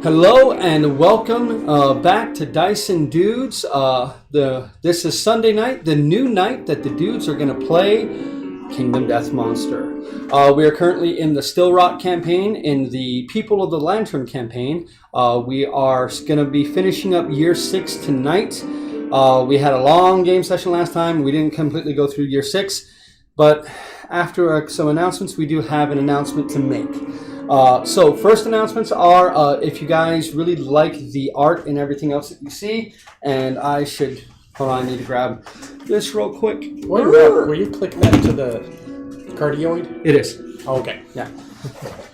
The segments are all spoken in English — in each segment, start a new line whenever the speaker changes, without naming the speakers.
Hello and welcome back to Dice and Dudes. This is Sunday night, the new night that the dudes are going to play Kingdom Death Monster. We are currently in the Still Rock campaign, in the People of the Lantern campaign. We are going to be finishing up Year 6 tonight. We had a long game session last time. We didn't completely go through Year 6, but after some announcements, we do have an announcement to make. So first announcements are if you guys really like the art and everything else that you see, and I should, hold on, I need to grab this real quick.
Wait, will you click that to the cardioid?
It is.
Oh, okay.
Yeah.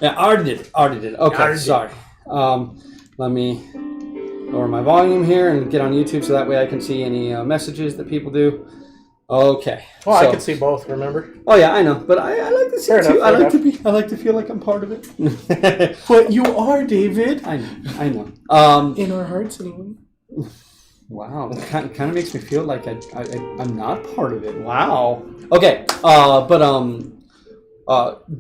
Yeah, I already did. Okay, sorry. Let me lower my volume here and get on YouTube so that way I can see any messages that people do. Okay.
Well, I can see both, remember?
Oh yeah, I know, but I like to see it too. I like to feel like I'm part of it.
But you are, David.
I know.
In our hearts, anyway.
Wow, that kind of makes me feel like I'm not part of it. Wow. Okay.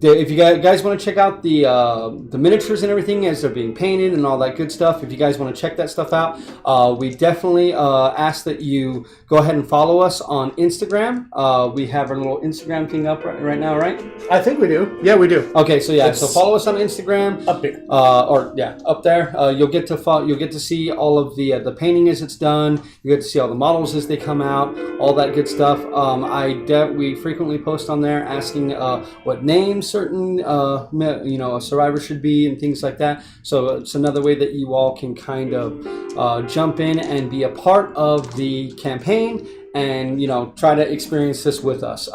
If you guys want to check out the miniatures and everything as they're being painted and all that good stuff, if you guys want to check that stuff out, we definitely ask that you go ahead and follow us on Instagram. We have our little Instagram thing up right now, right?
I think we do. Yeah, we do.
Okay, so so follow us on Instagram.
Up here.
Up there. You'll get to see all of the painting as it's done. You get to see all the models as they come out, all that good stuff. We frequently post on there asking what name certain a survivor should be and things like that. So it's another way that you all can kind of jump in and be a part of the campaign and try to experience this with us.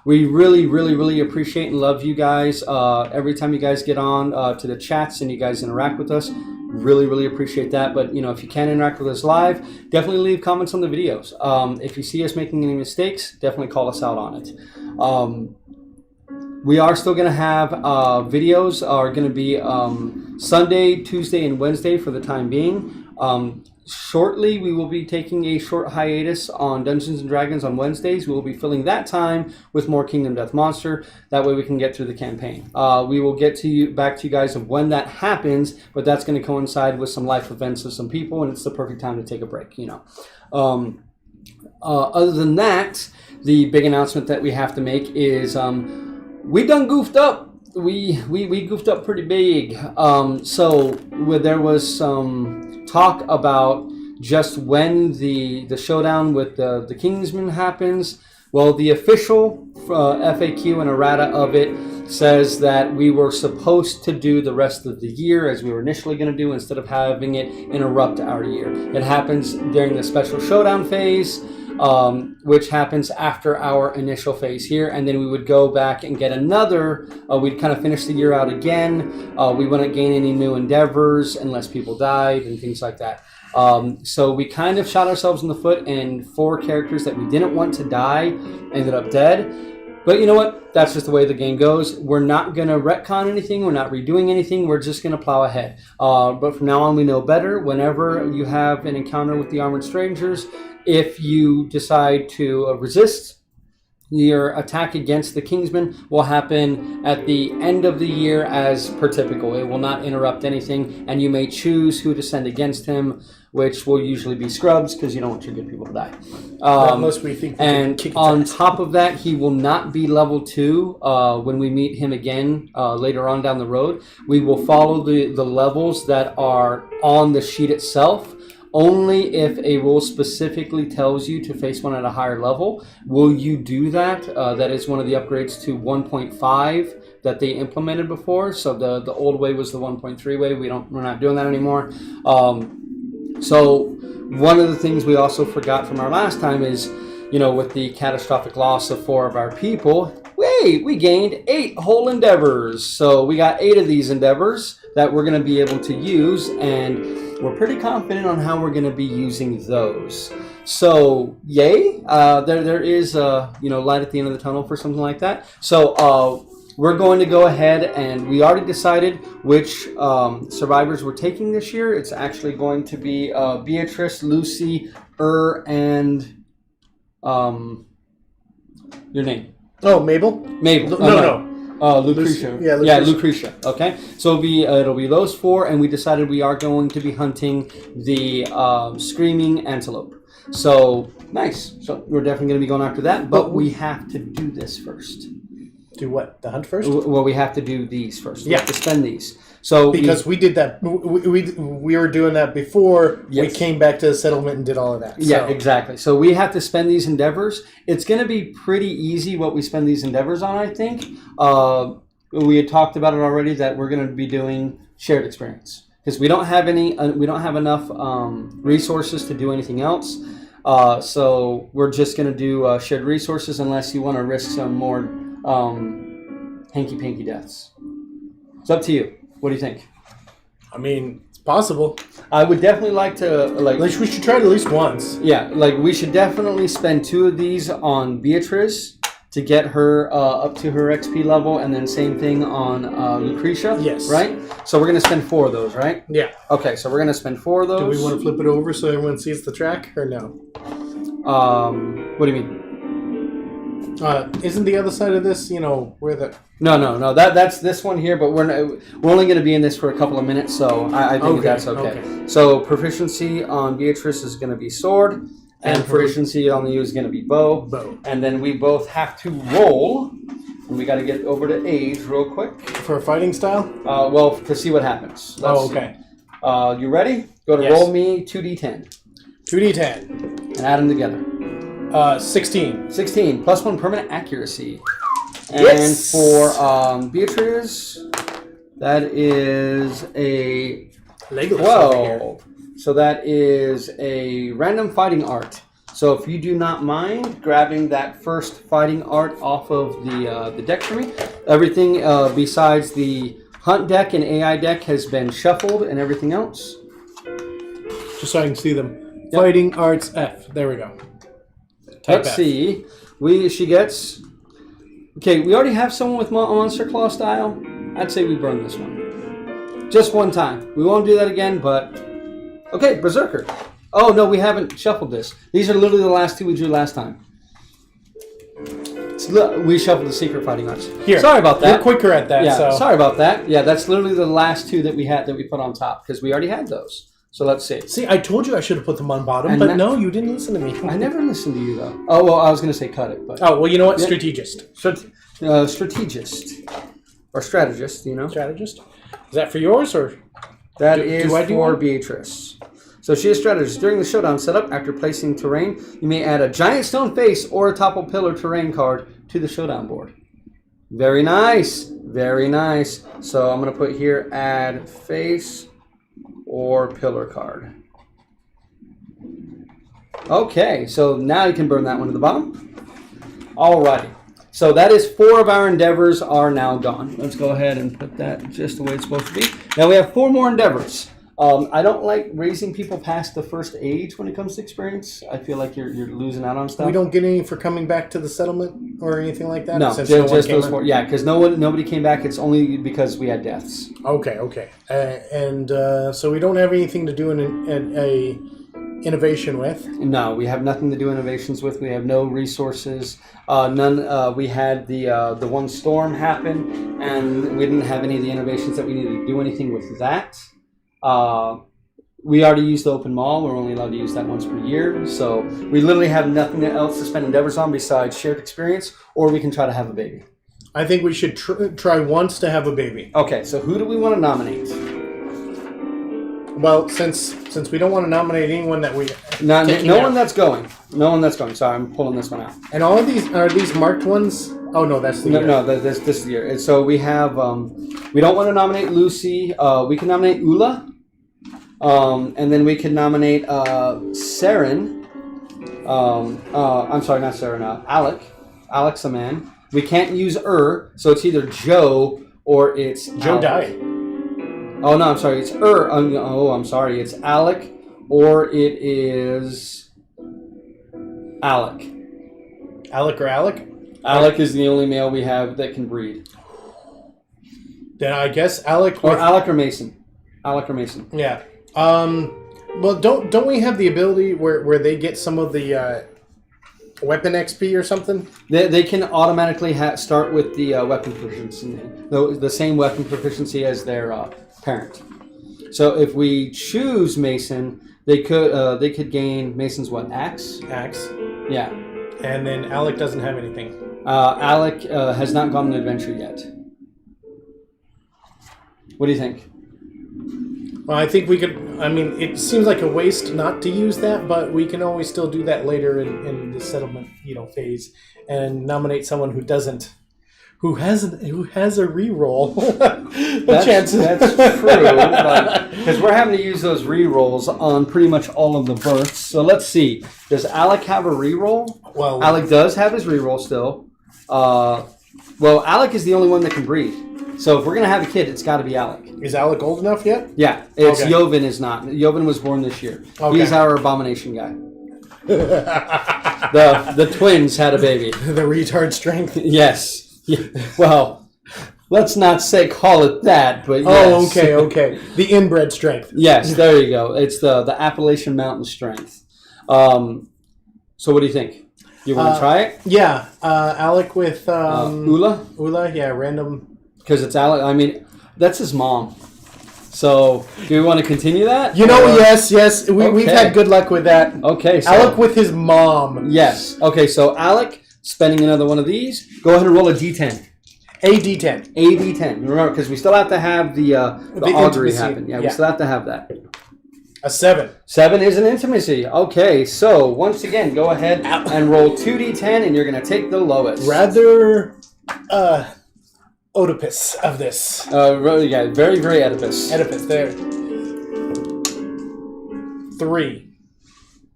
We really appreciate and love you guys. Every time you guys get on to the chats and you guys interact with us, really appreciate that. But if you can interact with us live, definitely leave comments on the videos. If you see us making any mistakes, definitely call us out on it. We are still going to have videos are going to be Sunday, Tuesday, and Wednesday for the time being. Shortly, we will be taking a short hiatus on Dungeons & Dragons on Wednesdays. We will be filling that time with more Kingdom Death Monster. That way we can get through the campaign. We will get back to you guys of when that happens, but that's going to coincide with some life events of some people, and it's the perfect time to take a break, Other than that, the big announcement that we have to make is we done goofed up. We goofed up pretty big. So there was some talk about just when the showdown with the Kingsmen happens. Well, the official FAQ and errata of it says that we were supposed to do the rest of the year as we were initially going to do instead of having it interrupt our year. It happens during the special showdown phase, which happens after our initial phase here, and then we would go back and get another. We'd kind of finish the year out again. We wouldn't gain any new endeavors unless people died and things like that. So we kind of shot ourselves in the foot, and 4 characters that we didn't want to die ended up dead. But you know what? That's just the way the game goes. We're not going to retcon anything. We're not redoing anything. We're just going to plow ahead. But from now on, we know better. Whenever you have an encounter with the Armored Strangers, if you decide to resist, your attack against the Kingsman will happen at the end of the year as per typical. It will not interrupt anything, and you may choose who to send against him, which will usually be scrubs because you don't want your good people to die.
Unless we think we
and
can kick
on top of that, he will not be level 2 when we meet him again later on down the road. We will follow the levels that are on the sheet itself. Only if a rule specifically tells you to face one at a higher level will you do that. That is one of the upgrades to 1.5 that they implemented before. So the old way was the 1.3 way. We're not doing that anymore. So one of the things we also forgot from our last time is, with the catastrophic loss of 4 of our people, we gained 8 whole endeavors. So we got 8 of these endeavors that we're going to be able to use, and we're pretty confident on how we're going to be using those. So, yay! There is light at the end of the tunnel for something like that. So we're going to go ahead, and we already decided which survivors we're taking this year. It's actually going to be Beatrice, Lucy, and your name.
Oh, Mabel?
Mabel.
No.
Lucretia.
Yeah,
Yeah, Lucretia. Okay, so it'll be those 4, and we decided we are going to be hunting the screaming antelope. So nice. So we're definitely going to be going after that, but we have to do this first.
Do what? The hunt first?
Well, we have to do these first. We
Yeah.
have to spend these. So
because we did that, we were doing that before we came back to the settlement and did all of that. So.
Yeah, exactly. So we have to spend these endeavors. It's going to be pretty easy what we spend these endeavors on, I think. We had talked about it already that we're going to be doing shared experience because we don't have enough resources to do anything else. So we're just going to do shared resources unless you want to risk some more hanky-panky deaths. It's up to you. What do you think?
I mean, it's possible.
I would definitely like to
At least we should try it at least once.
Yeah, we should definitely spend 2 of these on Beatrice to get her up to her XP level, and then same thing on Lucretia.
Yes.
Right? So we're going to spend 4 of those, right?
Yeah.
Okay, so we're going to spend 4 of those.
Do we want to flip it over so everyone sees the track, or no?
What do you mean?
Isn't the other side of this, where the...
No. That's this one here, but we're only going to be in this for a couple of minutes, so I think that's okay. So proficiency on Beatrice is going to be sword, and proficiency on you is going to be bow. And then we both have to roll, and we got to get over to age real quick.
For a fighting style?
Well, to see what happens.
Okay.
You ready? Go to roll me 2d10.
2d10.
And add them together.
16.
16, plus 1 permanent accuracy.
Yes!
And for Beatrice, that is a
Legolas
12. So that is a random fighting art. So if you do not mind grabbing that first fighting art off of the deck for me, everything besides the hunt deck and AI deck has been shuffled, and everything else.
Just so I can see them. Yep. Fighting arts F. There we go.
Let's see. She gets... Okay, we already have someone with Monster Claw style. I'd say we burn this one. Just one time. We won't do that again, but... Okay, Berserker. Oh, no, we haven't shuffled this. These are literally the last 2 we drew last time. We shuffled the secret fighting arts.
Here.
Sorry about that.
We're quicker at that,
yeah,
so...
Sorry about that. Yeah, that's literally the last 2 that we put on top, because we already had those. So let's see.
See, I told you I should have put them on bottom, but no, you didn't listen to me.
I never listened to you, though. Oh, well, I was going to say cut it, but...
Oh, well, you know what? Strategist.
Strategist. Or strategist,
Strategist? Is that for yours, or...?
That is for Beatrice. So she is strategist. During the showdown setup, after placing terrain, you may add a giant stone face or a topple pillar terrain card to the showdown board. Very nice. Very nice. So I'm going to put here, add face... or pillar card. Okay, so now you can burn that one to the bottom. Alrighty. So that is 4 of our endeavors are now gone. Let's go ahead and put that just the way it's supposed to be. Now we have 4 more endeavors. I don't like raising people past the first age when it comes to experience. I feel like you're losing out on stuff.
We don't get any for coming back to the settlement or anything like that?
No, just those 4. Yeah, because nobody came back. It's only because we had deaths.
Okay. So we don't have anything to do in a innovation with?
No, we have nothing to do innovations with. We have no resources. None. We had the one storm happen, and we didn't have any of the innovations that we needed to do anything with that. We already used the open mall. We're only allowed to use that once per year. So we literally have nothing else to spend endeavors on besides shared experience, or we can try to have a baby.
I think we should try once to have a baby.
Okay, so who do we want to nominate?
Well, since we don't want to nominate anyone that we...
No one that's going. No one that's going. Sorry, I'm pulling this one out.
And all of these, are these marked ones? Oh, no, that's the year.
No, this is the year. And so we have... we don't want to nominate Lucy. We can nominate Ula. And then we can nominate Saren. I'm sorry, not Saren. Alec. Alec's a man. We can't use so it's either Joe or it's
Joe
Alec.
died.
Oh, no, I'm sorry. It's I'm sorry. It's Alec or it is Alec.
Alec or Alec?
Alec is the only male we have that can breed.
Then I guess Alec...
Or Alec or Mason. Alec or Mason.
Yeah. Well, don't we have the ability where they get some of the weapon XP or something?
They can automatically start with the weapon proficiency, the same weapon proficiency as their parent. So if we choose Mason, they could gain Mason's what? Axe?
Axe.
Yeah.
And then Alec doesn't have anything.
Alec has not gone on an adventure yet. What do you think?
Well, I think we could... I mean, it seems like a waste not to use that, but we can always still do that later in the settlement, phase, and nominate someone who doesn't... Who has a reroll.
That's true. Because we're having to use those rerolls on pretty much all of the births. So let's see. Does Alec have a reroll?
Well,
Alec does have his reroll still. Well, Alec is the only one that can breed. So if we're going to have a kid, it's got to be Alec.
Is Alec old enough yet?
Yeah. It's
okay.
Joven is not. Joven was born this year.
Okay.
He's our abomination guy. The twins had a baby.
The retard strength.
Yes. Yeah. Well, let's not call it that, but yes.
Oh, okay. The inbred strength.
Yes, there you go. It's the Appalachian Mountain strength. So what do you think? You want to try it?
Yeah. Alec with...
Ula?
Ula, yeah, random...
Because it's Alec. I mean, that's his mom. So, do we want to continue that?
Yes. We've had good luck with that.
Okay. So,
Alec with his mom.
Yes. Okay, so Alec... Spending another one of these. Go ahead and roll a D10.
A D10.
A D10. Remember, because we still have to have the augury happen. Yeah, we still have to have that.
A 7.
7 is an intimacy. Okay, so once again, go ahead and roll 2d10, and you're going to take the lowest.
Rather Oedipus of this.
Yeah, very, very Oedipus.
Oedipus, there. 3.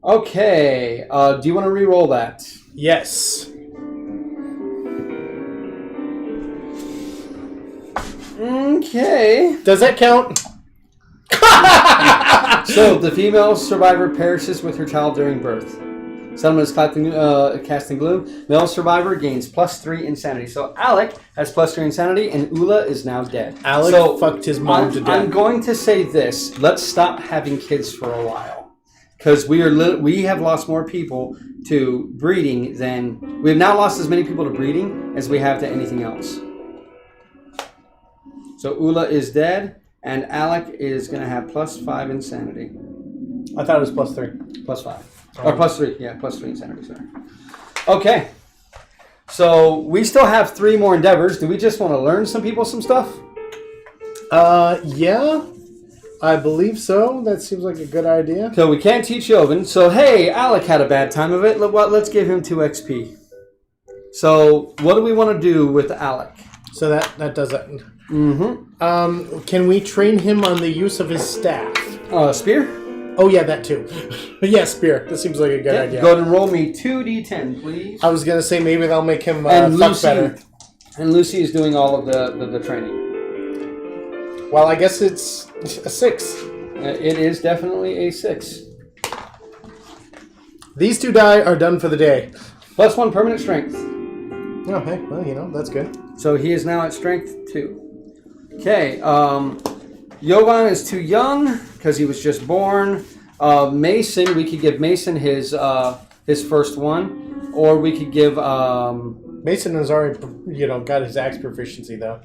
Okay, do you want to re-roll that?
Yes.
Okay.
Does that count?
So, the female survivor perishes with her child during birth. Settlement is casting gloom. Male survivor gains +3 insanity. So, Alec has +3 insanity, and Ula is now dead.
Alec fucked his mom to death.
I'm going to say this. Let's stop having kids for a while. Because we have lost more people to breeding than... We have now lost as many people to breeding as we have to anything else. So Ula is dead, and Alec is going to have +5 insanity.
I thought it was +3.
+5. Or +3. Yeah, +3 insanity, sorry. Okay. So we still have 3 more endeavors. Do we just want to learn some people some stuff?
Yeah. I believe so. That seems like a good idea.
So we can't teach Joven. So, hey, Alec had a bad time of it. Let's give him 2 XP. So, what do we want to do with Alec?
So that does it.
Mm-hmm.
Can we train him on the use of his staff?
Spear?
Oh, yeah, that too. Yeah, spear. That seems like a good idea.
Go ahead and roll me 2d10, please.
I was going to say maybe that'll make him fuck better.
And Lucy is doing all of the training.
Well, I guess it's a 6.
It is definitely a 6.
These 2 die are done for the day.
+1 permanent strength.
Oh, hey, well, that's good.
So he is now at strength 2. Okay, Jovan is too young because he was just born. Mason, we could give Mason his first one, or we could give...
Mason has already, got his axe proficiency, though.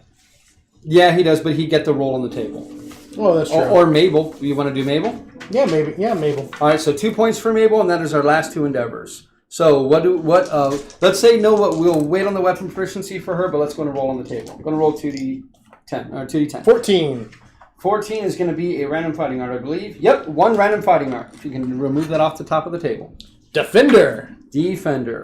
Yeah, he does, but he'd get the roll on the table.
Oh, that's true.
Or Mabel. You want to do Mabel?
Yeah, maybe. Yeah, Mabel.
All right, so 2 points for Mabel, and that is our last 2 endeavors. So let's say we'll wait on the weapon proficiency for her, but let's go and roll on the table. I'm going to roll 2d10 or 2d10.
14.
14 is going to be a random fighting art, I believe. Yep, 1 random fighting art. If you can remove that off the top of the table.
Defender.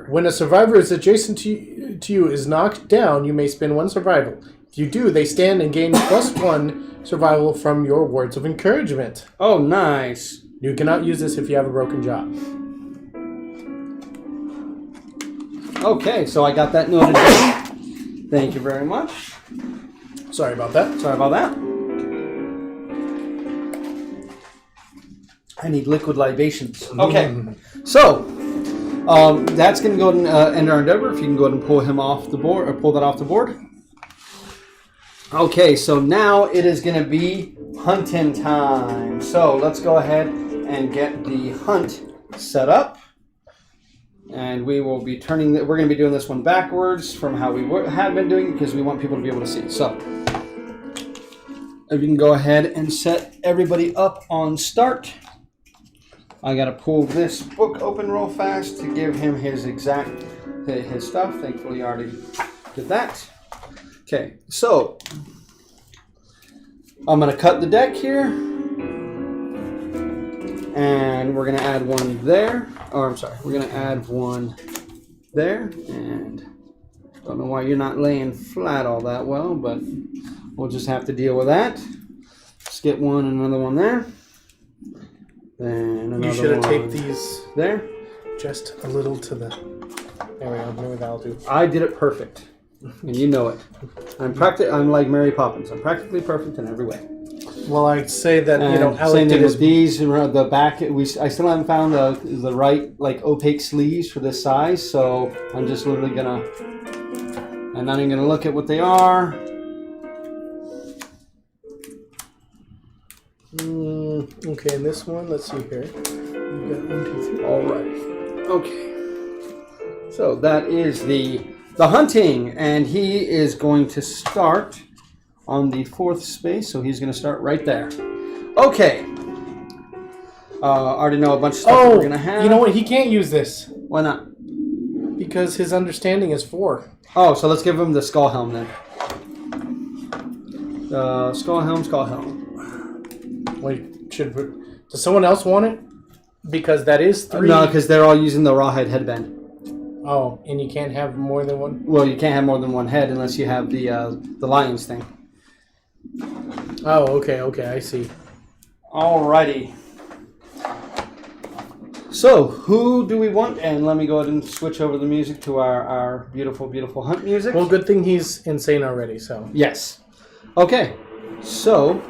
When
a survivor is adjacent to you is knocked down, you may spend 1 survival. If you do, they stand and gain +1 survival from your words of encouragement.
Oh, nice.
You cannot use this if you have a broken jaw.
Okay, so I got that noted down. Thank you very much.
Sorry about that.
I need liquid libations. Okay, so that's going to go ahead and end our endeavor. If you can go ahead and pull him off the board, or pull that off the board. Okay, so now it is going to be hunting time. So let's go ahead and get the hunt set up. And we will be turning. We're going to be doing this one backwards from how we have been doing it because we want people to be able to see. So, if you can go ahead and set everybody up on start. I got to pull this book open real fast to give him his stuff. Thankfully, I already did that. Okay, so I'm going to cut the deck here. And we're going to add one there. Oh, I'm sorry. We're going to add one there. And don't know why you're not laying flat all that well, but we'll just have to deal with that. Let's get one and another one there. Then another
you should have
one
taped these
there.
just a little to the... There we go. Maybe that'll do.
I did it perfect. And you know it. I'm like Mary Poppins. I'm practically perfect in every way.
Well, I'd say that, Alec
same
did
thing
his...
with these. The back, I still haven't found the right opaque sleeves for this size, so I'm just literally I'm not even gonna look at what they are.
Okay, and this one, let's see here. We've got 1, 2, 3.
All right. Okay. So that is the hunting, and he is going to start on the 4th space, so he's going to start right there. Okay. I already know a bunch of stuff that we're going to have.
You know what? He can't use this.
Why not?
Because his understanding is 4.
Oh, so let's give him the skull helm then. Skull helm.
Wait, does someone else want it? Because that is 3.
No, because they're all using the rawhide headband.
Oh, and you can't have more than one?
Well, you can't have more than one head unless you have the lion's thing.
Oh, okay, I see.
Alrighty. So, who do we want? And let me go ahead and switch over the music to our beautiful, beautiful hunt music.
Well, good thing he's insane already, so.
Yes. Okay. So,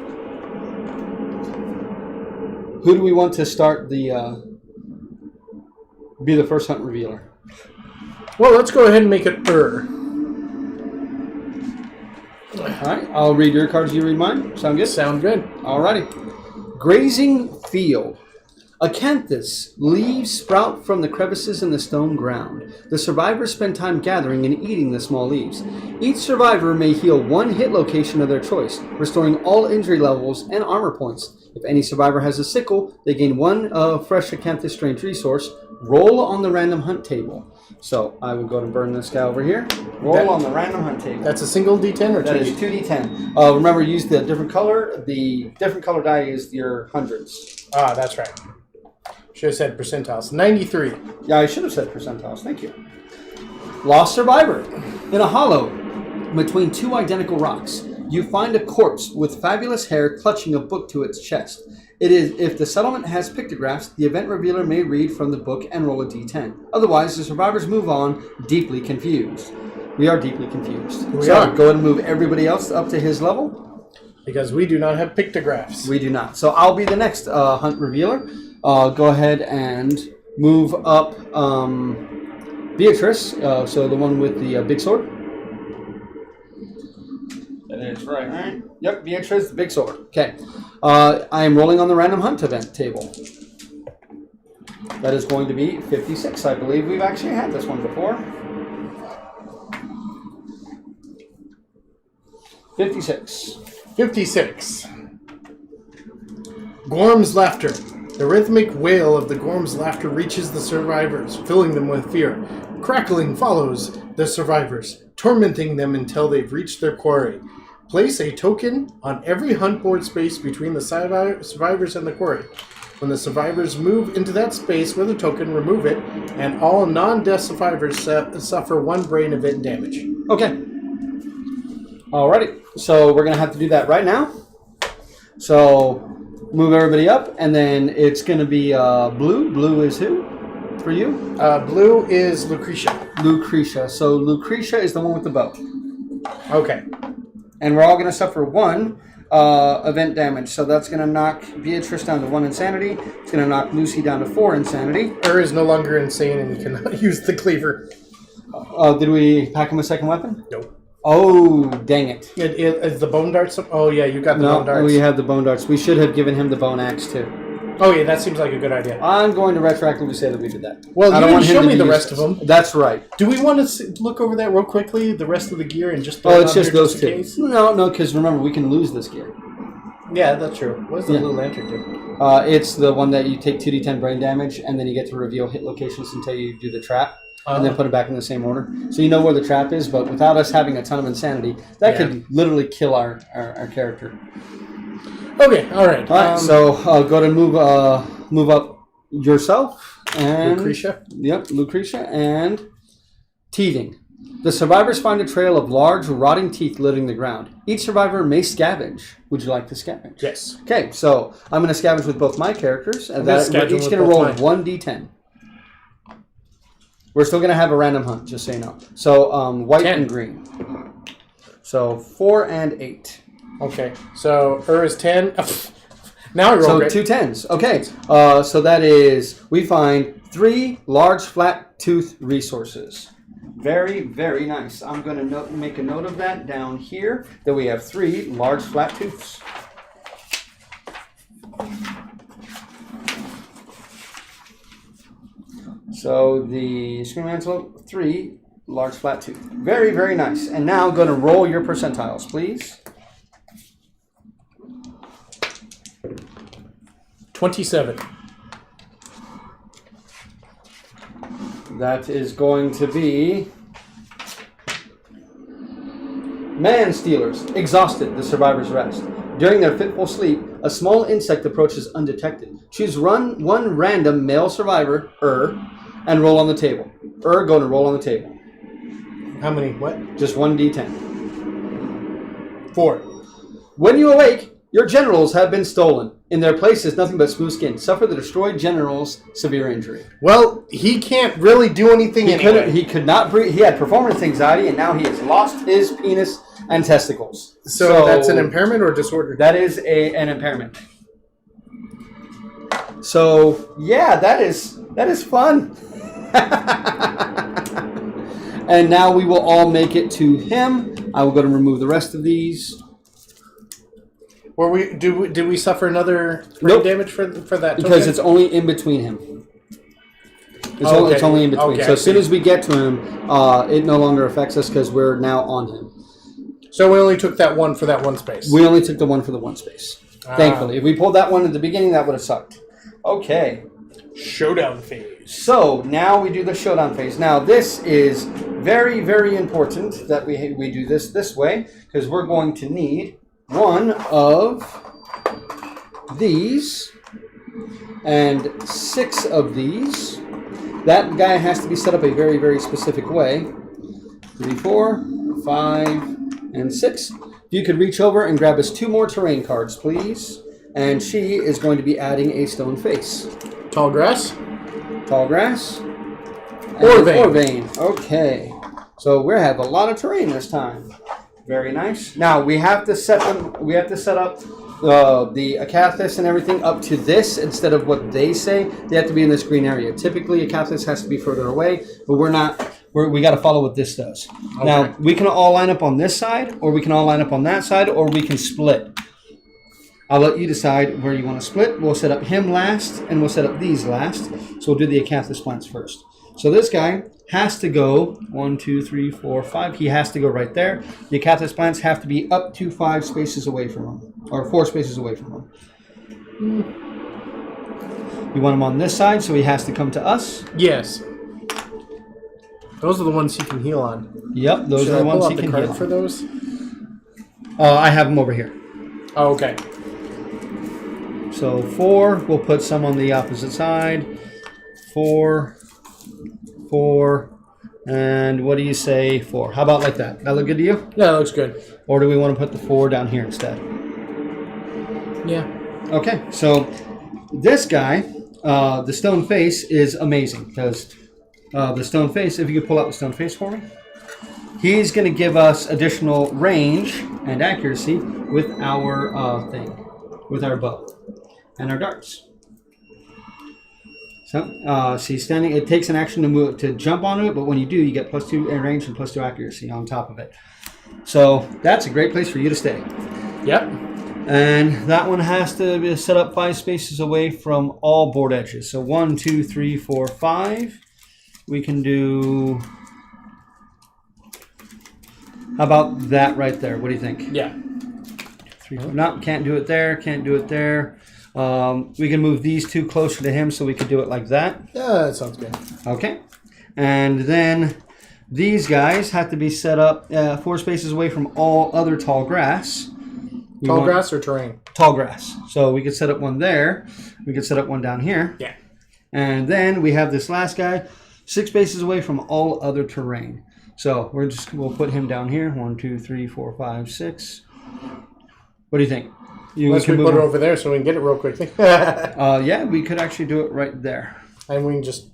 who do we want to start be the first hunt revealer?
Well, let's go ahead and make it
Alright, I'll read your cards, you read mine. Sound good?
Sound good.
Alrighty. Grazing field. Acanthus leaves sprout from the crevices in the stone ground. The survivors spend time gathering and eating the small leaves. Each survivor may heal one hit location of their choice, restoring all injury levels and armor points. If any survivor has a sickle, they gain one fresh Acanthus strange resource. Roll on the random hunt table. So I will go and burn this guy over here. Roll on the random hunt table.
That's a single D10 or 2D10?
That is 2D10. Remember, use the different color. The different color die is your hundreds.
Ah, that's right. Should have said percentiles. 93.
Yeah, I should have said percentiles. Thank you. Lost survivor. In a hollow between 2 identical rocks, you find a corpse with fabulous hair clutching a book to its chest. If the settlement has pictographs, the event revealer may read from the book and roll a d10. Otherwise, the survivors move on, deeply confused. We are deeply confused.
We
so
are.
Go ahead and move everybody else up to his level.
Because we do not have pictographs.
We do not. So I'll be the next hunt revealer. Go ahead and move up Beatrice, so the one with the big sword. That is right? Yep, Beatrice, the big sword. Okay. I am rolling on the random hunt event table. That is going to be 56. I believe we've actually had this one before. 56.
56. Gorm's laughter. The rhythmic wail of the Gorm's laughter reaches the survivors, filling them with fear. Crackling follows the survivors, tormenting them until they've reached their quarry. Place a token on every hunt board space between the survivors and the quarry. When the survivors move into that space with a token, remove it, and all non-death survivors suffer 1 brain event damage.
Okay. Alrighty. So we're going to have to do that right now. So move everybody up, and then it's going to be Blue. Blue is who for you?
Blue is Lucretia.
Lucretia. So Lucretia is the one with the bow.
Okay.
And we're all going to suffer 1 event damage. So that's going to knock Beatrice down to 1 insanity. It's going to knock Lucy down to 4 insanity.
Is no longer insane and cannot use the cleaver.
Did we pack him a second weapon?
Nope.
Oh, dang it.
Is the bone darts? Oh, yeah, you got the bone darts.
We have the bone darts. We should have given him the bone axe, too.
Oh yeah, that seems like a good idea.
I'm going to retroactively say that we did that.
Well,
I
you
don't want
didn't
him
show
to
me the
use
rest
this.
of them.
That's right.
Do we want to look over that real quickly? The rest of the gear and just throw
Oh,
it
it's
on
just
here
those
in
two.
case?
No, because remember, we can lose this gear.
Yeah, that's true. What does the
Yeah.
blue lantern do?
It's the one that you take 2d10 brain damage, and then you get to reveal hit locations until you do the trap, and then put it back in the same order. So you know where the trap is, but without us having a ton of insanity, that could literally kill our character.
Okay, all right.
All right, so go to move up yourself and
Lucretia.
Yep, Lucretia and teething. The survivors find a trail of large, rotting teeth littering the ground. Each survivor may scavenge. Would you like to scavenge?
Yes.
Okay, so I'm going to scavenge with both my characters, and
We're
we're each going to roll 1d10. We're still going to have a random hunt, just so you know. So white
10.
and green. So 4 and 8.
Okay, so is 10. Now I roll
So
great.
2 10s. Okay, so that is, we find 3 large flat tooth resources. Very, very nice. I'm going to make a note of that down here, that we have 3 large flat tooths. So the scream antelope, 3 large flat tooth. Very, very nice. And now I'm going to roll your percentiles, please.
27.
That is going to be man stealers. Exhausted, the survivors rest. During their fitful sleep, a small insect approaches undetected. Choose one random male survivor, and roll on the table. Going to roll on the table.
How many? What?
Just 1d10.
4.
When you awake, your genitals have been stolen. In their place is nothing but smooth skin. Suffer the destroyed genitals severe injury.
Well, he can't really do anything anyway.
He could not breathe. He had performance anxiety, and now he has lost his penis and testicles.
So that's an impairment or disorder?
That is an impairment. So yeah, that is fun. And now we will all make it to him. I will go to remove the rest of these.
Did we suffer another brain damage for that?
Because
token?
it's only in between him. It's only in between.
Okay,
so as soon as we get to him, it no longer affects us because we're now on him.
So we only took that one for that one space.
We only took the one for the one space. Thankfully. If we pulled that one at the beginning, that would have sucked. Okay.
Showdown phase.
So now we do the showdown phase. Now this is very, very important that we do this way because we're going to need one of these and 6 of these. That guy has to be set up a very, very specific way. 3, 4, 5, and 6. If you could reach over and grab us 2 more terrain cards, please. And she is going to be adding a stone face.
Tall grass.
Tall grass.
Or vein.
Or vein. Okay. So we have a lot of terrain this time. Very nice. Now we have to set them. We have to set up the Acathis and everything up to this instead of what they say. They have to be in this green area. Typically, Acathis has to be further away, but we're not. We got to follow what this does. Okay. Now we can all line up on this side, or we can all line up on that side, or we can split. I'll let you decide where you want to split. We'll set up him last, and we'll set up these last. So we'll do the Acathis plants first. So this guy has to go 1, 2, 3, 4, 5. He has to go right there. The Acathis plants have to be up to 5 spaces away from him, or 4 spaces away from him. You want him on this side, so he has to come to us.
Yes. Those are the ones he can heal on.
Yep, those are the ones he can heal on.
For those?
I have them over here.
Oh, okay.
So 4, we'll put some on the opposite side. 4, 4, and what do you say 4? How about like that? That look good to you?
Yeah, that looks good.
Or do we want to put the 4 down here instead?
Yeah.
Okay, so this guy, the stone face, is amazing because the stone face, if you could pull out the stone face for me, he's going to give us additional range and accuracy with our with our bow and our darts. So he's standing. It takes an action to jump onto it, but when you do, you get +2 in range and +2 accuracy on top of it. So that's a great place for you to stay.
Yep.
And that one has to be set up 5 spaces away from all board edges. So 1, 2, 3, 4, 5. We can do... How about that right there? What do you think?
Yeah.
3, 4. No, can't do it there. Can't do it there. We can move these 2 closer to him so we could do it like that.
Yeah, that sounds good.
Okay. And then these guys have to be set up 4 spaces away from all other tall grass.
Tall grass or terrain?
Tall grass. So we could set up one there. We could set up one down here.
Yeah.
And then we have this last guy 6 spaces away from all other terrain. So we'll put him down here. 1, 2, 3, 4, 5, 6. What do you think?
Let's put it over there so we can get it real quickly.
Yeah, we could actually do it right there.
And we can just,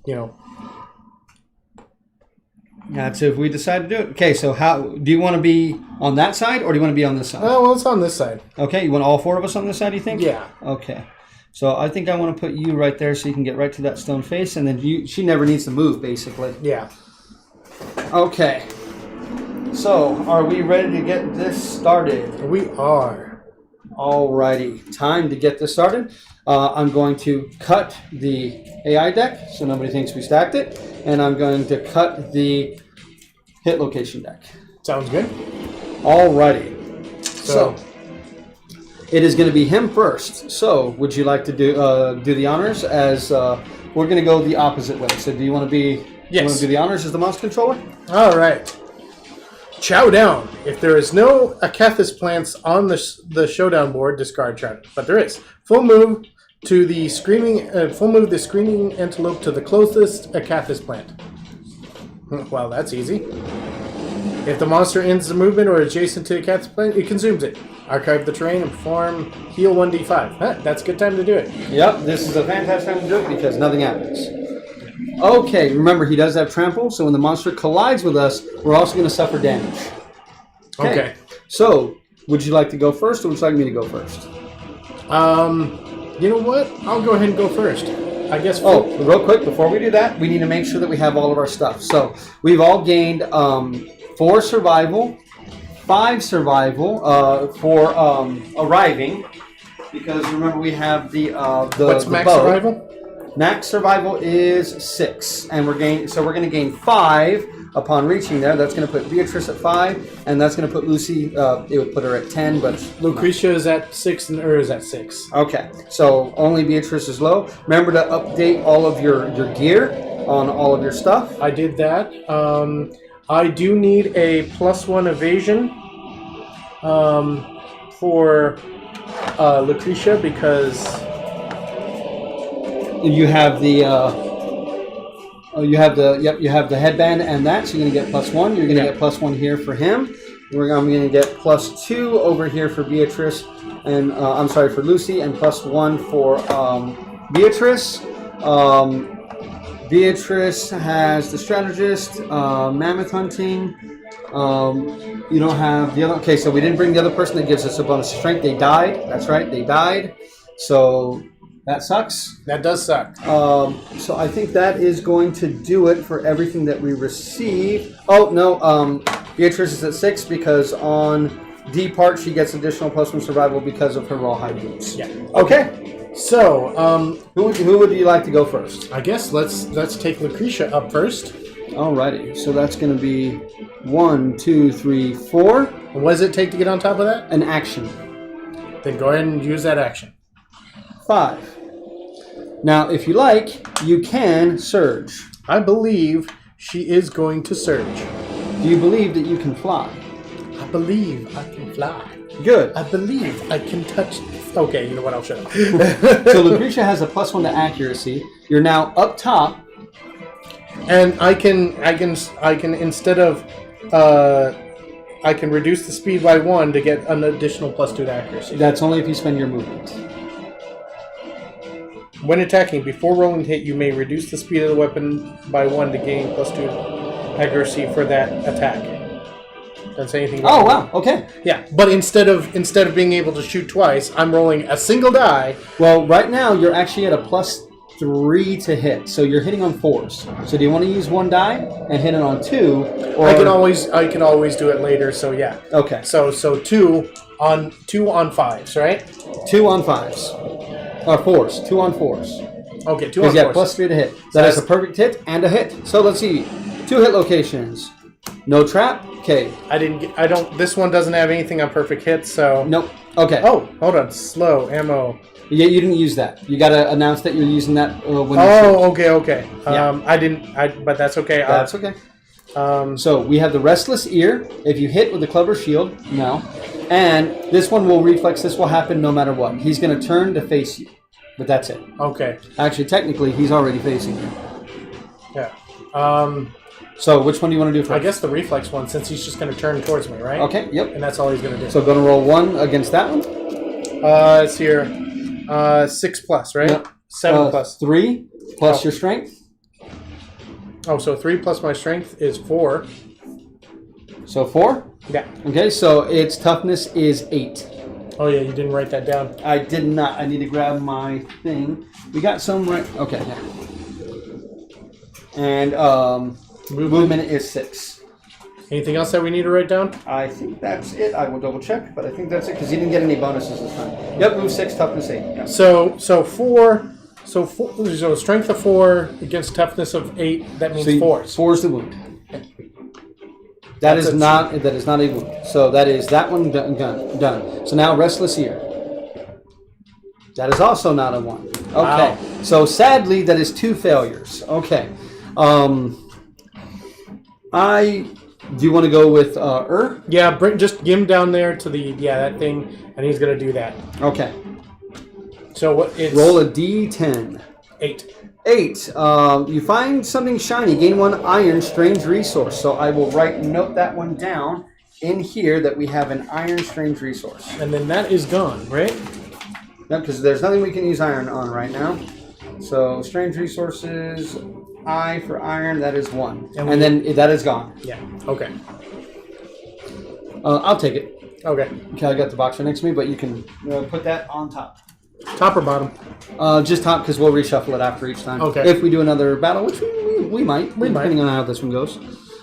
That's if we decide to do it. Okay, so how do you want to be on that side or do you want to be on this side?
Well, it's on this side.
Okay, you want all 4 of us on this side, you think?
Yeah.
Okay. So I think I want to put you right there so you can get right to that stone face, and then she never needs to move, basically.
Yeah.
Okay. So, are we ready to get this started?
We are.
Alrighty, time to get this started. I'm going to cut the AI deck so nobody thinks we stacked it, and I'm going to cut the hit location deck.
Sounds good.
Alrighty. So it is going to be him first. So would you like to do the honors? As we're going to go the opposite way. So do you want to be?
Yes.
You want to do the honors as the monster controller?
All right. Showdown. If there is no Acathis plants on the showdown board, discard chart. But there is. Full move the screaming antelope to the closest Acathis plant. Well, that's easy. If the monster ends the movement or adjacent to Acathis plant, it consumes it. Archive the terrain and perform heal 1d5. That's a good time to do it.
Yep, this is a fantastic time to do it because nothing happens. Okay, remember he does have trample, so when the monster collides with us, we're also going to suffer damage.
Okay.
So, would you like to go first, or would you like me to go first?
You know what? I'll go ahead and go first. I guess.
Oh, real quick, before we do that, we need to make sure that we have all of our stuff. So, we've all gained 4 survival, 5 survival for arriving, because remember we have the
What's
the
max
bow.
survival?
Max survival is 6, and we're going to gain 5 upon reaching there. That's going to put Beatrice at 5, and that's going to put Lucy. It would put her at 10, but
Lucretia is at 6 and is at 6.
Okay, so only Beatrice is low. Remember to update all of your gear on all of your stuff.
I did that. I do need a +1 evasion for Lucretia because.
You have the you have the headband and that, so you're gonna get +1. You're gonna get +1 here for him. I'm gonna get +2 over here for Beatrice, and I'm sorry for Lucy, and +1 for Beatrice. Beatrice has the strategist, mammoth hunting. You don't have the other. Okay, so we didn't bring the other person that gives us a bonus of strength. They died. That's right, they died. So. That sucks.
That does suck.
So I think that is going to do it for everything that we receive. Oh, no. Beatrice is at 6 because on D part she gets additional +1 survival because of her rawhide boots.
Yeah.
Okay.
So,
who would you like to go first?
I guess let's take Lucretia up first.
Alrighty. So that's going to be 1, 2, 3, 4.
And what does it take to get on top of that?
An action.
Then go ahead and use that action.
5. Now, if you like, you can surge.
I believe she is going to surge.
Do you believe that you can fly?
I believe I can fly.
Good.
I believe I can touch. Okay, you know what? I'll shut up.
So Lucretia has a +1 to accuracy. You're now up top.
And I can instead of I can reduce the speed by 1 to get an additional +2 to accuracy.
That's only if you spend your movement.
When attacking, before rolling to hit, you may reduce the speed of the weapon by 1 to gain +2 accuracy for that attack. Doesn't say anything about
Oh, wow. Okay.
Yeah, but instead of being able to shoot twice, I'm rolling a single die.
Well, right now you're actually at a 3 to hit. So you're hitting on 4s. So do you want to use 1 die and hit it on 2? Or
I can always do it later. So yeah.
Okay.
So 2 on 5s, right?
2 on 5s. Or 4s. 2 on 4s.
Okay, 2 on 4s.
Yeah, plus 3 to hit. That is a perfect hit and a hit. So let's see. 2 hit locations. No trap. Okay.
This one doesn't have anything on perfect hits, so.
Nope. Okay.
Oh, hold on. Slow ammo.
Yeah, you didn't use that. You got to announce that you're using that when
okay.
Yeah.
I didn't. But that's okay.
That's okay. So we have the Restless Ear. If you hit with the Clever Shield, no. And this one will reflex. This will happen no matter what. He's going to turn to face you. But that's it.
Okay.
Actually, technically, he's already facing you.
Yeah.
So which one do you want to do first?
I guess the reflex one, since he's just going to turn towards me, right?
Okay, yep.
And that's all he's going to do.
So going to roll 1 against that one?
It's here. 6 plus, right?
Yep.
7 plus.
3 plus your strength.
Oh, so 3 plus my strength is 4.
So 4?
Yeah.
Okay, so its toughness is 8.
Oh, yeah, you didn't write that down.
I did not. I need to grab my thing. We got some right. Okay, yeah. And movement is 6.
Anything else that we need to write down?
I think that's it. I will double check, but I think that's it because you didn't get any bonuses this time. Yep, move 6, toughness 8. Yeah.
So strength of 4 against toughness of 8. That means 4.
4 is the wound. That is not a wound. So that is that one done. So now Restless Ear. That is also not a 1. Okay.
Wow.
So sadly, that is 2 failures. Okay. Do you want to go with
Yeah, just get him down there to that thing, and he's gonna do that.
Okay.
So what? It's
roll a d10.
8.
8. You find something shiny. Gain 1 iron strange resource. So I will note that one down in here that we have an iron strange resource.
And then that is gone, right?
No, because there's nothing we can use iron on right now. So strange resources, I for iron, that is 1. And then that is gone.
Yeah. Okay.
I'll take it.
Okay.
Okay, I got the box right next to me, but you can put that on top.
Top or bottom?
Just top, because we'll reshuffle it after each time.
Okay.
If we do another battle, which we might, depending on how this one goes.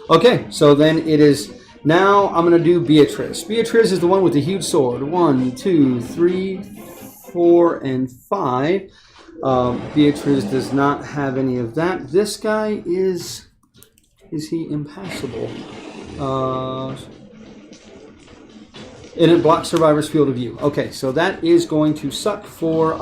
Okay, so then it is. Now I'm going to do Beatrice. Beatrice is the one with the huge sword. 1, 2, 3, 4, and 5. Beatrice does not have any of that. This guy is he impassable? And it blocks survivor's field of view. Okay, so that is going to suck for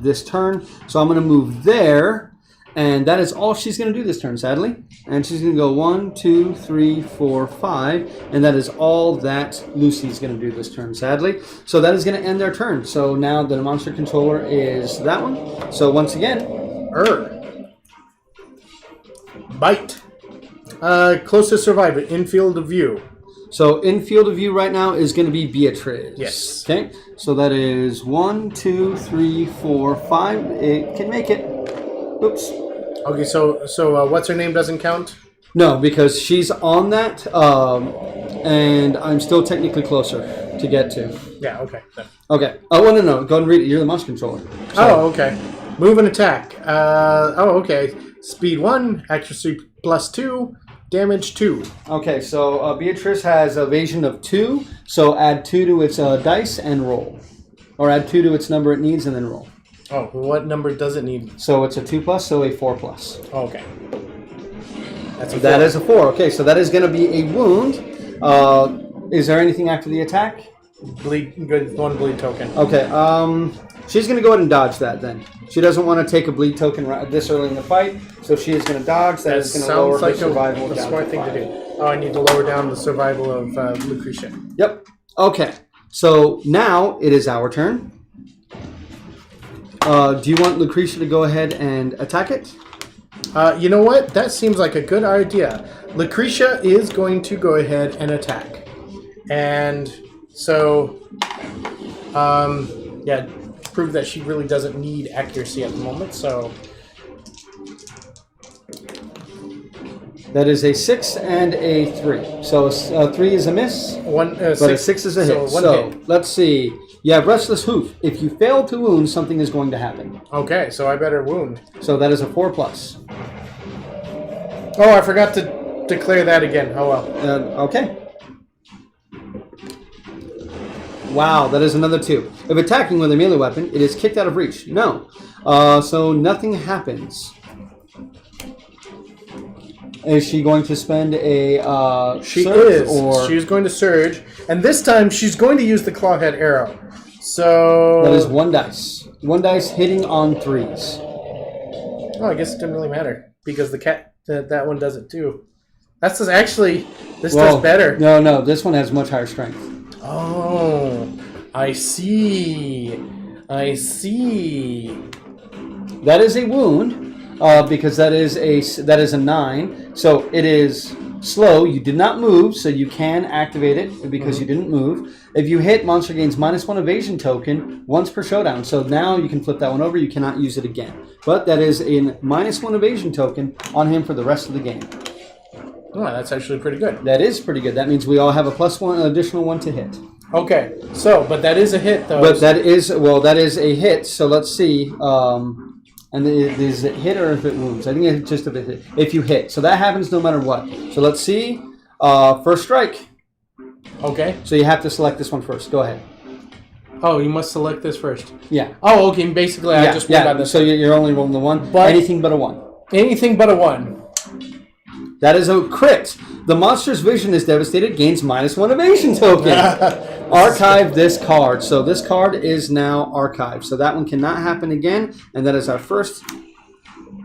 this turn. So I'm going to move there, and that is all she's going to do this turn, sadly. And she's going to go 1, 2, 3, 4, 5, and that is all that Lucy's going to do this turn, sadly. So that is going to end their turn. So now the monster controller is that one. So once again,
bite. Closest survivor in field of view.
So in field of view right now is going to be Beatrice.
Yes.
Okay. So that is 1, 2, 3, 4, 5. It can make it. Oops.
Okay. So what's her name doesn't count.
No, because she's on that, and I'm still technically closer to get to.
Yeah. Okay.
Okay. Oh well, no. Go and read it. You're the mouse controller. So.
Oh, okay. Move and attack. Okay. Speed 1, accuracy +2. Damage 2.
Okay, so Beatrice has evasion of 2, so add 2 to its dice and roll. Or add 2 to its number it needs and then roll.
Oh, what number does it need?
So it's a 2+, so a 4+.
Oh, okay.
That is a 4. Okay, so that is going to be a wound. Is there anything after the attack?
Bleed, good, 1 bleed token.
Okay, she's going to go ahead and dodge that then. She doesn't want to take a bleed token this early in the fight, so she is going to dodge. That is going to lower her survival down.
That's a smart thing to do. Oh, I need to lower down the survival of Lucretia.
Yep. Okay, so now it is our turn. Do you want Lucretia to go ahead and attack it?
You know what? That seems like a good idea. Lucretia is going to go ahead and attack. And so, yeah, prove that she really doesn't need accuracy at the moment, so...
That is a 6 and a 3. So 3 is a miss, but 6 is a hit. So let's see. You have Restless Hoof. If you fail to wound, something is going to happen.
Okay, so I better wound.
So that is a 4+.
Oh, I forgot to declare that again. Oh, well.
Okay. Wow, that is another 2. If attacking with a melee weapon, it is kicked out of reach. No. So nothing happens. Is she going to spend a
She
surge,
is.
or
She's going to surge. And this time, she's going to use the clawhead arrow. So...
that is 1 dice. 1 dice hitting on 3s.
Oh, I guess it didn't really matter. Because the cat... That one does it too. That's just actually... This does better.
No. This one has much higher strength.
Oh, I see. I see.
That is a wound, because that is a 9. So it is slow. You did not move, so you can activate it because you didn't move. If you hit, monster gains -1 evasion token once per showdown. So now you can flip that one over. You cannot use it again. But that is a -1 evasion token on him for the rest of the game.
Oh, that's actually pretty good.
That is pretty good. That means we all have a +1, additional 1 to hit.
Okay, so, but that is a hit, though.
But that is a hit. So let's see. And is it hit or if it wounds? I think it's just if you hit. So that happens no matter what. So let's see. First strike.
Okay.
So you have to select this one first. Go ahead.
Oh, you must select this first.
Yeah.
Oh, okay. Basically, I just rolled on this.
So you're only rolling the 1.
But
anything but a 1.
Anything but a 1.
That is a crit. The monster's vision is devastated, gains -1 evasion token. Archive this card. So this card is now archived. So that one cannot happen again. And that is our first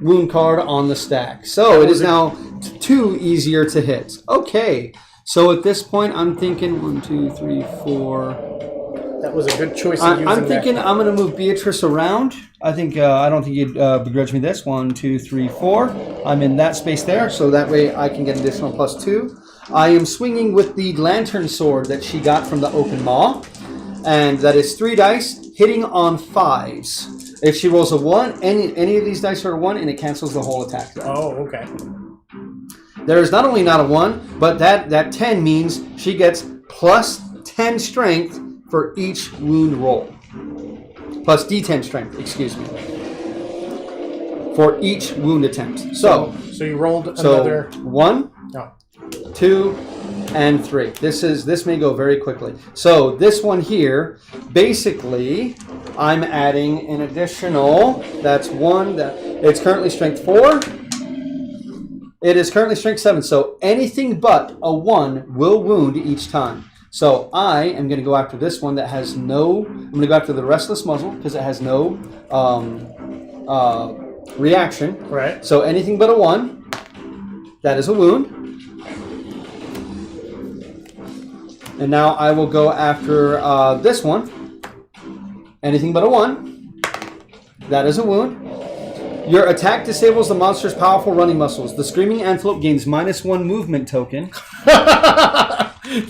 wound card on the stack. So it is now 2 easier to hit. Okay. So at this point, I'm thinking 1, 2, 3, 4.
That was a good choice of using
I'm thinking I'm going to move Beatrice around. I think I don't think you'd begrudge me this. 1, 2, 3, 4. I'm in that space there, so that way I can get additional +2. I am swinging with the lantern sword that she got from the open maw, and that is 3 dice hitting on 5s. If she rolls a 1, any of these dice are a 1, and it cancels the whole attack.
Oh, okay.
There is not only not a 1, but that 10 means she gets +10 strength for each wound roll. Plus D10 strength, excuse me. For each wound attempt. So
you rolled another
1, 2, and 3. This may go very quickly. So this one here, basically, I'm adding an additional. That's 1. It's currently strength 4. It is currently strength 7. So anything but a 1 will wound each time. So I am going to go after this one that has no... I'm going to go after the Restless Muzzle because it has no reaction.
Right.
So anything but a 1, that is a wound. And now I will go after this one. Anything but a 1, that is a wound. Your attack disables the monster's powerful running muscles. The Screaming Antelope gains -1 movement token.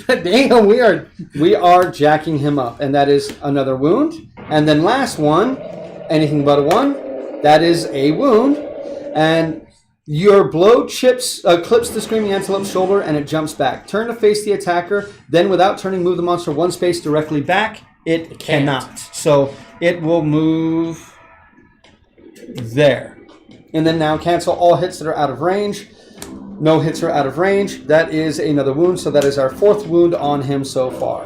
Damn,
we are jacking him up, and that is another wound. And then last one, anything but a 1, that is a wound. And your blow clips the Screaming Antelope's shoulder, and it jumps back. Turn to face the attacker, then without turning, move the monster 1 space directly back. It cannot. So it will move there. And then now cancel all hits that are out of range. No hits are out of range. That is another wound, so that is our 4th wound on him so far.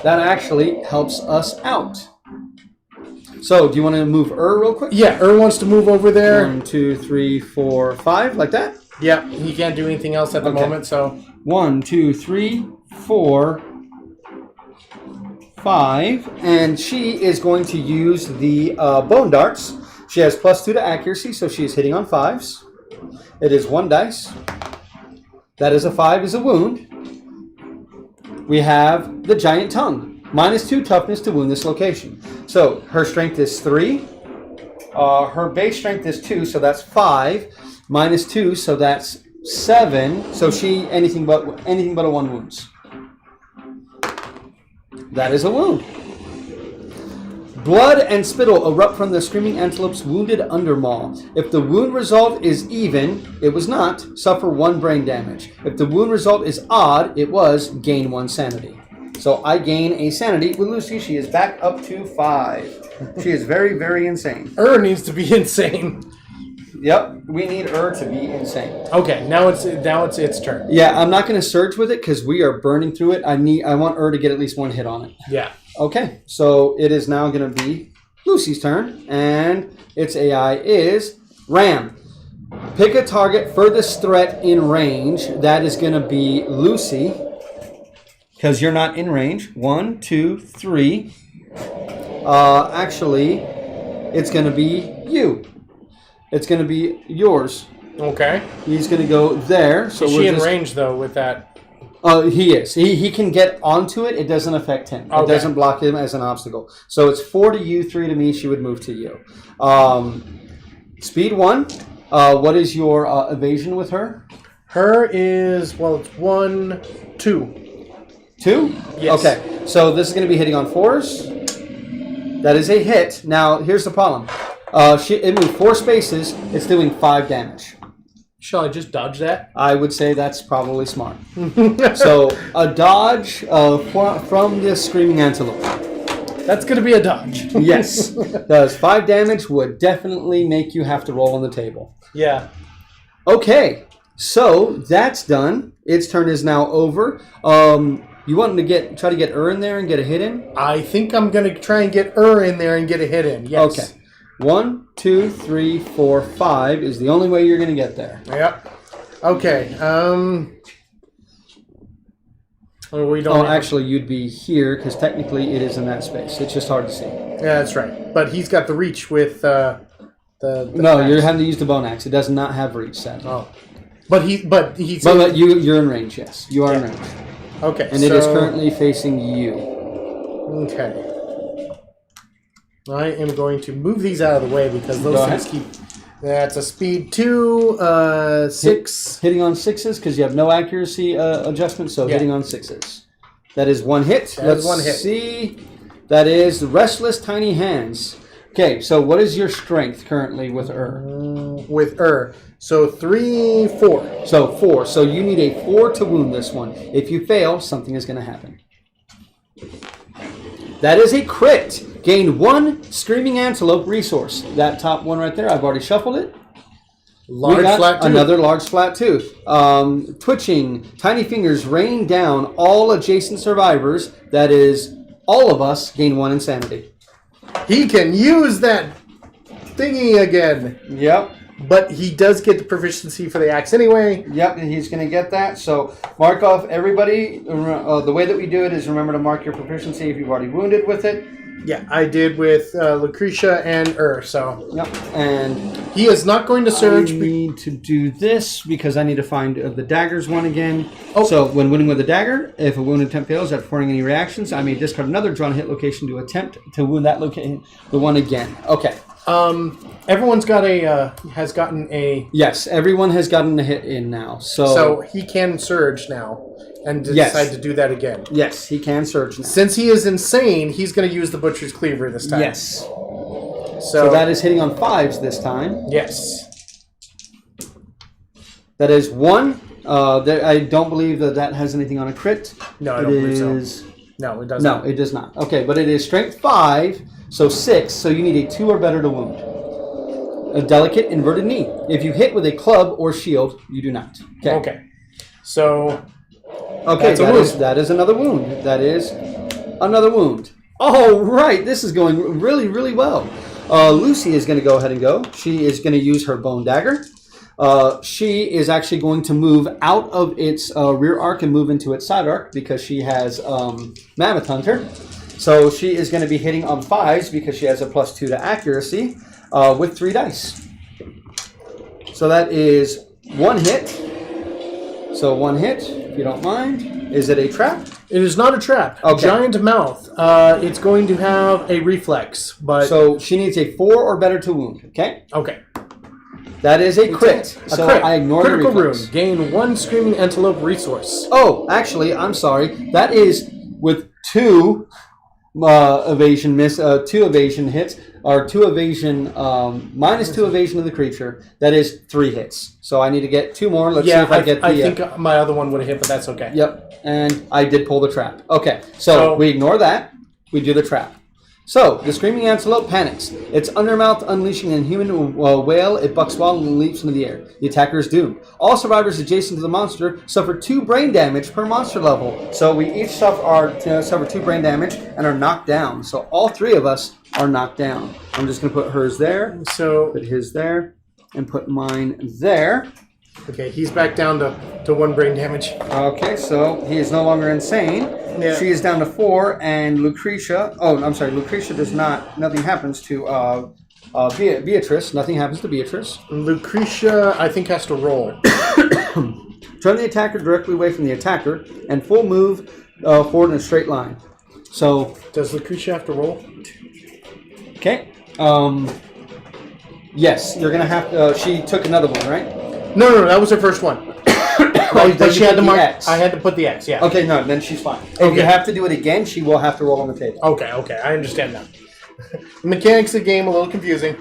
That actually helps us out. So, do you want to move real quick?
Yeah, wants to move over there.
1, 2, 3, 4, 5, like that?
Yeah, he can't do anything else at the moment, so...
1, 2, 3, 4, 5. And she is going to use the bone darts. She has +2 to accuracy, so she is hitting on 5s. It is 1 dice. That is a 5 is a wound. We have the Giant Tongue. -2 toughness to wound this location. So her strength is 3. Her base strength is 2, so that's 5. -2, so that's 7. So she anything but a 1 wounds. That is a wound. Blood and spittle erupt from the Screaming Antelope's wounded undermaw. If the wound result is even, it was not, suffer 1 brain damage. If the wound result is odd, it was, gain 1 sanity. So I gain a sanity with Lucy. She is back up to 5. She is very, very insane.
Needs to be insane.
Yep, we need to be insane.
Okay, now it's its turn.
Yeah, I'm not going to surge with it because we are burning through it. I want to get at least one hit on it.
Yeah.
Okay, so it is now going to be Lucy's turn, and its AI is Ram. Pick a target furthest threat in range. That is going to be Lucy, because you're not in range. 1, 2, 3. Actually, it's going to be you. It's going to be yours.
Okay.
He's going to go there. So
is she in range, though, with that?
He is. He can get onto it. It doesn't affect him.
Okay.
It doesn't block him as an obstacle. So it's 4 to you, 3 to me. She would move to you. Speed 1. What is your evasion with her?
Her is, it's 1, 2.
2?
Yes.
Okay. So this is going to be hitting on 4s. That is a hit. Now, here's the problem. It moved 4 spaces. It's doing 5 damage.
Shall I just dodge that?
I would say that's probably smart. So, a dodge from this Screaming Antelope.
That's going to be a dodge.
Yes. Does 5 damage would definitely make you have to roll on the table.
Yeah.
Okay. So, that's done. Its turn is now over. You want to try to get in there and get a hit in?
I think I'm going to try and get in there and get a hit in. Yes.
Okay. 1, 2, 3, 4, 5 is the only way you're going to get there.
Yep. Okay. We don't.
Oh, actually, you'd be here because technically it is in that space. It's just hard to see.
Yeah, that's right. But he's got the reach with the
no,
axe.
you're having to use the bone axe. It does not have reach set.
Oh. But he's.
But you're in range. Yes, you are in range.
Okay.
And it is currently facing you.
Okay. I am going to move these out of the way because those things keep. That's a speed 2, 6.
Hitting on 6s because you have no accuracy adjustment, so hitting on 6s. That is 1 hit. Let's see. That is the Restless Tiny Hands. Okay, so what is your strength currently with
With So 3, 4.
So 4. So you need a 4 to wound this one. If you fail, something is going to happen. That is a crit. Gain 1 Screaming Antelope resource. That top one right there, I've already shuffled it.
Large flat tooth.
Another large flat tooth. Twitching, tiny fingers rain down all adjacent survivors. That is, all of us gain 1 insanity.
He can use that thingy again.
Yep.
But he does get the proficiency for the axe anyway.
Yep, and he's going to get that. So mark off everybody. The way that we do it is remember to mark your proficiency if you've already wounded with it.
Yeah, I did with Lucretia and so.
Yep, and
he is not going to surge.
I need to do this because I need to find the daggers one again.
Oh.
So when wounding with a dagger, if a wound attempt fails after performing any reactions, I may discard another drawn hit location to attempt to wound that location, the one again. Okay.
Everyone's got has gotten a...
Yes, everyone has gotten a hit in now.
So he can surge now and decide to do that again.
Yes, he can surge now.
Since he is insane, he's going to use the Butcher's Cleaver this time.
Yes. So that is hitting on 5s this time.
Yes.
That is 1. I don't believe that has anything on a crit.
No, I don't believe so. No, it doesn't.
No, it does not. Okay, but it is strength 5, so 6, so you need a 2 or better to wound. A delicate inverted knee. If you hit with a club or shield, you do not.
Okay. So...
Okay, that is another wound. That is another wound. Oh, right. This is going really, really well. Lucy is going to go ahead and go. She is going to use her bone dagger. She is actually going to move out of its rear arc and move into its side arc because she has Mammoth Hunter. So she is going to be hitting on 5s because she has a +2 to accuracy with 3 dice. So that is 1 hit. So 1 hit, if you don't mind. Is it a trap?
It is not a trap.
Okay.
Giant mouth. It's going to have a reflex, but...
So she needs a 4 or better to wound, okay?
Okay.
That is a crit. So
crit.
I ignore
Critical
the reflex.
Rune. Gain 1 Screaming Antelope resource.
Oh, actually, I'm sorry. That is with 2 evasion miss, 2 evasion hits, or 2 evasion, minus 2 evasion of the creature. That is 3 hits. So I need to get 2 more. Let's see if I get the...
I think my other one would have hit, but that's okay.
Yep, and I did pull the trap. Okay, so we ignore that. We do the trap. So, the screaming antelope panics. Its undermouth unleashing an inhuman wail. It bucks wild and leaps into the air. The attacker is doomed. All survivors adjacent to the monster suffer 2 brain damage per monster level. So we each suffer 2 brain damage and are knocked down. So all 3 of us are knocked down. I'm just going to put hers there.
So
put his there. And put mine there.
Okay, he's back down to 1 brain damage.
Okay, so he is no longer insane.
Yeah.
She is down to 4, and Lucretia... Oh, I'm sorry, Lucretia does not... Nothing happens to Beatrice. Nothing happens to Beatrice.
Lucretia, I think, has to roll.
Turn the attacker directly away from the attacker, and full move forward in a straight line. So...
Does Lucretia have to roll?
Okay. Yes, you're going to have to... she took another one, right?
No, that was her first one. But she had to mark.
X.
I had to put the X. Yeah.
Okay, no, then she's fine. If
Okay.
you have to do it again, she will have to roll on the table.
Okay, I understand now. The mechanics of the game a little confusing.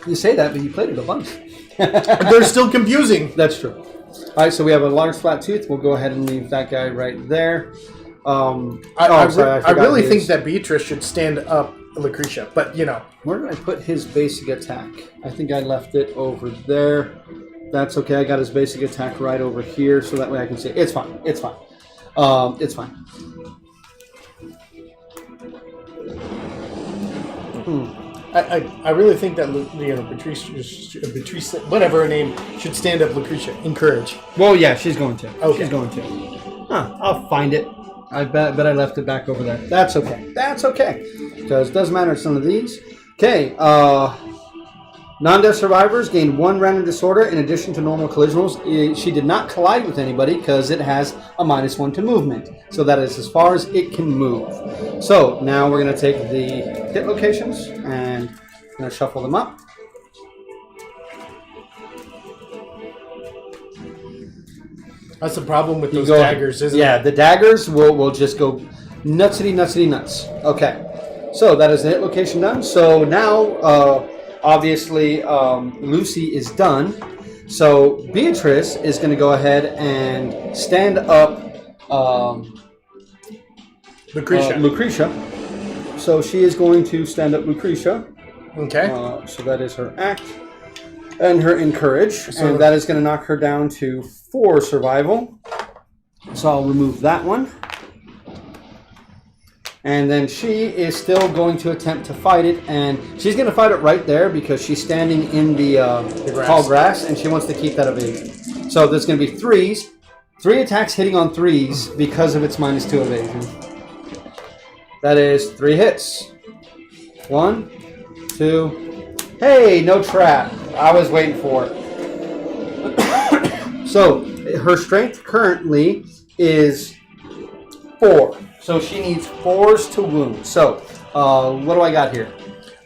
You say that, but you played it a bunch.
They're still confusing.
That's true. All right, so we have a large flat tooth. We'll go ahead and leave that guy right there.
I really think that Beatrice should stand up Lucretia, but you know.
Where did I put his basic attack? I think I left it over there. That's okay. I got his basic attack right over here, so that way I can see. It's fine. It's fine. It's fine.
I really think that Beatrice, whatever her name, should stand up Lucretia. Encourage.
Well, yeah, she's going to.
Okay.
She's going to. Huh, I'll find it. I bet I left it back over there. That's okay. That's okay. Because it doesn't matter if some of these. Okay. Non-death survivors gain 1 random disorder in addition to normal collision rolls. She did not collide with anybody because it has a -1 to movement. So that is as far as it can move. So now we're going to take the hit locations and I'm going to shuffle them up.
That's the problem with those daggers, isn't it?
Yeah, the daggers will just go nutsity nuts. Okay. So that is the hit location done. So now... obviously, Lucy is done. So Beatrice is going to go ahead and stand up Lucretia. So she is going to stand up Lucretia.
Okay.
So that is her act and her encourage. So, and that is going to knock her down to 4 survival. So I'll remove that one. And then she is still going to attempt to fight it, and she's going to fight it right there because she's standing in the tall grass, and she wants to keep that evasion. So there's going to be 3s. 3 attacks hitting on 3s because of its -2 evasion. That is 3 hits. 1, 2. Hey, no trap. I was waiting for it. So her strength currently is 4. So she needs 4s to wound. So, what do I got here?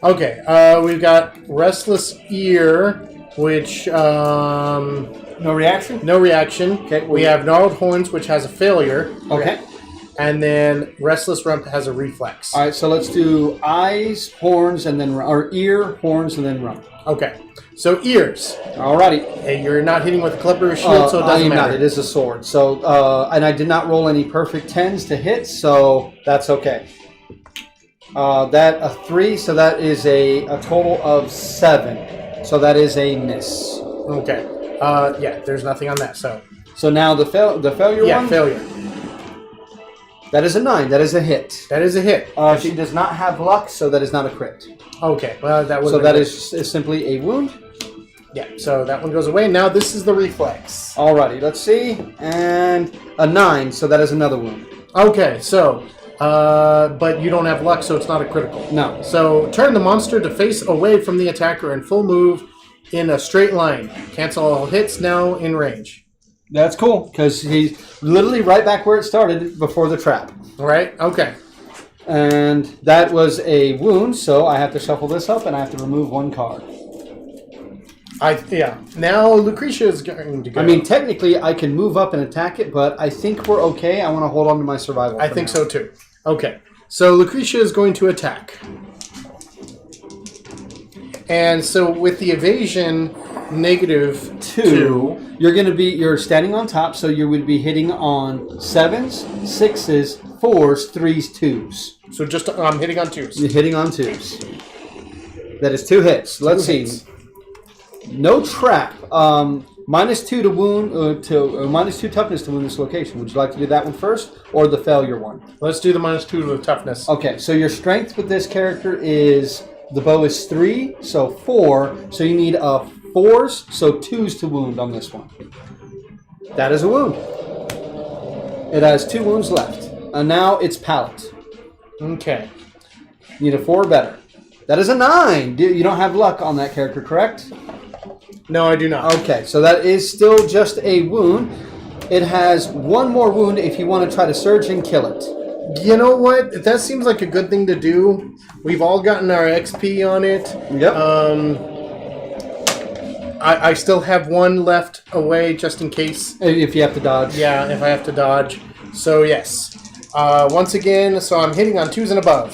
Okay, we've got Restless Ear, which...
no reaction?
No reaction. Okay. We have Gnarled Horns, which has a failure.
Okay.
And then Restless Rump has a reflex.
All right, so let's do eyes, horns, and then... Or ear, horns, and then rump.
Okay. So ears.
Alrighty.
Hey, you're not hitting with a clipper or shield, so it doesn't matter.
Not. It is a sword. So, and I did not roll any perfect 10s to hit, so that's okay. That a 3, so that is a total of 7. So that is a miss.
Okay. Yeah, there's nothing on that.
So now the failure one.
Yeah, failure.
That is a 9. That is a hit.
That is a hit.
She does not have luck, so that is not a crit.
Okay. Well, that was.
So that is simply a wound.
Yeah, so that one goes away. Now this is the reflex.
Alrighty, let's see. And a 9, so that is another wound.
Okay, so, but you don't have luck, so it's not a critical.
No.
So turn the monster to face away from the attacker and full move in a straight line. Cancel all hits now in range.
That's cool, because he's literally right back where it started before the trap.
Right, okay.
And that was a wound, so I have to shuffle this up and I have to remove 1 card.
Yeah. Now Lucretia is going to go.
I mean, technically, I can move up and attack it, but I think we're okay. I want to hold on to my survival.
I think so too. Okay. So Lucretia is going to attack. And so with the evasion negative 2,
you're standing on top, so you would be hitting on 7s, 6s, 4s, 3s, 2s.
So just I'm hitting on 2s.
You're hitting on 2s. That is 2 hits. Let's see. No trap. -2 to wound, -2 toughness to wound this location. Would you like to do that one first, or the failure one?
Let's do the -2 to toughness.
Okay, so your strength with this character is, the bow is 3, so 4. So you need 4s, so 2s to wound on this one. That is a wound. It has 2 wounds left. And now it's pallet.
Okay.
You need a 4 or better. That is a 9. You don't have luck on that character, correct?
No, I do not.
Okay, so that is still just a wound. It has 1 more wound if you want to try to surge and kill it.
You know what? That seems like a good thing to do. We've all gotten our XP on it.
Yep.
I still have 1 left away just in case.
If you have to dodge.
Yeah, if I have to dodge. So, yes. Once again, so I'm hitting on 2s and above.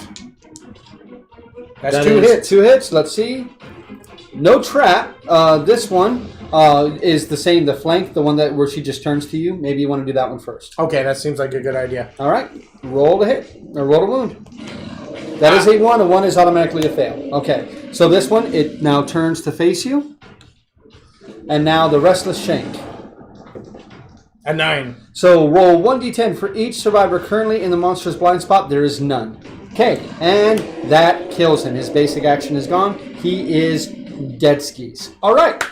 That's 2 hits.
2 hits. Let's see. No trap. This one is the same. The flank, the one where she just turns to you. Maybe you want to do that one first.
Okay, that seems like a good idea.
All right. Roll the hit. Or roll the wound. That is a 1. A 1 is automatically a fail. Okay. So this one, it now turns to face you. And now the Restless Shank.
A 9.
So roll 1d10 for each survivor currently in the monster's blind spot. There is none. Okay, and that kills him. His basic action is gone. He is dead skis. All right.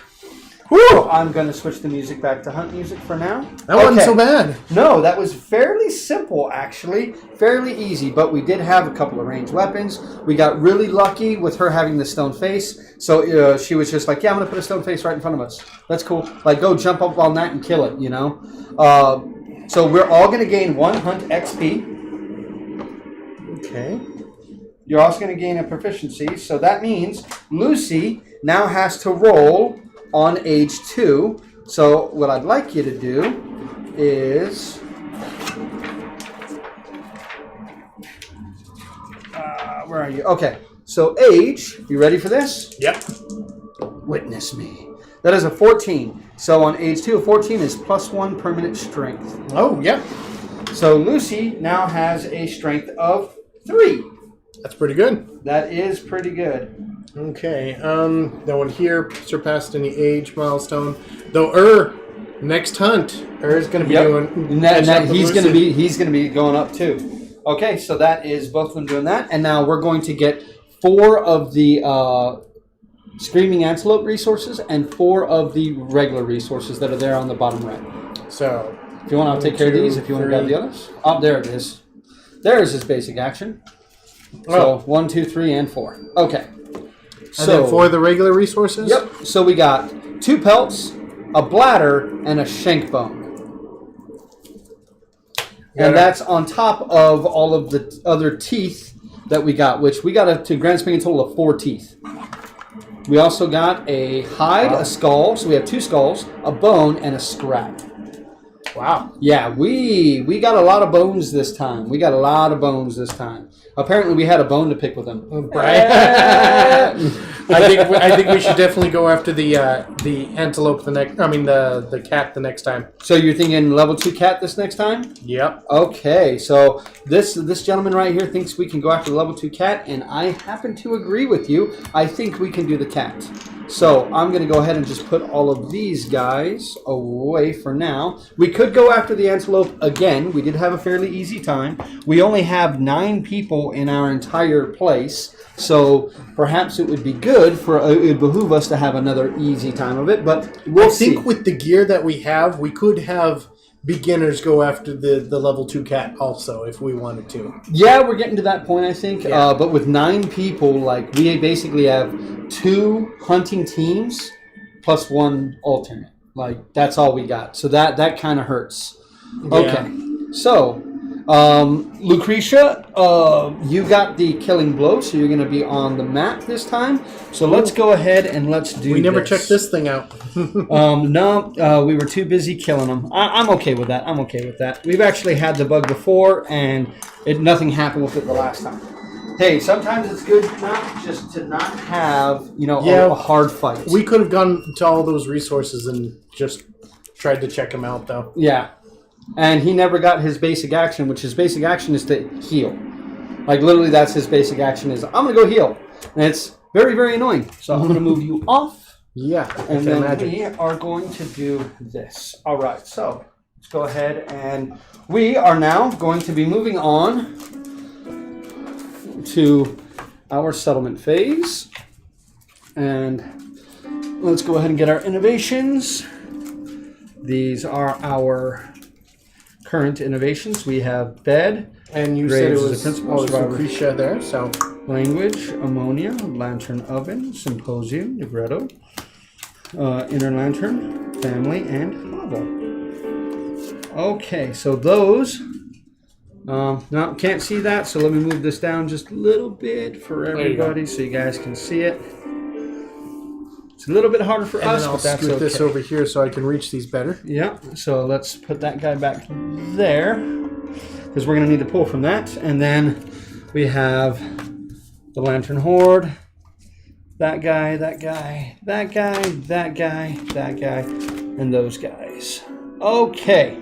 Whew. I'm going to switch the music back to hunt music for now.
That wasn't so bad.
No, that was fairly simple, actually. Fairly easy, but we did have a couple of ranged weapons. We got really lucky with her having the stone face. So she was just like, yeah, I'm going to put a stone face right in front of us. That's cool. Like, go jump up on that and kill it, you know? So we're all going to gain 1 hunt XP.
Okay.
You're also going to gain a proficiency. So that means Lucy now has to roll on age 2. So what I'd like you to do is... where are you? Okay. So age, you ready for this?
Yep.
Witness me. That is a 14. So on age 2, a 14 is +1 permanent strength.
Oh, yep.
So Lucy now has a strength of 3.
That's pretty good.
That is pretty good.
Okay. No one here surpassed any age milestone. Though next hunt, is going to be doing.
He's gonna be going up too. Okay, so that is both of them doing that, and now we're going to get 4 of the Screaming Antelope resources and 4 of the regular resources that are there on the bottom right.
So
if you want, I'll take care of these. If you want to grab the others, oh, there it is. There's his basic action. So 1, 2, 3, and 4. Okay.
And then 4 of the regular resources?
Yep. So we got 2 pelts, a bladder, and a shank bone. And that's on top of all of the other teeth that we got, which we got to grand spanking total of 4 teeth. We also got a hide, a skull, so we have 2 skulls, a bone, and a scrap.
Wow.
Yeah, we got a lot of bones this time. Apparently, we had a bone to pick with them.
Right. I think we should definitely go after the antelope the cat the next time.
So you're thinking level 2 cat this next time?
Yep.
Okay, so this gentleman right here thinks we can go after the level 2 cat, and I happen to agree with you. I think we can do the cat. So I'm going to go ahead and just put all of these guys away for now. We could go after the antelope again. We did have a fairly easy time. We only have 9 people in our entire place, so perhaps it would be good it would behoove us to have another easy time of it, but we'll see.
I think with the gear that we have, we could have beginners go after the level 2 cat also if we wanted to.
Yeah, we're getting to that point, I think.
Yeah.
But with 9 people, like, we basically have 2 hunting teams plus 1 alternate. Like, that's all we got. So that kind of hurts. Okay.
Yeah.
So Lucretia, you got the killing blow, so you're going to be on the map this time. So let's go ahead and let's do
We never checked this thing out.
No, we were too busy killing them. I'm okay with that. I'm okay with that. We've actually had the bug before, and nothing happened with it the last time. Hey, sometimes it's good to not have, a hard fight.
We could have gone to all those resources and just tried to check him out, though.
Yeah. And he never got his basic action, which his basic action is to heal. Like, literally, that's his basic action is, I'm going to go heal. And it's very, very annoying. So I'm going to move you off.
Yeah,
and then we are going to do this. All right, so let's go ahead and we are now going to be moving on to our settlement phase. And let's go ahead and get our innovations. These are our current innovations. We have bed.
And you said it was Lucretia there, so.
Language, ammonia, lantern oven, symposium, libretto, inner lantern, family, and novel. Okay, so those. Now, can't see that, so let me move this down just a little bit for everybody so you guys can see it. It's a little bit harder for us, but that's okay.
This over here so I can reach these better.
Yeah, so let's put that guy back there because we're going to need to pull from that. And then we have the Lantern Horde, that guy, that guy, that guy, that guy, that guy, and those guys. Okay,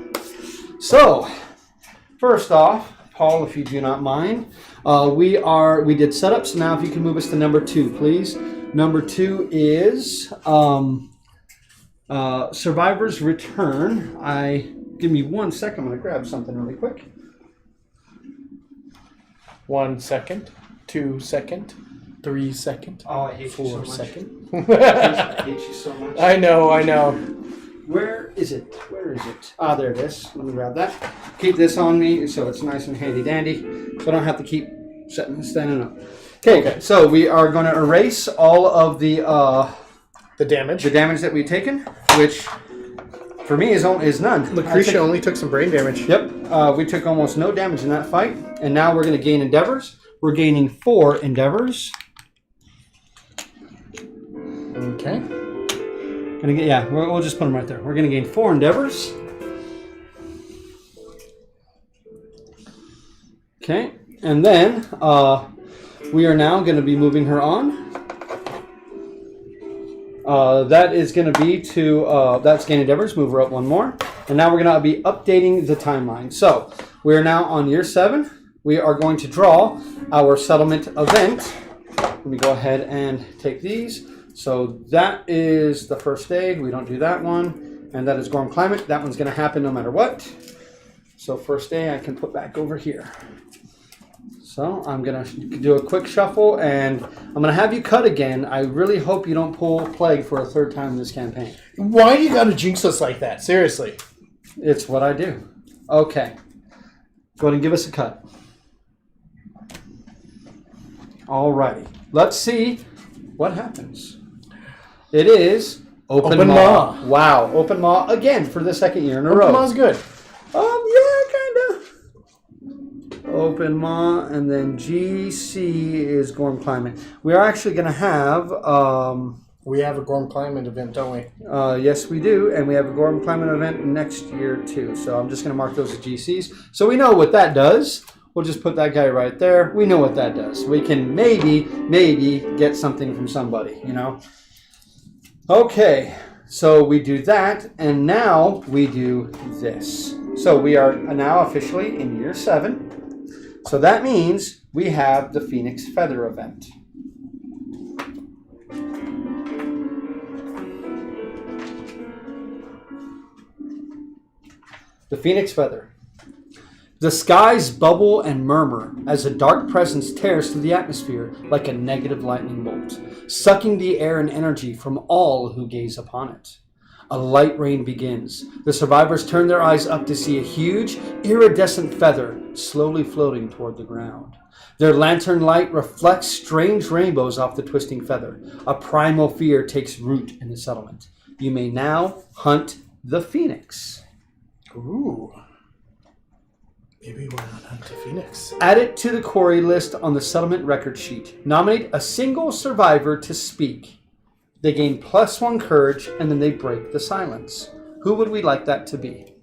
so first off, Paul, if you do not mind, we did setups. Now, if you can move us to number 2, please. Number 2 is Survivor's Return. Give me 1 second. I'm going to grab something really quick.
1 second, 2 second, 3 second.
Oh, I hate
4
you so much.
second.
I hate you so much.
I know.
Where is it? Ah, there it is. Let me grab that. Keep this on me so it's nice and handy dandy, so I don't have to keep standing up. Okay, so we are going to erase all of the damage that we've taken, which for me is none.
Lucretia only took some brain damage.
Yep, we took almost no damage in that fight, and now we're going to gain endeavors. We're gaining 4 endeavors.
Okay.
We'll just put them right there. We're going to gain 4 endeavors. Okay, and then we are now going to be moving her on. That is going to be to, that's gain endeavors, move her up 1 more. And now we're going to be updating the timeline. So we are now on year 7. We are going to draw our settlement event. Let me go ahead and take these. So that is the first day. We don't do that one. And that is Gorm Climate. That one's going to happen no matter what. So first day I can put back over here. So I'm going to do a quick shuffle, and I'm going to have you cut again. I really hope you don't pull Plague for a 3rd time in this campaign.
Why do you got to jinx us like that? Seriously.
It's what I do. Okay. Go ahead and give us a cut. Alrighty. Let's see what happens. It is Open Maw. Wow. Open Maw again for the 2nd year in a row.
Open Maw's good.
Yeah, kind of. Open Maw, and then GC is Gorm Climate. We are actually going to have...
we have a Gorm Climate event, don't we?
Yes, we do, and we have a Gorm Climate event next year, too. So I'm just going to mark those as GCs. So we know what that does. We'll just put that guy right there. We know what that does. We can maybe get something from somebody, Okay, so we do that, and now we do this. So we are now officially in year 7. So that means we have the Phoenix Feather event. The Phoenix Feather. The skies bubble and murmur as a dark presence tears through the atmosphere like a negative lightning bolt, sucking the air and energy from all who gaze upon it. A light rain begins. The survivors turn their eyes up to see a huge, iridescent feather slowly floating toward the ground. Their lantern light reflects strange rainbows off the twisting feather. A primal fear takes root in the settlement. You may now hunt the Phoenix.
Ooh. Maybe we're not hunting Phoenix.
Add it to the quarry list on the settlement record sheet. Nominate a single survivor to speak. They gain +1 courage, and then they break the silence. Who would we like that to be?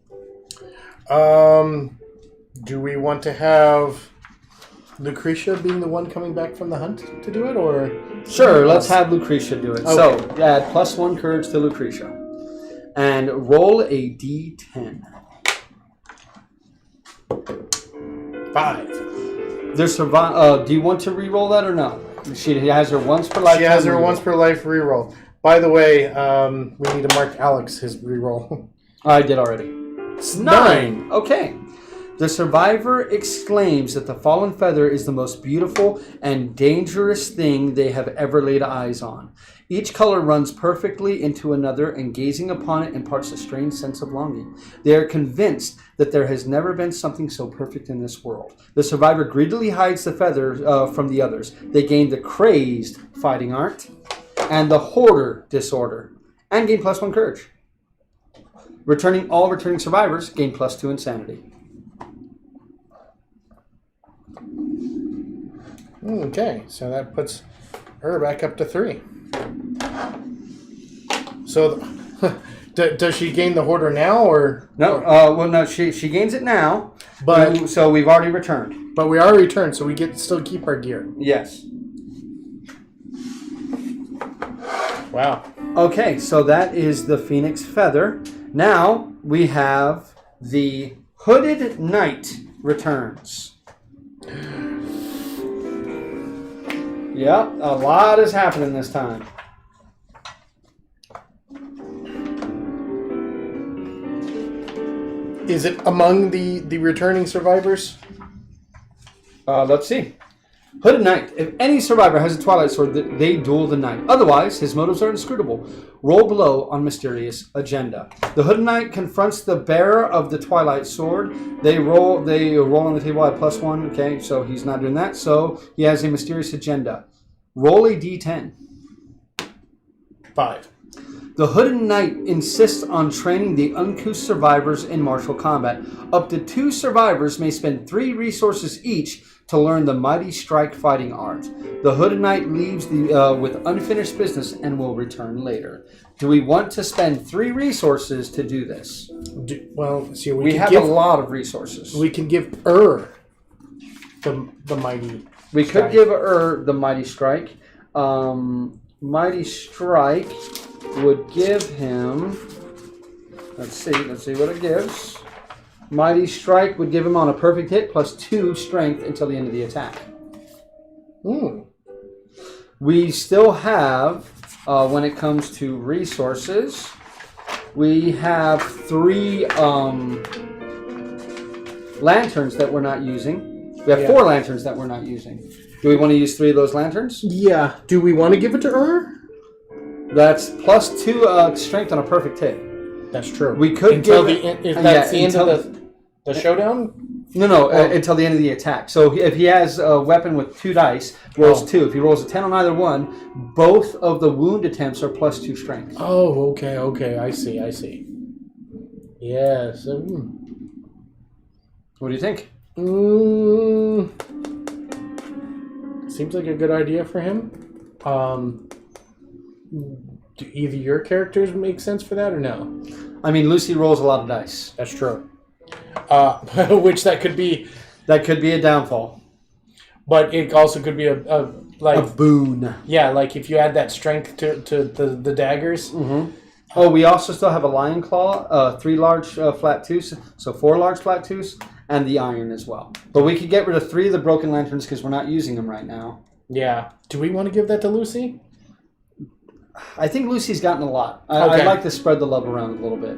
Do we want to have Lucretia being the one coming back from the hunt to do it, or?
Sure, let's have Lucretia do it.
Okay.
So, add +1 courage to Lucretia. And roll a d10.
5.
Do you want to re-roll that or no? She has her once per life.
She has her once per life reroll. By the way, we need to mark Alex his reroll.
I did already. It's 9. Okay. The survivor exclaims that the fallen feather is the most beautiful and dangerous thing they have ever laid eyes on. Each color runs perfectly into another, and gazing upon it imparts a strange sense of longing. They are convinced that there has never been something so perfect in this world. The survivor greedily hides the feather from the others. They gain the crazed fighting art and the hoarder disorder, and gain +1 courage. All returning survivors gain +2 insanity.
Okay, so that puts her back up to 3. So, does she gain the hoarder now, or
no? No. She gains it now,
but
so we've already returned.
But we already returned, so we still keep our gear.
Yes.
Wow.
Okay, so that is the Phoenix Feather. Now we have the Hooded Knight returns. Yep, a lot is happening this time.
Is it among the returning survivors?
Let's see. Hooded Knight. If any survivor has a Twilight Sword, they duel the Knight. Otherwise, his motives are inscrutable. Roll below on Mysterious Agenda. The Hooded Knight confronts the bearer of the Twilight Sword. They roll on the table at +1. Okay, so he's not doing that. So he has a Mysterious Agenda. Roll a d10.
5.
The Hooded Knight insists on training the uncouth survivors in martial combat. Up to 2 survivors may spend 3 resources each to learn the mighty strike fighting art. The Hooded Knight leaves with unfinished business and will return later. Do we want to spend 3 resources to do this?
We
have a lot of resources.
We can give the mighty.
We could give the mighty strike. Mighty strike would give him. Let's see what it gives. Mighty Strike would give him on a perfect hit +2 strength until the end of the attack. We still have, when it comes to resources, we have 3 lanterns that we're not using. We have 4 lanterns that we're not using. Do we want to use 3 of those lanterns?
Yeah. Do we want to give it to her?
That's +2 strength on a perfect hit.
That's true.
We could
until
give
the end of the showdown.
No, until the end of the attack. So if he has a weapon with 2 dice, rolls 2. If he rolls a 10 on either one, both of the wound attempts are +2 strength.
Oh, okay. I see. Yes.
What do you think?
Seems like a good idea for him. Do either your characters make sense for that or no?
I mean, Lucy rolls a lot of dice.
That's true. Which that could be
a downfall.
But it also could be a
boon.
Yeah, like if you add that strength to the daggers.
Mm-hmm. Oh, we also still have a lion claw, 3 large flat tooths, so 4 large flat tooths, and the iron as well. But we could get rid of 3 of the broken lanterns because we're not using them right now.
Yeah. Do we want to give that to Lucy?
I think Lucy's gotten a lot. I'd like to spread the love around a little bit.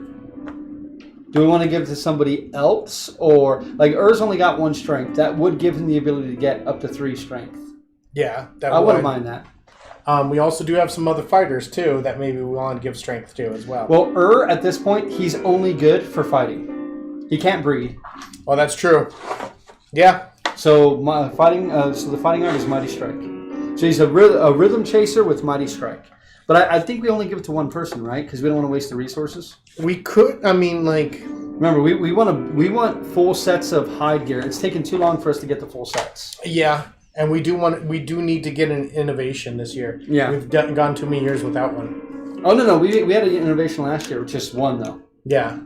Do we want to give it to somebody else? Or, like, Ur's only got 1 strength. That would give him the ability to get up to 3 strength.
Yeah.
I wouldn't mind that.
We also do have some other fighters, too, that maybe we want to give strength to as well.
Well, at this point, he's only good for fighting. He can't breed.
Oh, that's true. Yeah.
So, the fighting art is Mighty Strike. So he's a rhythm chaser with Mighty Strike. But I think we only give it to 1 person, right? Because we don't want to waste the resources.
We could, we
Remember, we want full sets of hide gear. It's taken too long for us to get the full sets.
Yeah, and we do need to get an innovation this year.
Yeah,
we've gone too many years without one.
Oh no, we had an innovation last year, just one though.
Yeah.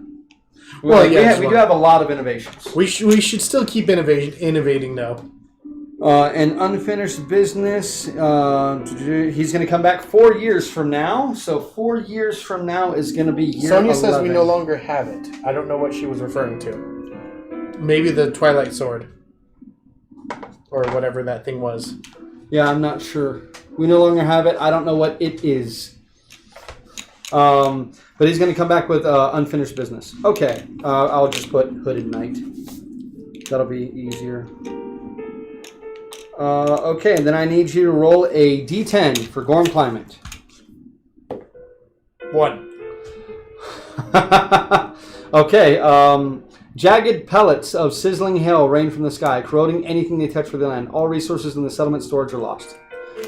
Well, we do have a lot of innovations.
We should still keep innovating though.
And unfinished business. He's going to come back 4 years from now. So 4 years from now is going to be year
Sonia
11.
says we no longer have it. I don't know what she was referring to. Maybe the Twilight Sword, or whatever that thing was.
Yeah, I'm not sure. We no longer have it. I don't know what it is. But he's going to come back with unfinished business. Okay, I'll just put Hooded Knight. That'll be easier. Okay, and then I need you to roll a d10 for Gorm Climate.
1.
Okay, jagged pellets of sizzling hail rain from the sky, corroding anything they touch with the land. All resources in the settlement storage are lost.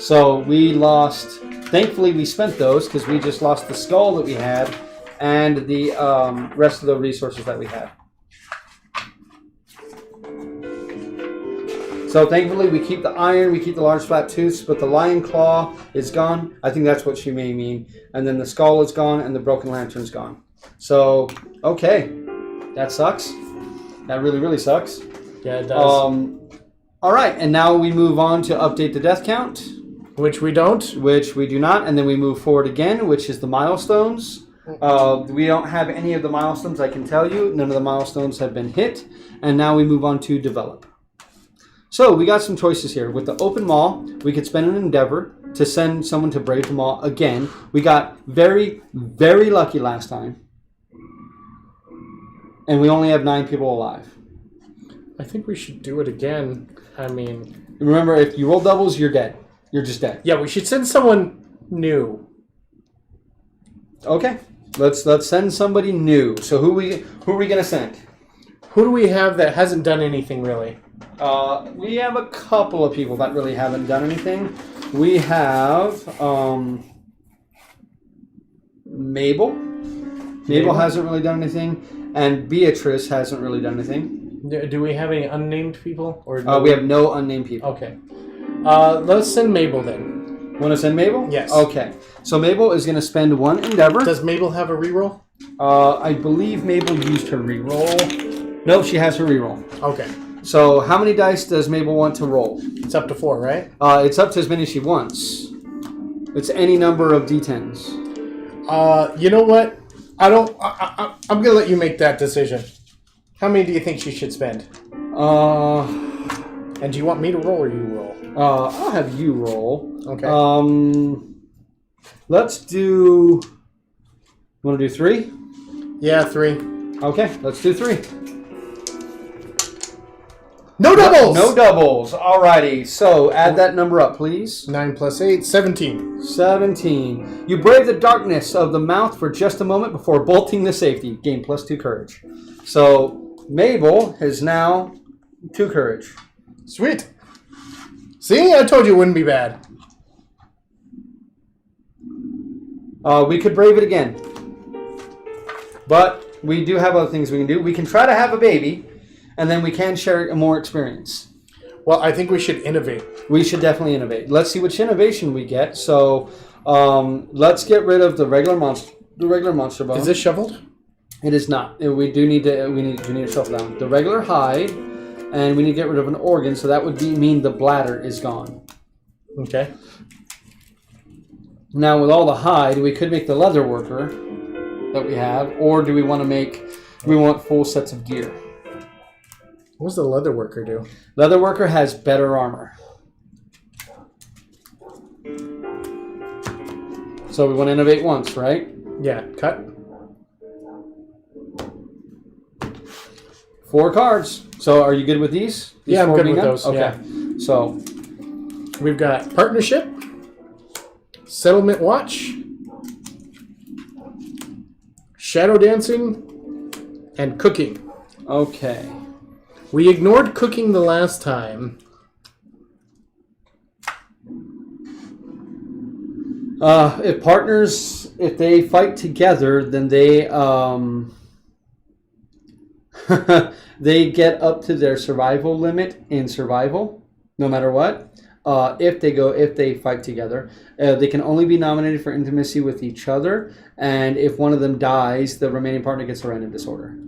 So we lost, thankfully we spent those because we just lost the skull that we had and the rest of the resources that we had. So thankfully we keep the iron, we keep the large flat tooths, but the lion claw is gone. I think that's what she may mean. And then the skull is gone and the broken lantern's gone. So, okay. That sucks. That really, really sucks.
Yeah, it does.
All right, and now we move on to update the death count.
Which we don't.
Which we do not, and then we move forward again, which is the milestones. We don't have any of the milestones, I can tell you. None of the milestones have been hit. And now we move on to develop. So we got some choices here. With the open maw, we could spend an endeavor to send someone to brave the maw again. We got very, very lucky last time. And we only have 9 people alive.
I think we should do it again. I mean...
Remember, if you roll doubles, you're dead. You're just dead.
Yeah, we should send someone new.
Okay. Let's send somebody new. So who are we going to send?
Who do we have that hasn't done anything, really?
We have a couple of people that really haven't done anything. We have Mabel. Mabel hasn't really done anything, and Beatrice hasn't really done anything.
Do we have any unnamed people? Or
we have no unnamed people.
Okay. Let's send Mabel then.
Want to send Mabel?
Yes.
Okay. So Mabel is going to spend 1 endeavor.
Does Mabel have a reroll?
I believe Mabel used her reroll. No, she has her reroll.
Okay.
So how many dice does Mabel want to roll?
It's up to 4, right?
It's up to as many as she wants. It's any number of d10s.
You know what? I'm gonna let you make that decision. How many do you think she should spend? And do you want me to roll or you roll?
I'll have you roll.
Okay.
Let's do... Want to do 3?
Yeah, 3.
Okay, let's do 3.
No doubles!
No doubles. Alrighty, so add that number up, please.
9 plus 8, 17.
17. You brave the darkness of the mouth for just a moment before bolting to safety. Gain +2 courage. So, Mabel has now 2 courage.
Sweet. See, I told you it wouldn't be bad.
We could brave it again. But we do have other things we can do. We can try to have a baby, and then we can share more experience.
Well, I think we should innovate.
We should definitely innovate. Let's see which innovation we get. So, let's get rid of the regular monster bone.
Is this shoveled?
It is not. We do need to shuffle down the regular hide, and we need to get rid of an organ. So that would mean the bladder is gone.
Okay.
Now with all the hide, we could make the leather worker that we have, or do we want to make? We want full sets of gear.
What does the leather worker do?
Leather worker has better armor. So we want to innovate once, right?
Yeah. Cut.
4 cards. So are you good with these?
Yeah, I'm good with
done?
those.
Okay.
Yeah.
So
we've got partnership, settlement watch, shadow dancing, and cooking.
Okay.
We ignored cooking the last time.
If partners, if they fight together, then they They get up to their survival limit in survival, no matter what. If they fight together, they can only be nominated for intimacy with each other, and if one of them dies, the remaining partner gets a random disorder.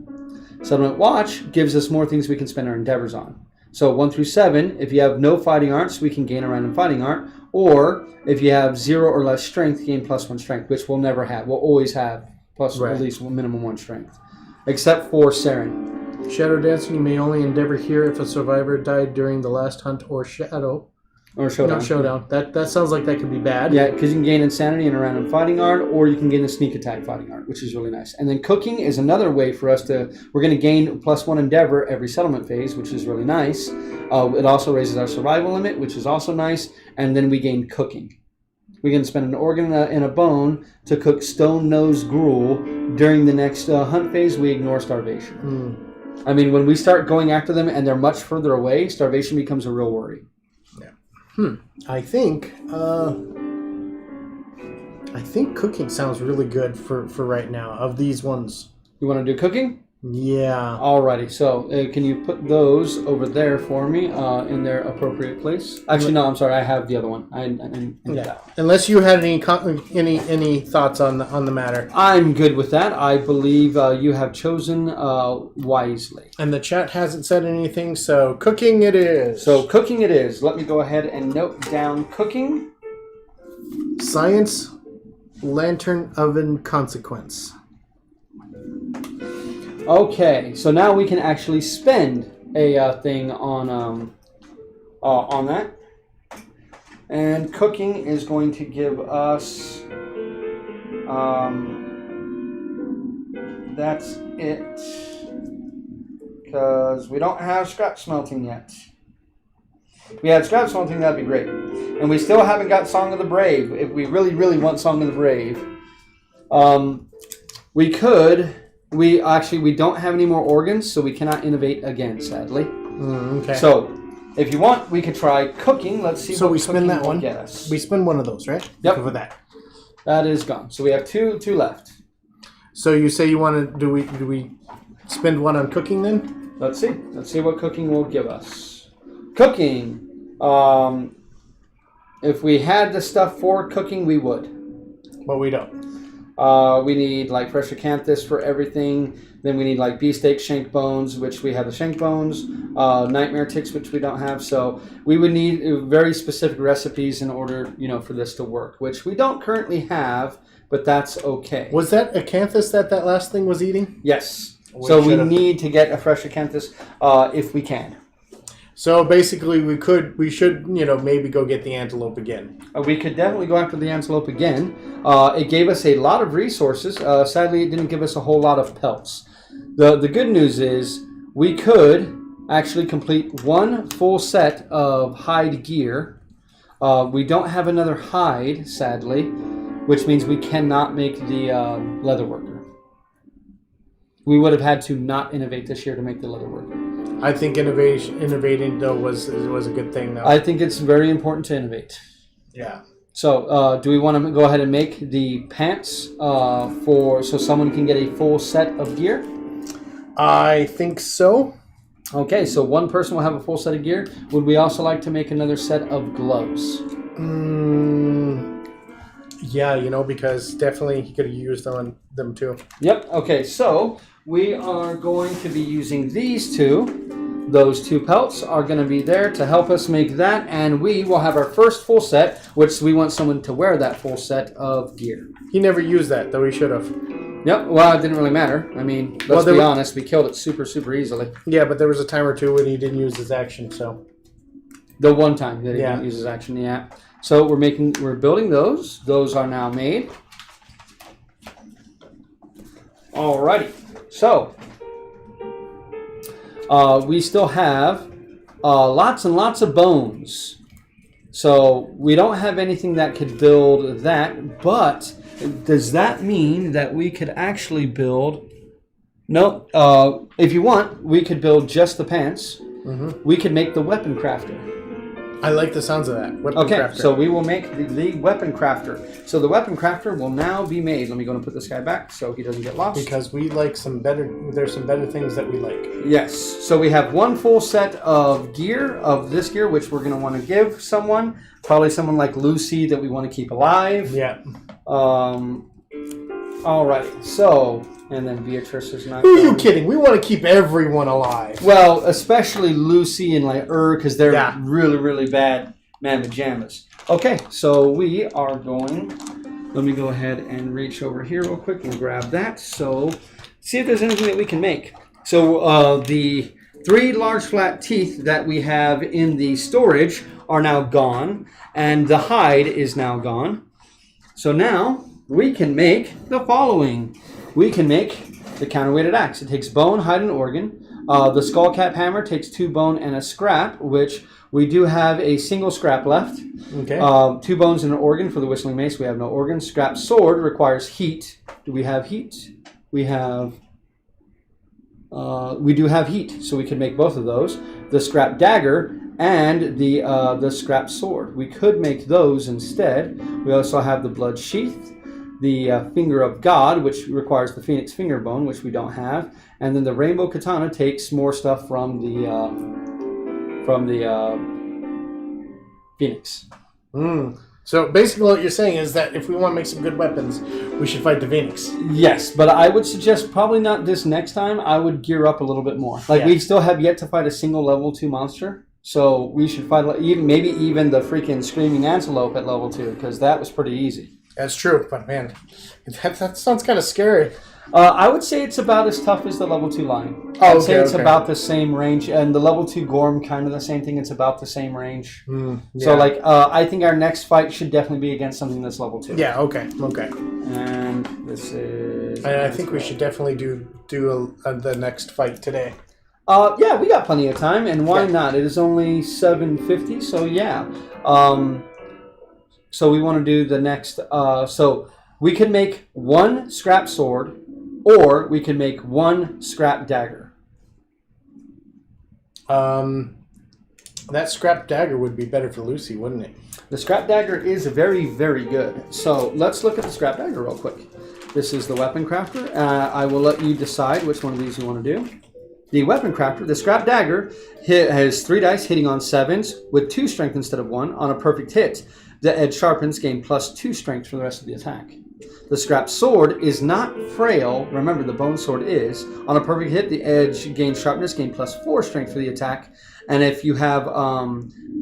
Settlement Watch gives us more things we can spend our endeavors on. So 1 through 7, if you have no fighting arts, we can gain a random fighting art, or if you have 0 or less strength, gain +1 strength, which we'll never have. We'll always have at least minimum 1 strength, except for Saren.
Shadow dancing, you may only endeavor here if a survivor died during the last hunt or shadow.
Or Showdown.
No, Showdown. That sounds like that could be bad.
Yeah, because you can gain Insanity and a random fighting art, or you can gain a Sneak Attack fighting art, which is really nice. And then Cooking is another way for us to... We're going to gain +1 Endeavor every settlement phase, which is really nice. It also raises our survival limit, which is also nice. And then we gain Cooking. We can spend an organ and a bone to cook stone-nosed gruel. During the next hunt phase, we ignore starvation. I mean, when we start going after them and they're much further away, starvation becomes a real worry.
I think Cooking sounds really good for right now. Of these ones,
You want to do Cooking?
yeah.
Alrighty, so can you put those over there for me in their appropriate place? Actually, no, I'm sorry, I have the other one. I did that one.
Unless you had any thoughts on the matter.
I'm good with that. I believe you have chosen wisely.
And the chat hasn't said anything, so Cooking it is.
So Cooking it is. Let me go ahead and note down Cooking.
Science, Lantern Oven Consequence.
Okay, so now we can actually spend a thing on that. And Cooking is going to give us... that's it. Because we don't have Scrap Smelting yet. If we had Scrap Smelting, that'd be great. And we still haven't got Song of the Brave. If we really, really want Song of the Brave. We could... We don't have any more organs, so we cannot innovate again, sadly.
Okay.
So, if you want, we could try Cooking. Let's see.
So
what
we spin that one.
Get us.
We spin one of those, right?
Yep.
For that.
That is gone. So we have two left.
So you say you want to? Do we spend one on Cooking then?
Let's see. Let's see what Cooking will give us. Cooking. If we had the stuff for Cooking, we would.
But we don't.
We need like fresh acanthus for everything. Then we need like beefsteak, shank bones, which we have the shank bones. Nightmare ticks, which we don't have. So we would need very specific recipes in order, for this to work, which we don't currently have, but that's okay.
Was that acanthus that last thing was eating?
Yes. So we need to get a fresh acanthus if we can.
So basically, we should, maybe go get the antelope again.
We could definitely go after the antelope again. It gave us a lot of resources. Sadly, it didn't give us a whole lot of pelts. The good news is we could actually complete one full set of hide gear. We don't have another hide, sadly, which means we cannot make the leather worker. We would have had to not innovate this year to make the leather worker.
I think innovating though was a good thing though.
I think it's very important to innovate.
Yeah.
So, do we want to go ahead and make the pants so someone can get a full set of gear?
I think so.
Okay, so one person will have a full set of gear. Would we also like to make another set of gloves?
Yeah, because definitely he could have used them too.
Yep. Okay, so we are going to be using these two. Those two pelts are going to be there to help us make that, and we will have our first full set, which we want someone to wear that full set of gear.
He never used that, though he should have.
Yep, well, it didn't really matter. I mean, let's be honest, we killed it super, super easily.
Yeah, but there was a time or two when he didn't use his action, so.
The one time that he didn't use his action, yeah. So we're building those. Those are now made. Alrighty, so we still have lots and lots of bones. So we don't have anything that could build that, but does that mean that we could actually build... No, if you want, we could build just the pants. Mm-hmm. We could make the weapon crafter.
I like the sounds of that. Weapon crafter.
So we will make the weapon crafter. So the weapon crafter will now be made. Let me go and put this guy back so he doesn't get lost.
Because we like some better. There's some better things that we like.
Yes. So we have one full set of gear, of this gear, which we're going to want to give someone. Probably someone like Lucy that we want to keep alive.
Yeah.
All right. So, and then Beatrice is not.
Who are you kidding? We want to keep everyone alive.
Well, especially Lucy and like because they're really, really bad man pajamas. Okay, so we are going. Let me go ahead and reach over here real quick and grab that. So, see if there's anything that we can make. So, the 3 large flat teeth that we have in the storage are now gone, and the hide is now gone. So now we can make the following. We can make the counterweighted axe. It takes bone, hide, and organ. The skull cap hammer takes 2 bone and a scrap, which we do have a single scrap left.
Okay.
2 bones and an organ for the whistling mace. We have no organ. Scrap sword requires heat. Do we have heat? We have. We do have heat, so we can make both of those. The scrap dagger and the scrap sword. We could make those instead. We also have the blood sheath, the finger of God, which requires the phoenix finger bone, which we don't have, and then the rainbow katana takes more stuff from the phoenix.
So basically what you're saying is that if we want to make some good weapons, we should fight the Phoenix.
Yes, but I would suggest probably not this next time. I would gear up a little bit more. Like we still have yet to fight a single level 2 monster. So we should fight maybe even the freaking screaming antelope at level 2, because that was pretty easy.
That's true, but man, that sounds kind of scary.
I would say it's about as tough as the level 2 lion. I'd say it's about the same range, and the level 2 Gorm, kind of the same thing. It's about the same range. So, I think our next fight should definitely be against something that's level 2.
Yeah. Okay.
And this is.
I think we should definitely do the next fight today.
Yeah, we got plenty of time, and why not? It is only 7:50, so yeah. So we want to do the next. So we could make 1 scrap sword. Or we can make 1 scrap dagger.
That scrap dagger would be better for Lucy, wouldn't it?
The scrap dagger is very, very good. So let's look at the scrap dagger real quick. This is the weapon crafter. I will let you decide which one of these you want to do. The weapon crafter, the scrap dagger, has 3 dice hitting on 7s with 2 strength instead of 1. On a perfect hit, the edge sharpens, gain +2 strength for the rest of the attack. The scrap sword is not frail. Remember, the bone sword is. On a perfect hit, the edge gains sharpness, gain +4 strength for the attack. And if you have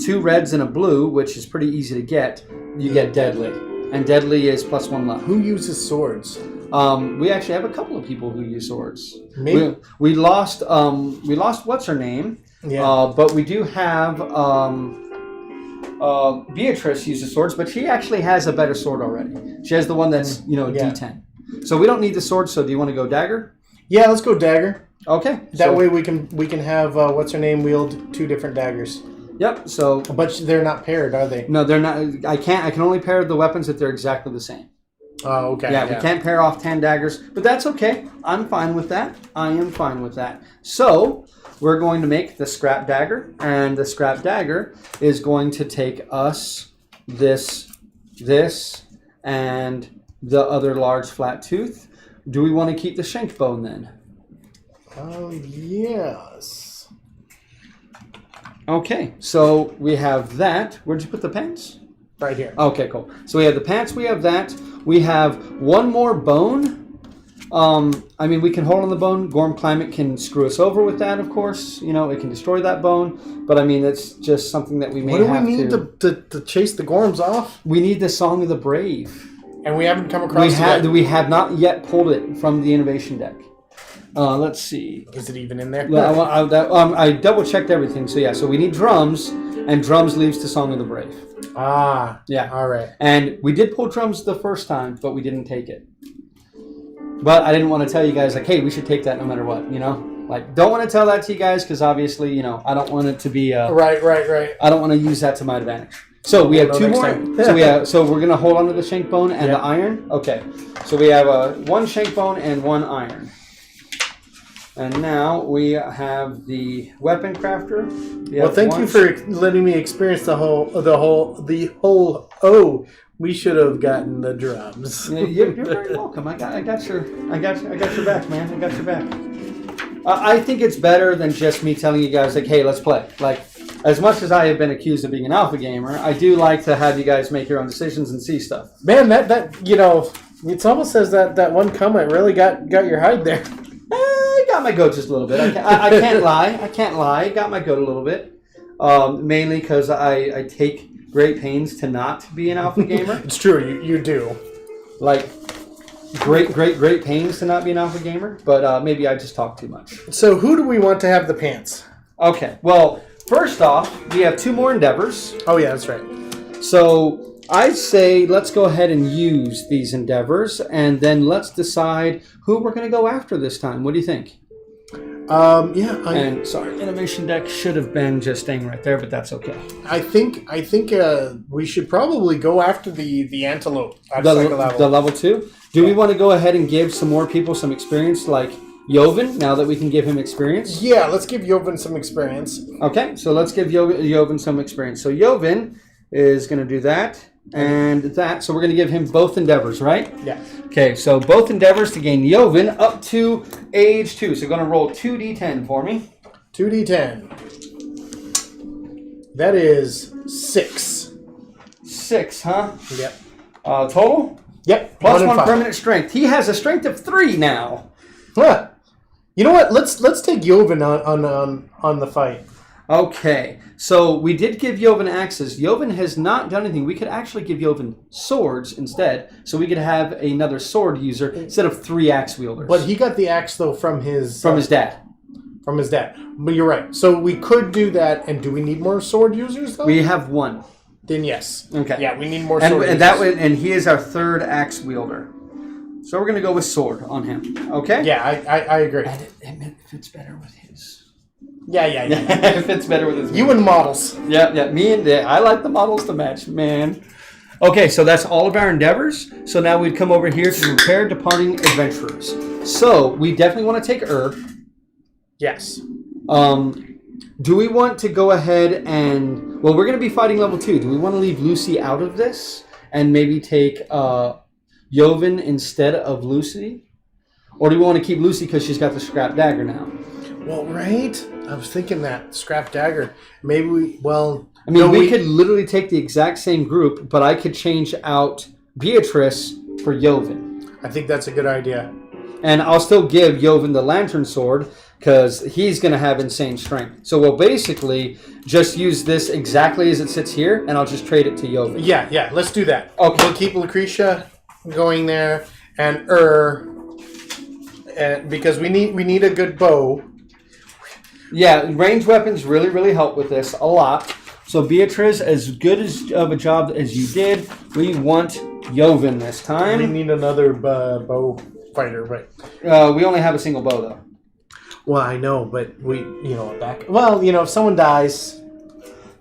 2 reds and a blue, which is pretty easy to get, you get deadly. And deadly is +1 left.
Who uses swords?
We actually have a couple of people who use swords.
Maybe.
We lost what's her name?
Yeah.
But we do have Beatrice uses swords, but she actually has a better sword already. She has the one that's D10. So we don't need the sword. So do you want to go dagger?
Yeah, let's go dagger.
Okay.
That way we can have what's her name wield 2 different daggers.
Yep. So,
but they're not paired, are they?
No, they're not. I can only pair the weapons if they're exactly the same.
Oh, okay.
Yeah, we can't pair off 10 daggers, but that's okay. I'm fine with that. I am fine with that. So we're going to make the scrap dagger, and the scrap dagger is going to take us this, and the other large flat tooth. Do we want to keep the shank bone then?
Yes.
Okay, so we have that. Where'd you put the pants?
Right here.
Okay, cool. So we have the pants, we have that. We have 1 more bone. I mean, we can hold on the bone. Gorm Climate can screw us over with that, of course. You know, it can destroy that bone. But, I mean, that's just something that we may have to...
What do we need to chase the Gorms off?
We need the Song of the Brave.
And we haven't come across it yet.
We have not yet pulled it from the innovation deck. Let's see.
Is it even in there?
I double-checked everything. So, yeah. So, we need drums, and drums leads to Song of the Brave.
Ah.
Yeah.
All right.
And we did pull drums the first time, but we didn't take it. But I didn't want to tell you guys, like, hey, we should take that no matter what, you know? Like, don't want to tell that to you guys because obviously, you know, I don't want it to be...
Right.
I don't want to use that to my advantage. So we have 2 more. So we're going to hold on to the shank bone and the iron. Okay. So we have 1 shank bone and 1 iron. And now we have the weapon crafter.
Well, thank you for letting me experience the whole. Oh, we should have gotten the drums.
You're very welcome. I got your back, man. I got your back. I think it's better than just me telling you guys like, hey, let's play. Like, as much as I have been accused of being an alpha gamer, I do like to have you guys make your own decisions and see stuff.
Man, that it's almost as that one comment really got your hide there.
I got my goat just a little bit. I can't lie. I can't lie. Got my goat a little bit. Mainly because I take great pains to not be an alpha gamer.
It's true. You do.
Like, great pains to not be an alpha gamer. But maybe I just talk too much.
So who do we want to have the pants?
Okay. Well, first off, we have 2 more endeavors.
Oh, yeah, that's right.
So I say let's go ahead and use these endeavors, and then let's decide who we're going to go after this time. What do you think? And sorry, innovation deck should have been just staying right there, but that's okay.
I think we should probably go after the antelope at
the
level.
The level 2. Do we want to go ahead and give some more people some experience, like Joven? Now that we can give him experience.
Yeah, let's give Joven some experience.
Okay, so let's give Joven some experience. So Joven is going to do that. And that, so we're going to give him both endeavors, right?
Yeah.
Okay, so both endeavors to gain Joven up to age 2. So going to roll 2d10 for me.
2d10. That is 6.
6, huh?
Yep.
Total?
Yep.
Plus 1 permanent strength. He has a strength of 3 now.
Huh. You know what? Let's take Joven on the fight.
Okay, so we did give Joven axes. Joven has not done anything. We could actually give Joven swords instead, so we could have another sword user instead of 3 axe wielders.
But he got the axe though from his
dad.
From his dad. But you're right. So we could do that. And do we need more sword users though?
We have 1.
Then yes.
Okay.
Yeah, we need more sword users.
And that way, and he is our 3rd axe wielder. So we're going to go with sword on him. Okay?
Yeah, I agree.
And it fits better with his.
Yeah.
It fits better with his.
You and the models.
Yeah. Me and I like the models to match, man. Okay, so that's all of our endeavors. So now we'd come over here to prepare departing adventurers. So we definitely want to take
Yes.
Do we want to go ahead and... Well, we're going to be fighting level 2. Do we want to leave Lucy out of this and maybe take Joven instead of Lucy? Or do we want to keep Lucy because she's got the scrap dagger now?
Well, right? I was thinking that. Scrap dagger. Maybe we... Well...
I mean, we could literally take the exact same group, but I could change out Beatrice for Joven.
I think that's a good idea.
And I'll still give Joven the lantern sword because he's going to have insane strength. So we'll basically just use this exactly as it sits here, and I'll just trade it to Joven.
Yeah, let's do that.
Okay.
We'll keep Lucretia going there, and because we need a good bow.
Yeah, ranged weapons really, really help with this a lot. So Beatrice, as good of a job as you did, we want Joven this time.
We need another bow fighter, right?
We only have a single bow, though.
Well, I know, but if someone dies...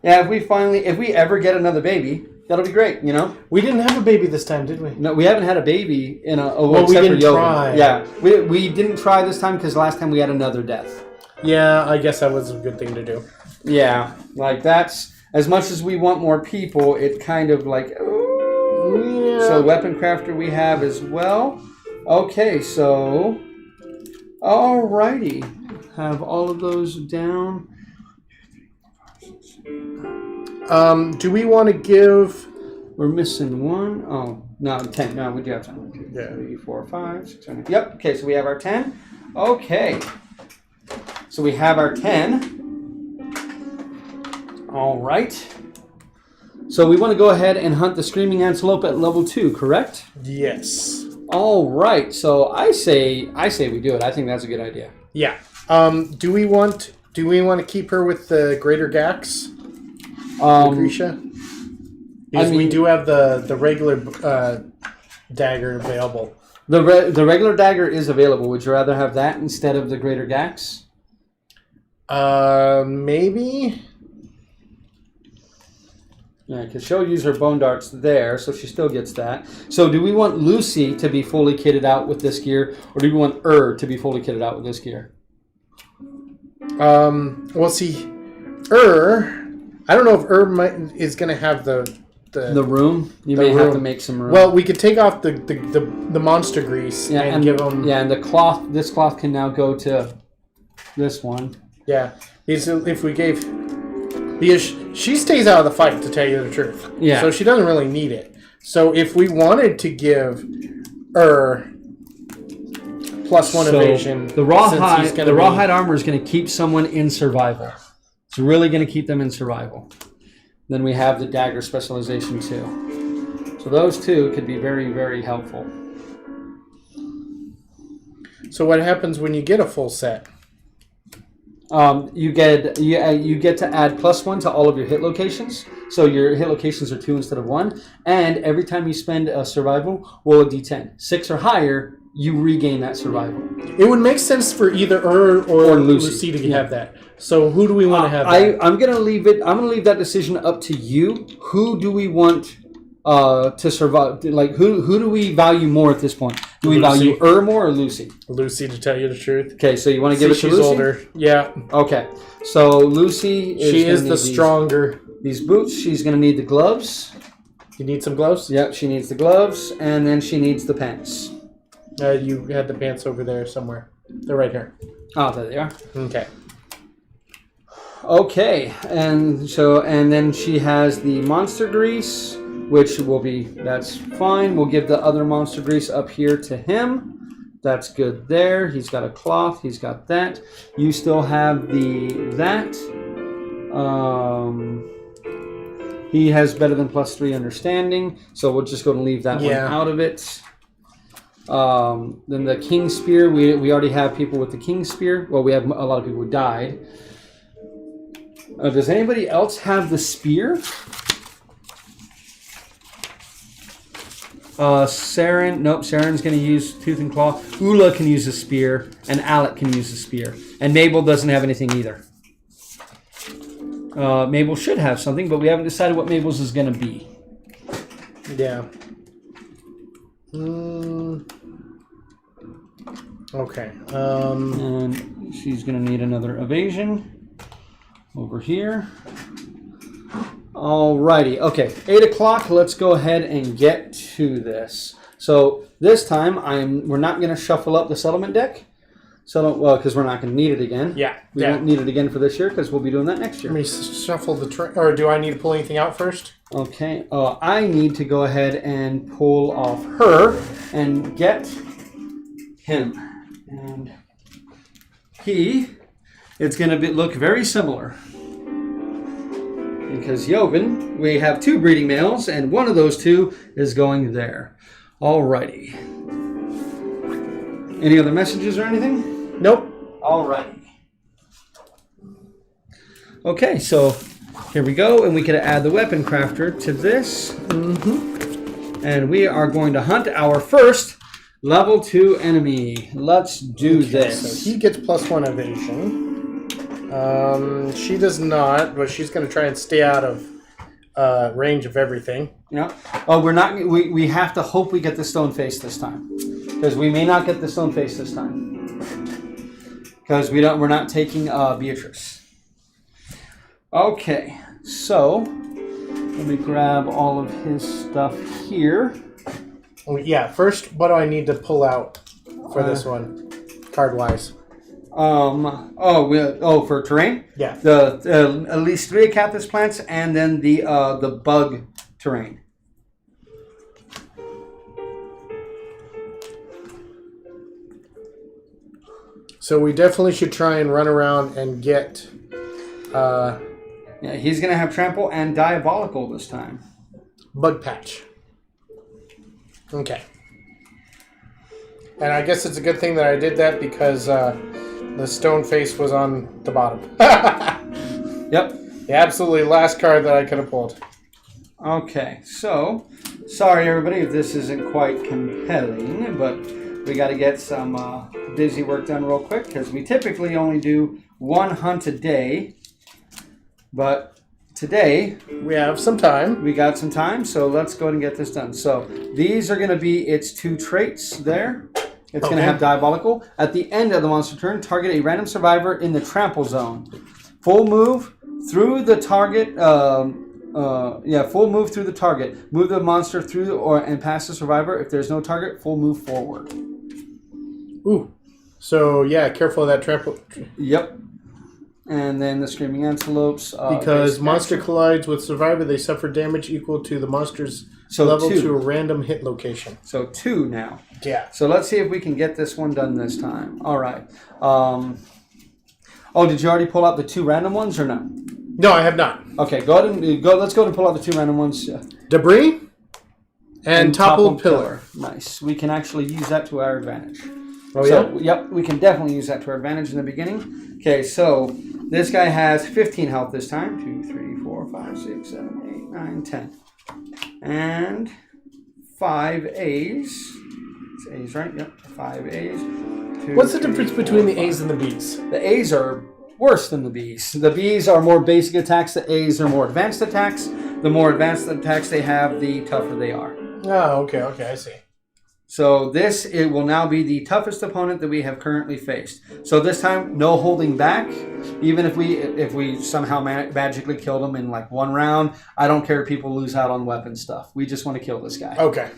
Yeah, if we ever get another baby, that'll be great,
We didn't have a baby this time, did we?
No, we haven't had a baby in
we didn't try.
Yeah, we didn't try this time because last time we had another death.
Yeah, I guess that was a good thing to do.
Yeah, like that's... As much as we want more people, it kind of like... Ooh. Yeah. So weapon crafter we have as well. Okay, so... Alrighty. Have all of those down.
Do we want to give...
We're missing 1. Oh, no, 10. No, we do have 10. 1, 2, 3, 4, 5, 6, 7. Yep, okay, so we have our 10. Okay. So we have our 10. All right. So we want to go ahead and hunt the screaming antelope at level 2, correct?
Yes.
All right. So I say we do it. I think that's a good idea.
Yeah. Do we want to keep her with the greater Gax? Lucretia? Because we do have the regular dagger available.
The regular dagger is available. Would you rather have that instead of the greater Gax?
Maybe.
Yeah, because she'll use her bone darts there, so she still gets that. So do we want Lucy to be fully kitted out with this gear, or do we want to be fully kitted out with this gear?
Well, see, I don't know if is going to have the
room. You may have to make some room.
Well, we could take off the monster grease and give them.
Yeah, and the cloth. This cloth can now go to this one.
Yeah, if we gave, because she stays out of the fight, to tell you the truth.
Yeah.
So she doesn't really need it. So if we wanted to give +1 evasion,
the rawhide armor is going to keep someone in survival. It's really going to keep them in survival. Then we have the dagger specialization too. So those two could be very, very helpful.
So what happens when you get a full set?
You get to add +1 to all of your hit locations. So your hit locations are 2 instead of 1. And every time you spend a survival, roll a d10. 6 or higher, you regain that survival.
It would make sense for either or Lucy to have that. So who do we want to have that?
I'm gonna leave that decision up to you. Who do we want to survive? Like who do we value more at this point? Do we value more or Lucy?
Lucy, to tell you the truth.
Okay, so you want to give it to Lucy?
She's older. Yeah.
Okay, so Lucy
is the stronger.
These boots. She's gonna need the gloves.
You need some gloves?
Yep, she needs the gloves, and then she needs the pants.
You had the pants over there somewhere. They're right here.
Oh, there they are.
Okay.
Okay, and then she has the monster grease, which will be, that's fine. We'll give the other monster grease up here to him. That's good there. He's got a cloth. He's got that. You still have that. He has better than +3 understanding, so we'll just go and leave that one out of it. Then the King Spear, we already have people with the King Spear. Well, we have a lot of people who died. Does anybody else have the spear? Saren, nope, Saren's going to use Tooth and Claw. Ula can use a spear, and Alec can use a spear. And Mabel doesn't have anything either. Mabel should have something, but we haven't decided what Mabel's is going to be.
Yeah. Okay.
And she's going to need another evasion. Over here. Alrighty. Okay. 8 o'clock. Let's go ahead and get to this. So this time we're not going to shuffle up the settlement deck. Because we're not going to need it again.
Yeah.
We won't need it again for this year because we'll be doing that next year.
Let me shuffle or do I need to pull anything out first?
Okay. I need to go ahead and pull off her and get him. And it's going to look very similar. Because Joven, we have 2 breeding males, and one of those 2 is going there. Alrighty. Any other messages or anything?
Nope.
Alrighty. Okay, so here we go, and we can add the weapon crafter to this. And we are going to hunt our first level 2 enemy. Let's do this.
So he gets +1 evasion. She does not, but she's going to try and stay out of range of everything.
Yeah. Oh, we're not. We have to hope we get the stone face this time, because we may not get the stone face this time, because we're not taking Beatrice. Okay, so let me grab all of his stuff here.
Yeah. First, what do I need to pull out for this one, card wise?
For terrain?
Yeah.
The at least 3 cactus plants, and then the bug terrain.
So we definitely should try and run around and get.
Yeah, he's gonna have trample and diabolical this time.
Bug patch. Okay. And I guess it's a good thing that I did that because. The stone face was on the bottom.
Yep.
The absolutely last card that I could have pulled.
Okay, so sorry everybody if this isn't quite compelling, but we got to get some busy work done real quick because we typically only do 1 hunt a day. But today
we have some time.
We got some time, so let's go ahead and get this done. So these are going to be its 2 traits there. It's going to have Diabolical. At the end of the monster turn, target a random survivor in the trample zone. Full move through the target. Full move through the target. Move the monster through and past the survivor. If there's no target, full move forward.
Ooh. So, yeah, careful of that trample.
Yep. And then the Screaming Antelopes.
Because monster collides with survivor, they suffer damage equal to the monster's level 2. To a random hit location.
So 2 now.
Yeah.
So let's see if we can get this one done this time. All right. Did you already pull out the 2 random ones or no?
No, I have not.
Okay, go ahead and go. Let's go and pull out the 2 random ones.
Debris and toppled pillar.
Nice. We can actually use that to our advantage.
Oh, yeah?
Yep, we can definitely use that to our advantage in the beginning. Okay, so this guy has 15 health this time. 2, 3, 4, 5, 6, 7, 8, 9, 10. And 5 A's. It's A's, right? Yep, 5 A's. 2,
What's the
3,
difference
4,
between the
5.
A's and the B's?
The A's are worse than the B's. The B's are more basic attacks. The A's are more advanced attacks. The more advanced attacks they have, the tougher they are.
Oh, okay, I see.
So it will now be the toughest opponent that we have currently faced. So this time, no holding back. Even if we somehow magically killed him in like 1 round, I don't care if people lose out on weapon stuff. We just want to kill this guy.
Okay.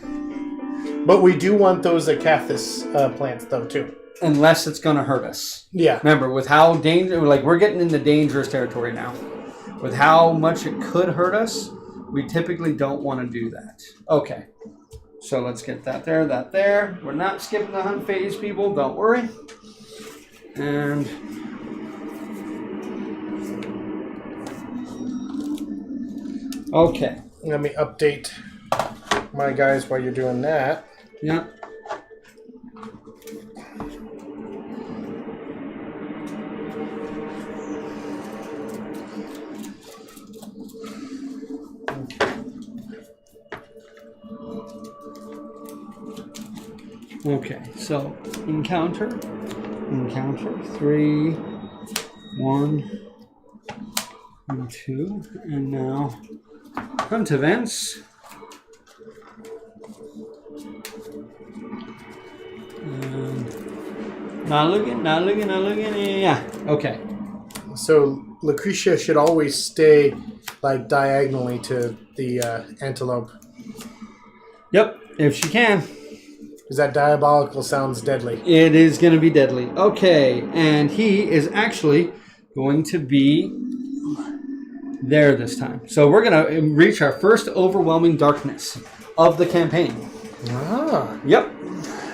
But we do want those Acathis plants, though, too.
Unless it's going to hurt us.
Yeah.
Remember, with how we're getting into dangerous territory now. With how much it could hurt us, we typically don't want to do that. Okay. So let's get that there. We're not skipping the hunt phase, people. Don't worry. And okay.
Let me update my guys while you're doing that.
Yeah. Okay, so encounter 3, 1, and 2, and now hunt events. Not looking. Yeah. Okay.
So Lucretia should always stay like diagonally to the antelope.
Yep, if she can.
Because that diabolical sounds deadly.
It is going to be deadly. Okay, and he is actually going to be there this time. So we're going to reach our first overwhelming darkness of the campaign.
Ah.
Yep.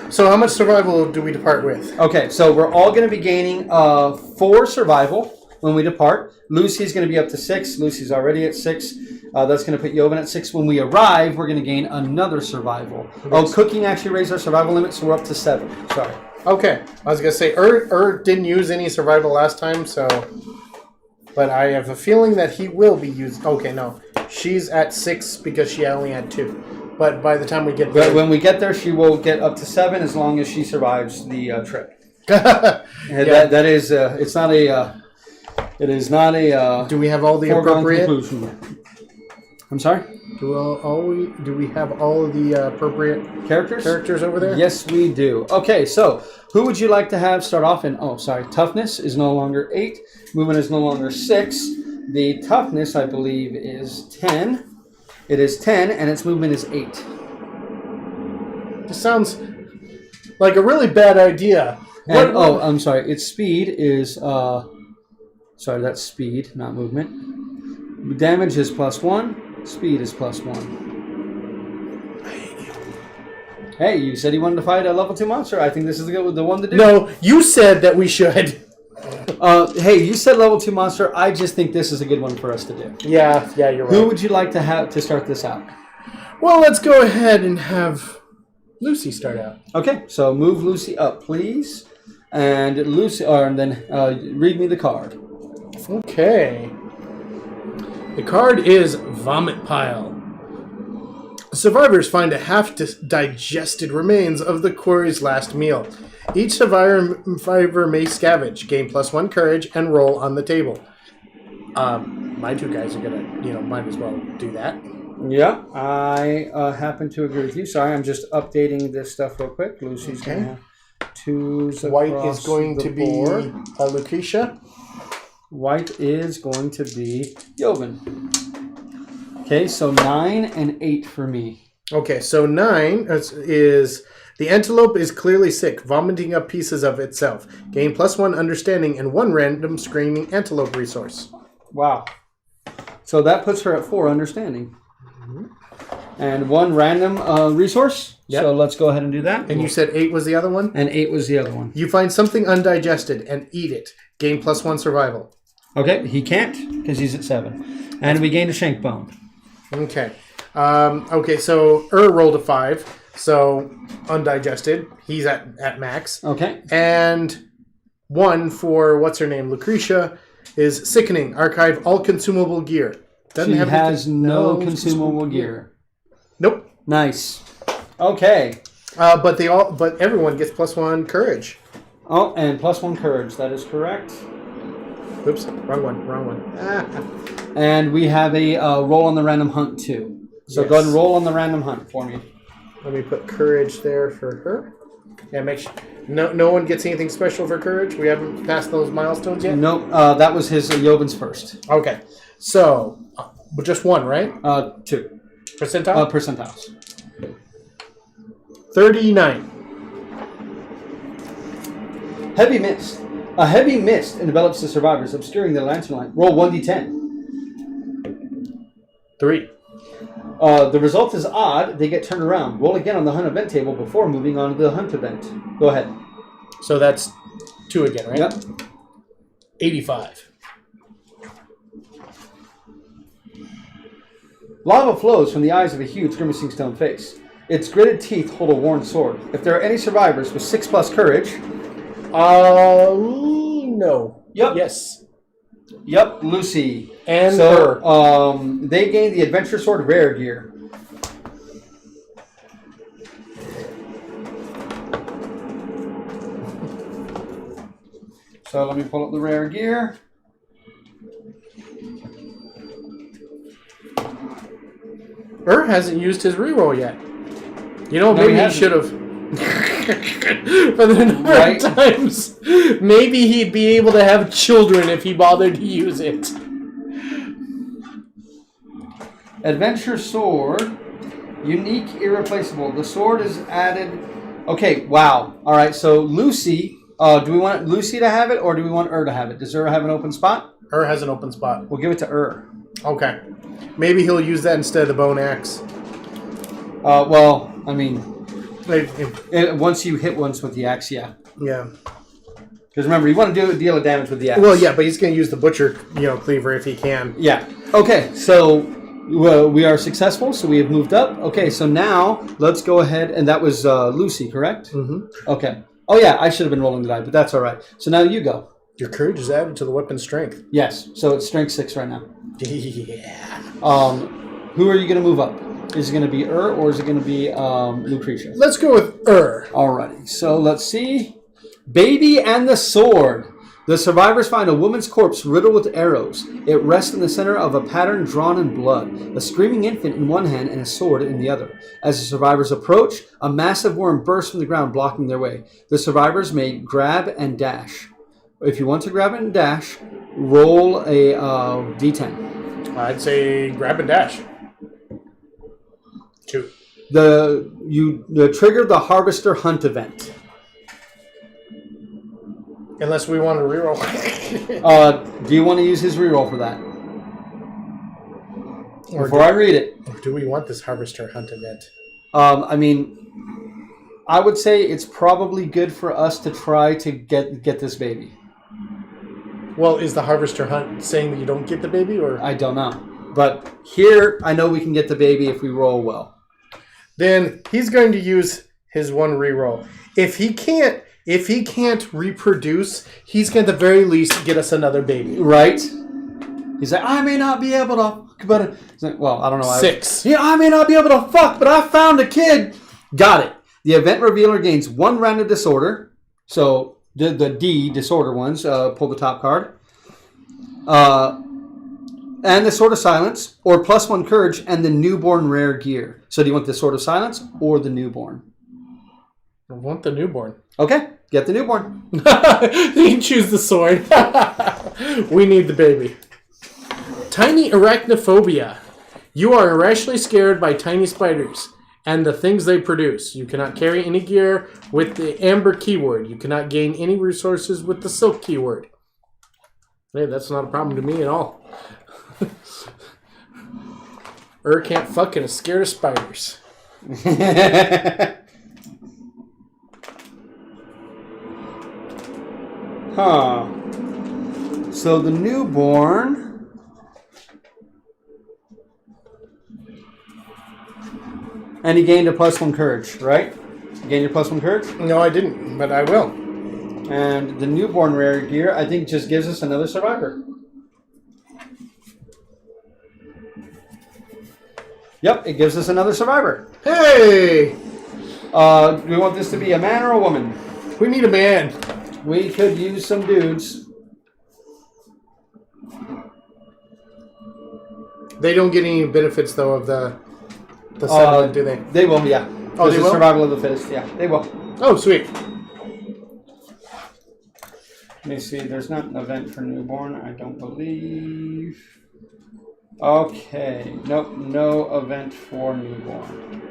So how much survival do we depart with?
Okay, so we're all going to be gaining 4 survival when we depart. Lucy's going to be up to 6. Lucy's already at 6. That's going to put Yovan at 6. When we arrive, we're going to gain another survival. Yes. Oh, cooking actually raised our survival limit, so we're up to 7. Sorry.
Okay. I was going to say, didn't use any survival last time, so... But I have a feeling that he will be used. Okay, no. She's at 6 because she only had 2. But by the time we get there...
But when we get there, she will get up to 7 as long as she survives the trip. That is... it's not a... it is not a...
do we have all the appropriate...
conclusion. I'm sorry?
Do we have all of the appropriate characters over there?
Yes, we do. Okay, so who would you like to have start off in? Oh, sorry. Toughness is no longer 8. Movement is no longer 6. The toughness, I believe, is 10. It is 10, and its movement is 8.
This sounds like a really bad idea.
I'm sorry. Its speed is... sorry, that's speed, not movement. Damage is +1. Speed is +1.
I hate you.
Hey, you said you wanted to fight a level 2 monster. I think this is the one to do.
No, you said that we should.
Hey, you said level 2 monster. I just think this is a good one for us to do.
Yeah, you're right.
Who would you like to have to start this out?
Well, let's go ahead and have Lucy start out.
Okay, so move Lucy up, please. And then read me the card.
Okay. The card is Vomit Pile. Survivors find a half-digested remains of the quarry's last meal. Each survivor may scavenge, gain +1 courage, and roll on the table. My 2 guys are gonna, might as well do that.
Yeah, I happen to agree with you. Sorry, I'm just updating this stuff real quick. Lucy's gonna twos
White
across
is going
the
to be
board.
Lucretia.
White is going to be Joven. Okay, so 9 and 8 for me.
Okay, so 9 is the antelope is clearly sick, vomiting up pieces of itself. Gain +1 understanding and 1 random screaming antelope resource.
Wow. So that puts her at 4 understanding. And 1 random resource.
Yep.
So let's go ahead and do that.
And you said 8 was the other one?
And 8 was the other one.
You find something undigested and eat it. Gain +1 survival.
Okay, he can't because he's at 7. And we gained a shank bone.
Okay. Okay, so rolled a 5. So undigested. He's at max.
Okay.
And 1 for what's her name? Lucretia is sickening. Archive all consumable gear.
She has no consumable gear.
Nope.
Nice. Okay.
But everyone gets +1 courage.
Oh, and +1 courage. That is correct.
Oops, wrong one.
And we have a roll on the random hunt too. So
Yes.
go ahead and roll on the random hunt for me.
Let me put courage there for her. Yeah, make sure no one gets anything special for courage. We haven't passed those milestones yet.
Nope. That was his Joven's first.
Okay, so just 1, right?
2
Percentile.
percentiles.
39.
Heavy mist. A heavy mist envelops the survivors, obscuring the lantern light. Roll 1d10.
3.
The result is odd. They get turned around. Roll again on the hunt event table before moving on to the hunt event. Go ahead.
So that's 2 again, right?
Yep.
85.
Lava flows from the eyes of a huge grimacing stone face. Its gritted teeth hold a worn sword. If there are any survivors with 6+ courage...
No.
Yep.
Yes.
Yep, Lucy.
And
so, they gain the Adventure Sword rare gear. So let me pull up the rare gear.
Hasn't used his reroll yet. You know,
No,
maybe
he
he should have. For the number
Right.
of times, maybe he'd be able to have children if he bothered to use it.
Adventure Sword. Unique, irreplaceable. The sword is added... Okay, wow. All right, so Lucy... do we want Lucy to have it, or do we want to have it? Does have an open spot?
Has an open spot.
We'll give it to
Okay. Maybe he'll use that instead of the bone axe.
Well, I mean...
If-
once you hit once with the axe, yeah.
yeah.
Because remember, you want to deal damage with the axe.
Well, yeah, but he's going to use the butcher, cleaver if he can.
Yeah. Okay, so we are successful, so we have moved up. Okay, so now let's go ahead, and that was Lucy, correct?
Mm-hmm.
Okay. Oh, yeah, I should have been rolling the die, but that's all right. So now you go.
Your courage is added to the weapon's strength.
Yes, so it's strength 6 right now.
Yeah.
Who are you going to move up? Is it going to be or is it going to be Lucretia?
Let's go with
Alrighty, so let's see. Baby and the Sword. The survivors find a woman's corpse riddled with arrows. It rests in the center of a pattern drawn in blood, a screaming infant in one hand and a sword in the other. As the survivors approach, a massive worm bursts from the ground, blocking their way. The survivors may grab and dash. If you want to grab and dash, roll a d10.
I'd say grab and dash. 2.
You trigger the Harvester Hunt event.
Unless we want to reroll.
Do you want to use his reroll for that? Before I read it.
Or do we want this Harvester Hunt event?
I mean, I would say it's probably good for us to try to get this baby.
Well, is the Harvester Hunt saying that you don't get the baby, or
I don't know. But here, I know we can get the baby if we roll well.
Then he's going to use his 1 reroll. If he can't reproduce, he's going to at the very least get us another baby.
Right? He's like, I may not be able to, but he's like, well, I don't know.
6.
I may not be able to fuck, but I found a kid. Got it. The event revealer gains 1 random disorder. So the D disorder ones, pull the top card. And the Sword of Silence, or +1 courage, and the newborn rare gear. So do you want the Sword of Silence or the newborn?
I want the newborn.
Okay. Get the newborn.
You can choose the sword. We need the baby. Tiny arachnophobia. You are irrationally scared by tiny spiders and the things they produce. You cannot carry any gear with the amber keyword. You cannot gain any resources with the silk keyword. Hey, that's not a problem to me at all. Can't fuck and is scared of spiders.
Huh. So the newborn... And he gained a +1 courage, right? You gained your +1 courage?
No, I didn't, but I will.
And the newborn rare gear, I think, just gives us another survivor. Yep, it gives us another survivor.
Hey!
Do we want this to be a man or a woman?
We need a man.
We could use some dudes.
They don't get any benefits, though, of the settlement, do they?
They will, yeah.
Oh, they will?
Survival of the fittest, yeah. They will.
Oh, sweet.
Let me see. There's not an event for newborn, I don't believe. Okay. Nope, no event for newborn.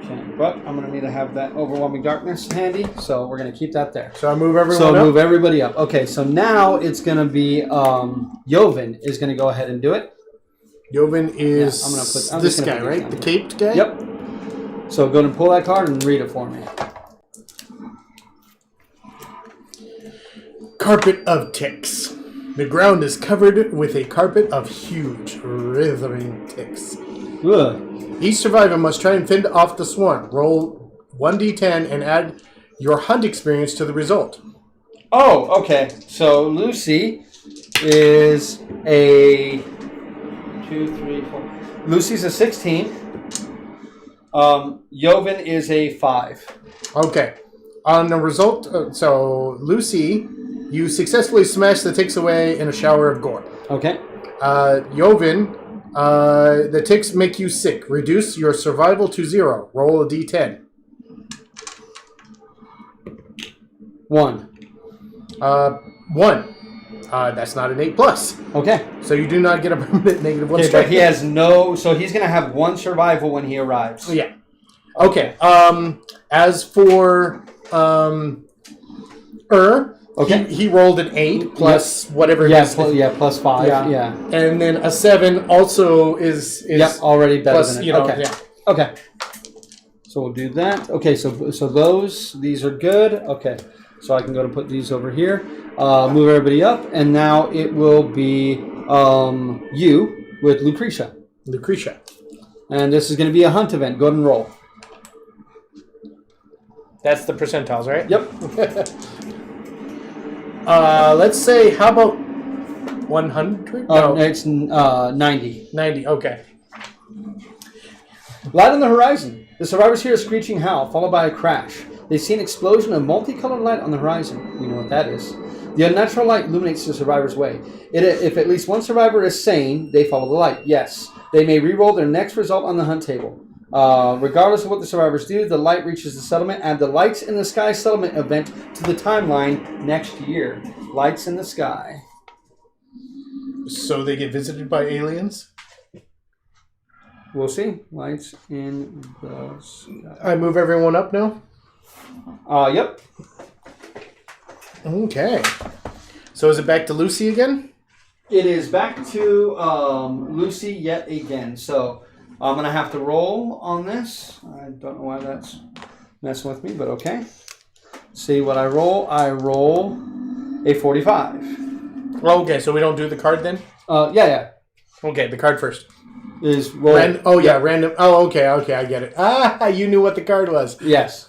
Okay, but I'm going to need to have that overwhelming darkness handy, so we're going to keep that there.
So I move everyone up?
So move everybody up. Okay, so now it's going to be Joven is going to go ahead and do it.
Joven is
I'm
this guy, right? The caped guy?
Yep. So go and pull that card and read it for me.
Carpet of ticks. The ground is covered with a carpet of huge, writhing ticks.
Ugh.
Each survivor must try and fend off the swarm. Roll 1d10 and add your hunt experience to the result.
Oh, okay. So Lucy is a 2, 3, 4. Lucy's a 16. Joven is a 5.
Okay. On the result, so Lucy, you successfully smash the ticks away in a shower of gore.
Okay.
Joven, the ticks make you sick. Reduce your survival to 0. Roll a d10.
1.
1. That's not an 8+.
Okay.
So you do not get a permanent -1
Okay,
strike.
but he has no... So he's going to have 1 survival when he arrives.
Yeah. Okay. As for
Okay.
he rolled an 8 plus whatever it is.
+5. Yeah.
And then a 7 also is
already better
plus,
than it.
you know,
okay.
yeah.
Okay. So we'll do that. Okay, so these are good. Okay. So I can go to put these over here. Move everybody up, and now it will be you with Lucretia.
Lucretia.
And this is going to be a hunt event. Go ahead and roll.
That's the percentiles, right?
Yep.
Let's say, how about 100?
No, it's 90.
90, okay.
Light on the horizon. The survivors hear a screeching howl, followed by a crash. They see an explosion of multicolored light on the horizon. You know what that is. The unnatural light illuminates the survivor's way. If at least one survivor is sane, they follow the light. Yes. They may re-roll their next result on the hunt table. Regardless of what the survivors do, the light reaches the settlement. Add the Lights in the Sky settlement event to the timeline next year. Lights in the Sky.
So they get visited by aliens?
We'll see. Lights in the Sky.
I move everyone up now?
Yep.
Okay. So is it back to Lucy again?
It is back to Lucy yet again. So I'm going to have to roll on this. I don't know why that's messing with me, but okay. See what I roll. I roll a 45.
Okay, so we don't do the card then?
Yeah.
Okay, the card first.
Is roll.
Random. Oh, okay, I get it. You knew what the card was.
Yes.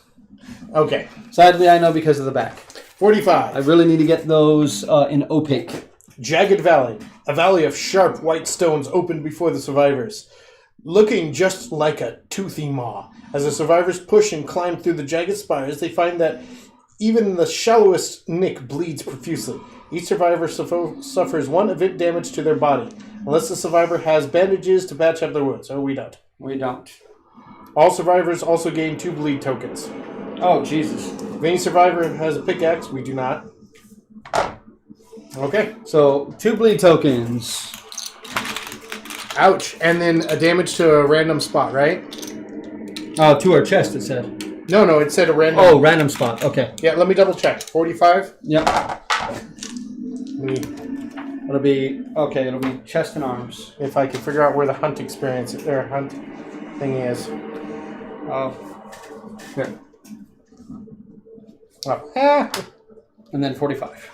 Okay.
Sadly, I know because of the back.
45.
I really need to get those in opaque.
Jagged Valley. A valley of sharp white stones opened before the survivors, looking just like a toothy maw. As the survivors push and climb through the jagged spires, they find that even the shallowest nick bleeds profusely. Each survivor suffers 1 event damage to their body, unless the survivor has bandages to patch up their wounds. Oh, we don't.
We don't.
All survivors also gain 2 bleed tokens.
Oh, Jesus.
If any survivor has a pickaxe, we do not. Okay.
So, 2 bleed tokens.
Ouch. And then a damage to a random spot, right?
Oh, to our chest, it said.
No, it said a random...
Oh, random spot. Okay.
Yeah, let me double check. 45?
Yep. It'll be... Okay, it'll be chest and arms.
If I can figure out where the hunt experience... Or hunt thing is.
Oh. Here.
Oh.
And then 45.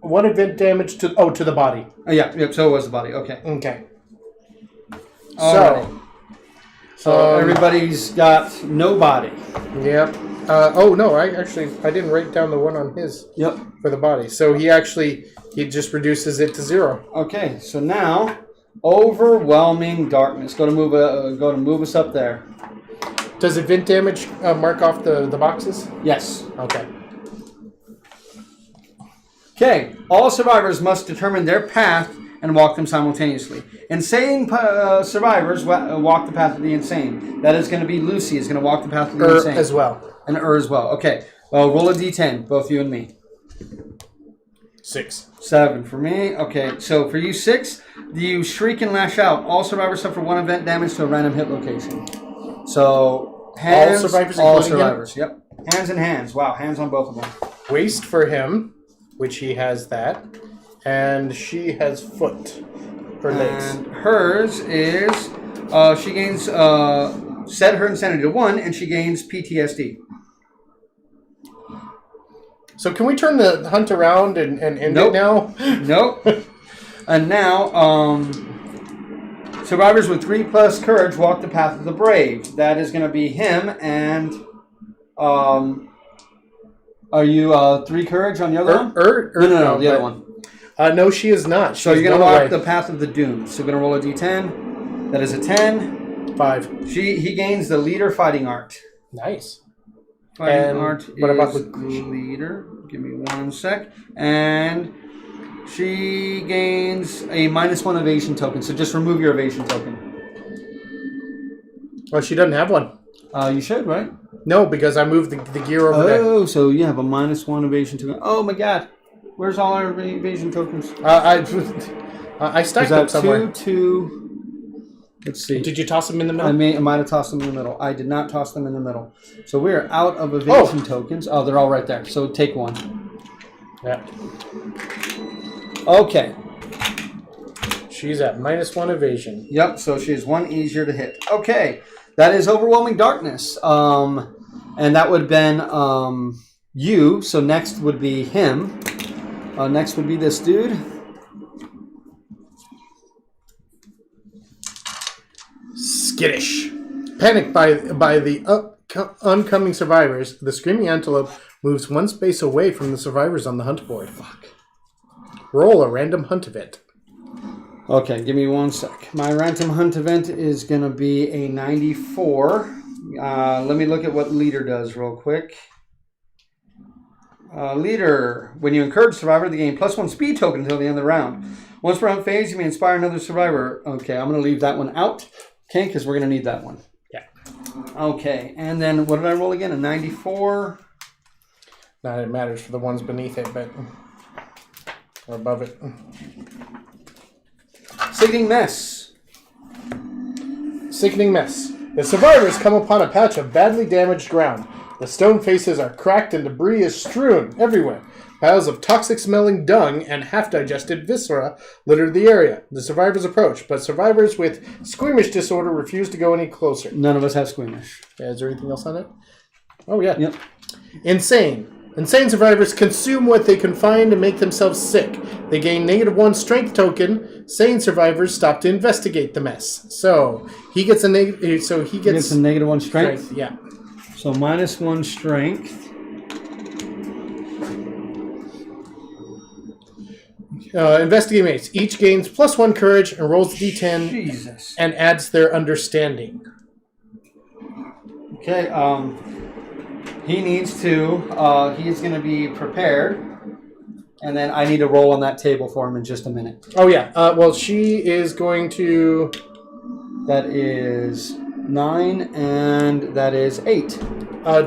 One event damage to... Oh, to the body.
Oh, yeah. Yep, so it was the body. Okay.
Okay.
So everybody's got no body.
Yep. Oh, no, I didn't write down the one on his for the body. So he just reduces it to 0.
Okay, so now, overwhelming darkness. Go to move us up there.
Does event damage mark off the boxes?
Yes.
Okay.
Okay, all survivors must determine their path and walk them simultaneously. Insane survivors walk the path of the insane. That is going to be Lucy is going to walk the path of the insane.
As well.
And as well. Okay, well, roll a d10, both you and me.
6.
7 for me. Okay, so for you 6, you shriek and lash out. All survivors suffer 1 event damage to a random hit location. So, hands, all survivors. Yep. Hands and hands. Wow, hands on both of them.
Waist for him, which he has that. And she has foot for legs.
And hers is, she gains, set her insanity to 1, and she gains PTSD.
So can we turn the hunt around and end it now?
Nope. And now, survivors with 3+ courage walk the path of the brave. That is going to be him and, are you 3 courage on the other one? No, the other one.
No, she is not.
So you're going to walk the path of the doomed. So we're going to roll a d10. That is a 10.
5.
He gains the leader fighting art.
Nice.
Fighting art
what
is
about the
leader? Give me 1 sec. And she gains a -1 evasion token. So just remove your evasion token.
Well, she doesn't have one.
You should, right?
No, because I moved the gear over there.
Oh, so you have a -1 evasion token. Oh my god. Where's all our evasion tokens?
I stacked them somewhere.
2. Let's see.
Did you toss them in the middle?
I might have tossed them in the middle. I did not toss them in the middle. So we are out of evasion tokens. Oh, they're all right there. So take 1.
Yeah.
Okay.
She's at -1 evasion.
Yep, so she is 1 easier to hit. Okay. That is overwhelming darkness. And that would have been you. So next would be him. Next would be this dude.
Skittish. Panicked by the oncoming survivors, the screaming antelope moves 1 space away from the survivors on the hunt board. Fuck. Roll a random hunt event.
Okay, give me 1 sec. My random hunt event is going to be a 94. Let me look at what leader does real quick. Leader. When you encourage survivor, they gain +1 speed token until the end of the round. Once per round phase, you may inspire another survivor. Okay, I'm going to leave that one out. Okay, because we're going to need that one.
Yeah.
Okay, and then what did I roll again? A 94?
Not that it matters for the ones beneath it, but... Or above it.
Sickening mess.
Sickening mess. The survivors come upon a patch of badly damaged ground. The stone faces are cracked and debris is strewn everywhere. Piles of toxic-smelling dung and half-digested viscera litter the area. The survivors approach, but survivors with squeamish disorder refuse to go any closer.
None of us have squeamish.
Yeah, is there anything else on it? Oh, yeah.
Yep.
Insane. Insane survivors consume what they can find and make themselves sick. They gain -1 strength token. Sane survivors stop to investigate the mess. So he gets a negative. So he gets
a -1 strength.
Yeah.
So -1 strength.
Investigates. Each gains +1 courage and rolls d10
Jesus.
and adds their understanding.
Okay. He needs to. He's going to be prepared. And then I need to roll on that table for him in just a minute.
Oh, yeah. Well, she is going to...
That is 9, and that is 8.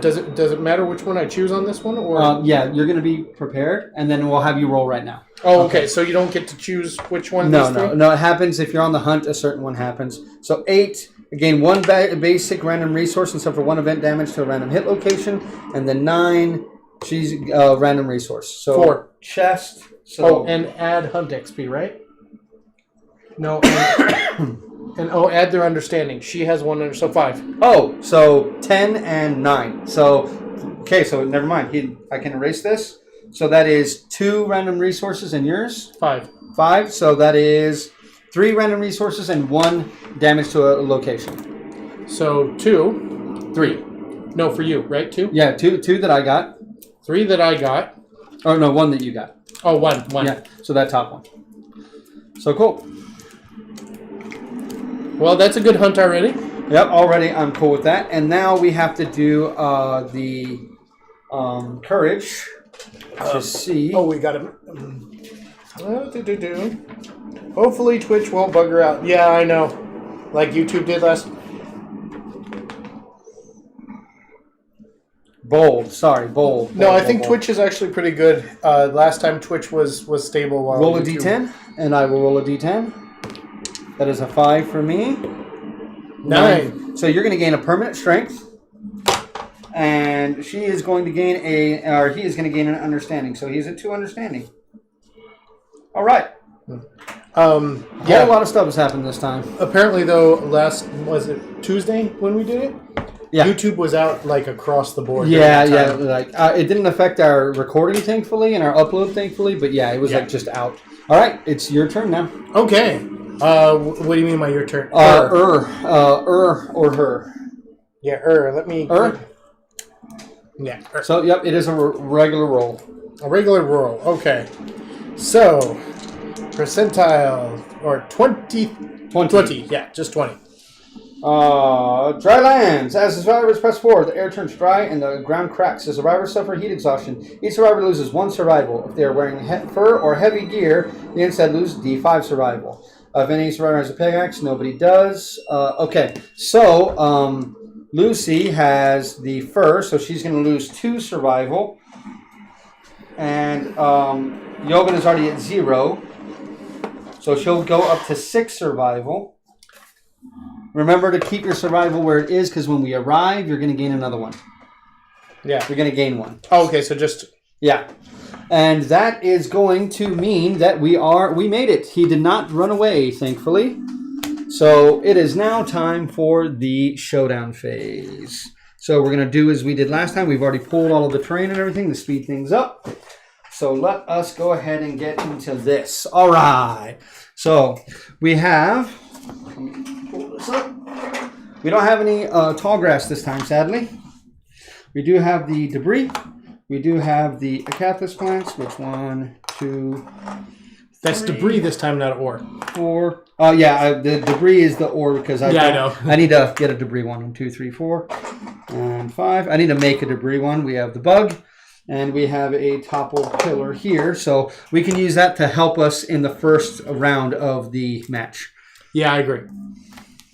Does it matter which one I choose on this one? Or
yeah, you're going to be prepared, and then we'll have you roll right now.
Oh, okay. So you don't get to choose which one?
No. It happens if you're on the hunt. A certain one happens. So 8, again, one basic random resource and suffer 1 event damage to a random hit location, and then 9, she's random resource. So
4
chest. So
and add hunt XP, right? No. And add their understanding. She has 1, so 5.
Oh, so 10 and 9. So, okay, so never mind. I can erase this. So that is 2 random resources and yours?
5.
5. So that is 3 random resources and 1 damage to a location.
So 2, 3. No, for you, right? 2?
Yeah, 2 that I got.
3 that I got.
Oh, no, 1 that you got.
Oh, 1.
Yeah, so that top one. So cool.
Well, that's a good hunt already.
Yep, already I'm cool with that. And now we have to do the courage to see.
Oh, we got him. Hopefully Twitch won't bugger out. Yeah, I know. Like YouTube did last.
Bold.
No, I think Twitch is actually pretty good. Last time Twitch was stable. While
roll a
YouTube...
d10, and I will roll a d10. That is a 5 for me.
9.
So you're going to gain a permanent strength, and she is going to gain he is going to gain an understanding. So he's at 2 understanding. All right.
Yeah,
a lot of stuff has happened this time.
Apparently, though, was it Tuesday when we did it?
Yeah.
YouTube was out like across the board.
Yeah. Like it didn't affect our recording, thankfully, and our upload, thankfully. But yeah, it was like just out. All right, it's your turn now.
Okay. What do you mean by your turn?
Or her.
Yeah, let me... Yeah.
So, yep, it is a regular roll.
A regular roll, okay. So, percentile, or 20. Yeah, just 20.
Dry lands. As the survivors press forward, the air turns dry and the ground cracks. The survivors suffer heat exhaustion. Each survivor loses 1 survival. If they are wearing fur or heavy gear, they instead lose D5 survival. If any survivor has a pickaxe, nobody does. Okay, so Lucy has the fur, so she's going to lose 2 survival. And Yogan is already at 0, so she'll go up to 6 survival. Remember to keep your survival where it is, because when we arrive, you're going to gain another one.
Yeah.
You're going to gain 1.
Oh, okay, so just...
Yeah. And that is going to mean that we made it. He did not run away, thankfully. So it is now time for the showdown phase. So we're going to do as we did last time. We've already pulled all of the terrain and everything to speed things up. So let us go ahead and get into this. All right. So we have... Let me pull this up. We don't have any tall grass this time, sadly. We do have the debris. We do have the acanthus plants, which 1, 2,
That's
3,
debris this time, not ore.
4. The debris is the ore because I
know.
I need to get a debris one. 1, 2, 3, 4, and 5. I need to make a debris one. We have the bug, and we have a topple pillar here, so we can use that to help us in the first round of the match.
Yeah, I agree.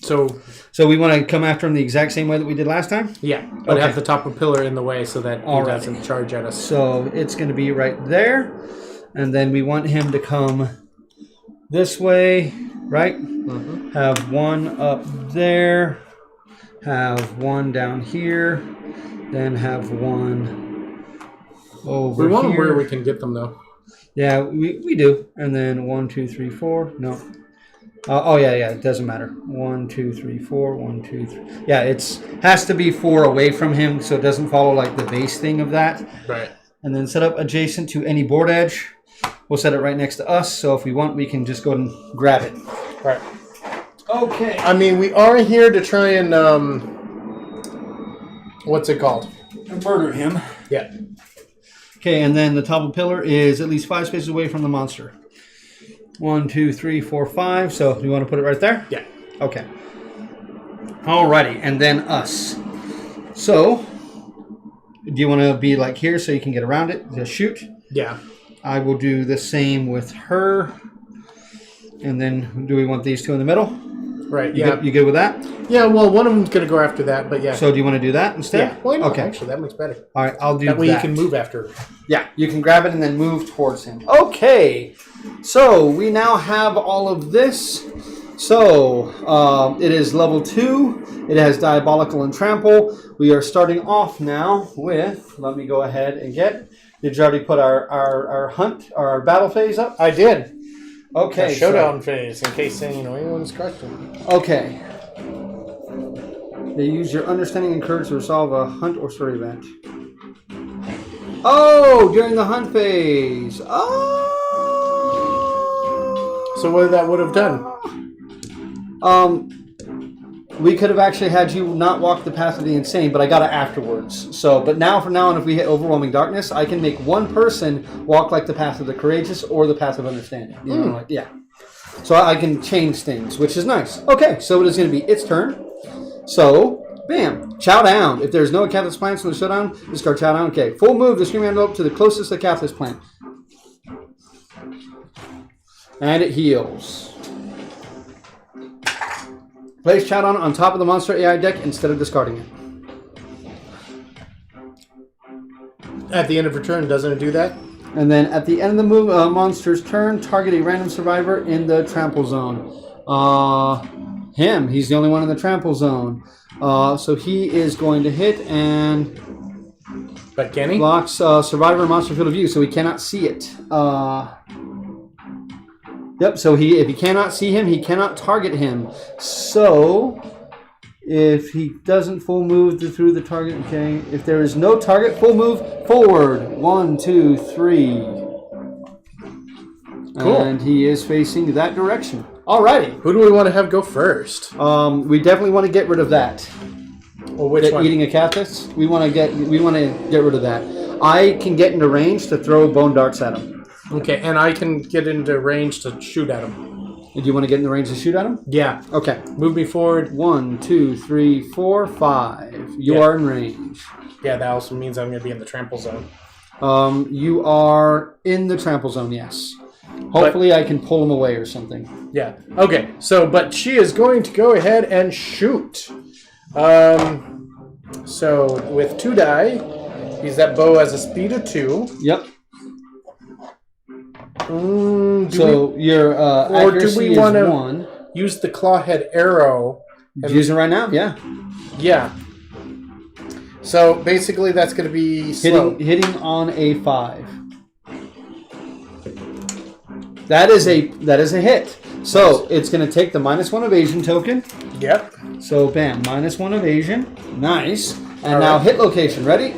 So
we want to come after him the exact same way that we did last time?
Yeah, but have the top of pillar in the way so that he doesn't charge at us.
So it's going to be right there. And then we want him to come this way, right? Mm-hmm. Have 1 up there. Have 1 down here. Then have 1 over here.
We want where we can get them, though.
Yeah, we do. And then 1, 2, 3, 4. No. Yeah, it doesn't matter. 1, 2, 3, 4, 1, 2, 3. Yeah, it's has to be 4 away from him, so it doesn't follow like the base thing of that.
Right.
And then set up adjacent to any board edge. We'll set it right next to us, so if we want, we can just go and grab it.
Right.
Okay.
I mean, we are here to try and what's it called?
Murder him.
Yeah.
Okay, and then the top of the pillar is at least 5 spaces away from the monster. 1, 2, 3, 4, 5. So, do you want to put it right there?
Yeah.
Okay. Alrighty, and then us. So, do you want to be like here so you can get around it? Just shoot?
Yeah.
I will do the same with her. And then, do we want these two in the middle?
Right,
You good with that?
Yeah, well, one of them's going to go after that, but yeah.
So do you want to do that instead?
Yeah, why not?
Okay.
Actually, that makes better.
All right, I'll do that.
That way you can move after.
Yeah, you can grab it and then move towards him. Okay, so we now have all of this. So it is level 2. It has Diabolical and Trample. We are starting off now with, let me go ahead and did you already put our hunt, or our battle phase up?
I did.
Okay.
The showdown phase, in case anyone's questioning.
Okay. They use your understanding and courage to resolve a hunt or story event. Oh, during the hunt phase. Oh.
So what that would have done?
We could have actually had you not walk the path of the insane, but I got it afterwards. So, but now from now on, if we hit overwhelming darkness, I can make one person walk like the path of the courageous or the path of understanding. You know, like, yeah. So I can change things, which is nice. Okay, so it is going to be its turn. So, bam, chow down. If there's no Cathless plants in the showdown, discard chow down. Okay, full move the Screaming Antelope to the closest to Cathless plant. And it heals. Place chow down on top of the monster AI deck instead of discarding it.
At the end of her turn, doesn't it do that?
And then at the end of the move, monster's turn, target a random survivor in the trample zone. Him. He's the only one in the trample zone. So he is going to hit and
But can he?
blocks survivor in monster field of view, so he cannot see it. Yep, so if he cannot see him, he cannot target him. So, if he doesn't full move through the target, okay. If there is no target, full move forward. 1, 2, 3. Cool. And he is facing that direction. Alrighty.
Who do we want to have go first?
We definitely want to get rid of that.
Well, which one?
Eating a cactus. We want to get rid of that. I can get into range to throw bone darts at him.
Okay, and I can get into range to shoot at him.
Do you want to get in the range to shoot at him?
Yeah.
Okay.
Move me forward.
1, 2, 3, 4, 5. You are in range.
Yeah, that also means I'm going to be in the trample zone.
You are in the trample zone, yes. Hopefully I can pull him away or something.
Yeah. Okay, so, but she is going to go ahead and shoot. So, with 2 die, because that bow has a speed of 2.
Yep.
So
your accuracy is 1.
Use the clawhead arrow.
Use it right now? Yeah.
Yeah. So basically, that's going to be slow.
Hitting on a 5. That is a hit. So it's going to take the -1 evasion token.
Yep.
So bam, -1 evasion. Nice. And
All
now
right.
hit location. Ready?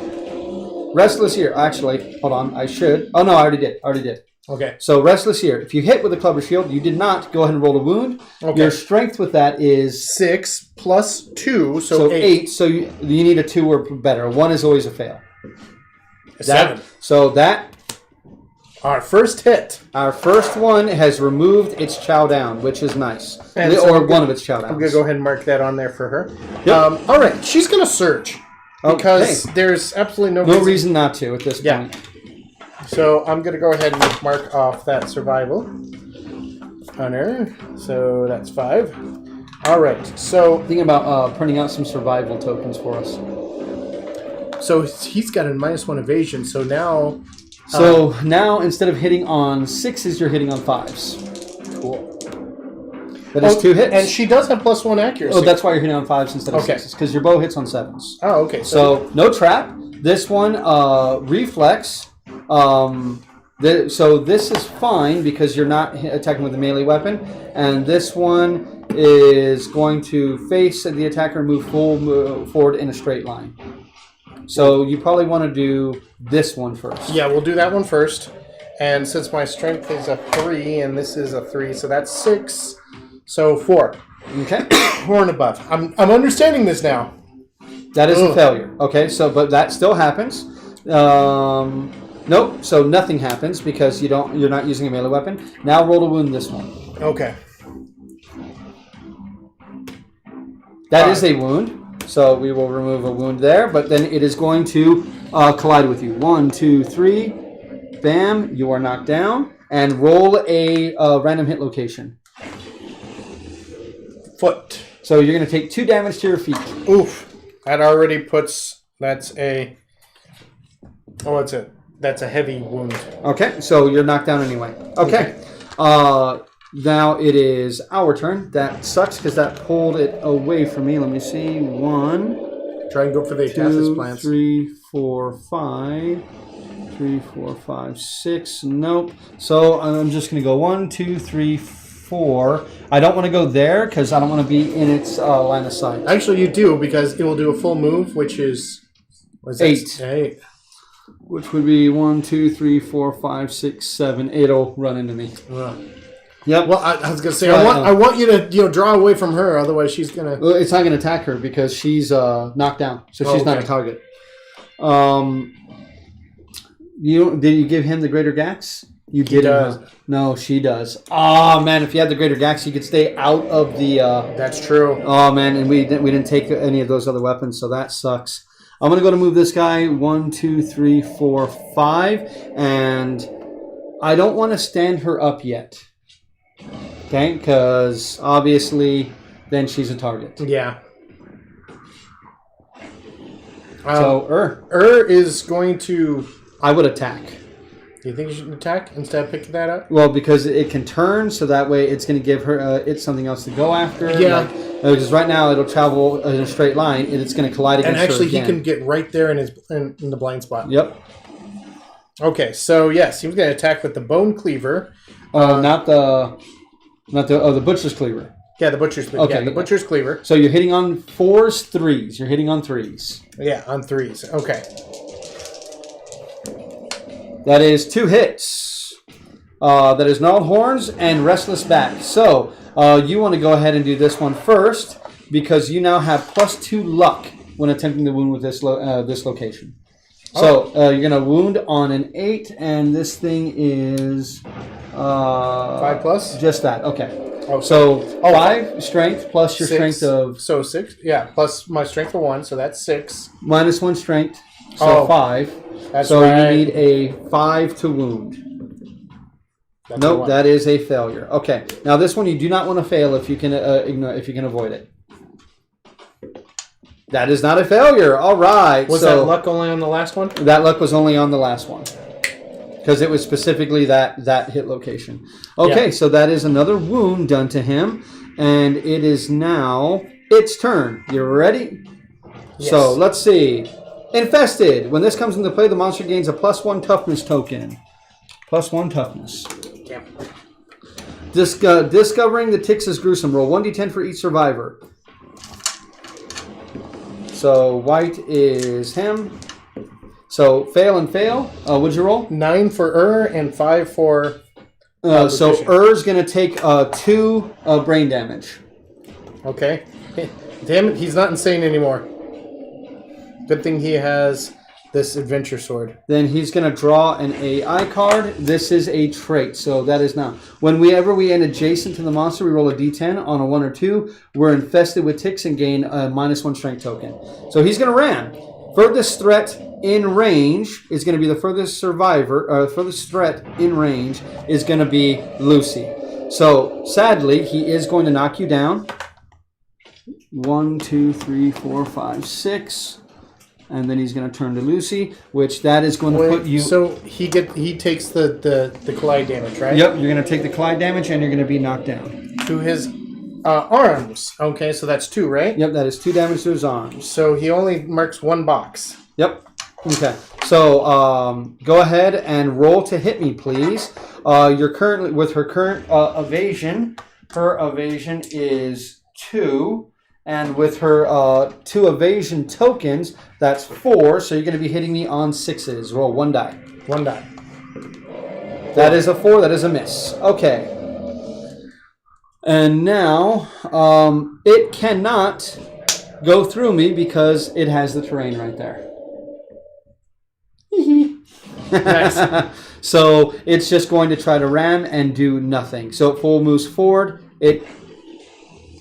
Restless Ear. Actually, hold on. I should. Oh no, I already did.
Okay.
So Restless Ear. If you hit with a club or shield, you did not. Go ahead and roll a wound.
Okay.
Your strength with that is
6 plus 2, so 8.
So you need a 2 or better. A 1 is always a fail.
7.
So that
Our first hit.
our first one has removed its chow down, which is nice,
And
or
so
one of its chow downs.
I'm going to go ahead and mark that on there for her.
Yep.
All right. She's going to search. Because there's absolutely no
reason not to at this point.
So I'm going to go ahead and mark off that survival on her. So that's 5. All right. So
Thinking about printing out some survival tokens for us.
So he's got a -1 evasion. So now.
So now instead of hitting on 6s, you're hitting on 5s.
Cool.
That is 2 hits.
And she does have +1 accuracy.
Oh, that's why you're hitting on 5s instead of 6s, because your bow hits on 7s.
Oh, okay.
So no trap. This one reflex. So this is fine because you're not attacking with a melee weapon, and this one is going to face the attacker and move forward in a straight line. So you probably want to do this one first.
Yeah, we'll do that one first. And since my strength is a 3 and this is a 3, so that's 6. So 4.
Okay.
4 and above. I'm understanding this now.
That is a failure. Okay, so but that still happens. Nope. So nothing happens because you're not using a melee weapon. Now roll to wound this one.
Okay.
That is a wound. So we will remove a wound there, but then it is going to collide with you. 1, 2, 3. Bam, you are knocked down. And roll a random hit location.
Foot.
So you're going to take 2 damage to your feet.
Oof. That already puts... That's a... Oh, what's it? That's a heavy wound.
Okay, so you're knocked down anyway. Okay. Now it is our turn. That sucks because that pulled it away from me. Let me see. 1,
Try and go for the Acathis plants.
3, 4, 5. 3, 4, 5, 6. Nope. So I'm just going to go 1, 2, 3, 4. I don't want to go there because I don't want to be in its line of sight.
Actually, you do because it will do a full move, which is...
8.
8.
Which would be 1, 2, 3, 4, 5, 6, 7, 8. It'll run into me. Yep.
Well, I was gonna say I want you to draw away from her, otherwise she's gonna.
Well, it's not gonna attack her because she's knocked down, so she's not a target. Did you give him the greater Gax? You did. No, she does. Oh man, if you had the greater Gax, you could stay out of the.
That's true.
Oh man, and we didn't take any of those other weapons, so that sucks. I'm gonna go to move this guy 1, 2, 3, 4, 5, and I don't want to stand her up yet. Okay, because obviously then she's a target.
Yeah.
So
is going to...
I would attack.
Do you think you should attack instead of picking that up?
Well, because it can turn, so that way it's going to give her it's something else to go after.
Yeah.
Because right now it'll travel in a straight line, and it's going to collide against her again.
And actually, he can get right there in the blind spot.
Yep.
Okay, so yes, he was going to attack with the Bone Cleaver.
Not the Butcher's Cleaver.
Yeah, the Butcher's Cleaver.
Okay.
Yeah, the Butcher's Cleaver.
So you're hitting on 4s, 3s. You're hitting on 3s.
Yeah, on 3s. Okay.
That is 2 hits. That is Gnarled Horns and Restless Back. So you want to go ahead and do this one first because you now have +2 luck when attempting to wound with this location. So you're going to wound on an 8, and this thing is
5 plus?
Just that. Okay.
Oh,
so 5 strength plus your
6,
strength of...
So 6, yeah, plus my strength for 1, so that's 6.
Minus 1 strength, so 5.
That's
so
right.
you need a 5 to wound. Nope, that is a failure. Okay, now this one you do not want to fail if you can if you can avoid it. That is not a failure. All right.
Was that luck only on the last one?
That luck was only on the last one because it was specifically that hit location. Okay, yeah. So that is another wound done to him, and it is now its turn. You ready? Yes. So let's see. Infested. When this comes into play, the monster gains a +1 toughness token. +1 toughness.
Yeah.
Discovering the ticks is gruesome. Roll 1d10 for each survivor. So white is him. So fail and fail. What'd you roll?
9 for and 5 for...
so is going to take 2 brain damage.
Okay. Damn it, he's not insane anymore. Good thing he has this adventure sword.
Then he's going to draw an AI card. This is a trait, so that is now. Whenever we end adjacent to the monster, we roll a d10 on a 1 or 2. We're infested with ticks and gain a -1 strength token. So he's going to ram. Furthest threat in range is going to be the furthest survivor. Furthest threat in range is going to be Lucy. So sadly, he is going to knock you down. 1, 2, 3, 4, 5, 6. And then he's going to turn to Lucy, which that is going to put you...
So he takes the collide damage, right?
Yep, you're going to take the collide damage, and you're going to be knocked down.
To his arms. Okay, so that's 2, right?
Yep, that is 2 damage to his arms.
So he only marks 1 box.
Yep. Okay. So go ahead and roll to hit me, please. You're currently... With her current evasion, her evasion is 2... And with her 2 evasion tokens, that's 4. So you're going to be hitting me on 6s. Roll 1 die.
1 die.
That is a 4. That is a miss. Okay. And now it cannot go through me because it has the terrain right there.
Nice.
So it's just going to try to ram and do nothing. So it full moves forward. It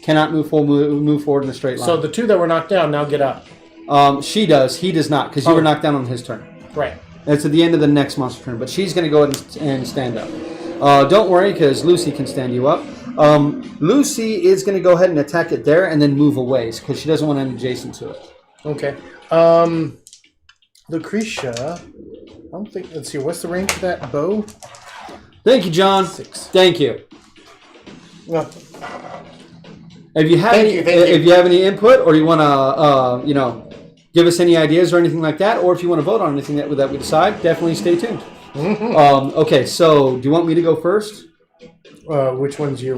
cannot move forward in a straight line.
So the 2 that were knocked down now get up.
She does. He does not, because you were knocked down on his turn.
Right.
It's at the end of the next monster turn, but she's going to go ahead and stand up. Don't worry, because Lucy can stand you up. Lucy is going to go ahead and attack it there and then move away, because she doesn't want any adjacent to it.
Okay. Lucretia, I don't think... Let's see, what's the range of that bow?
Thank you, John.
6.
Thank you.
Well,
If you have any input, or you want to, give us any ideas or anything like that, or if you want to vote on anything that we decide, definitely stay tuned.
Mm-hmm.
Okay, so do you want me to go first?
Which one's you?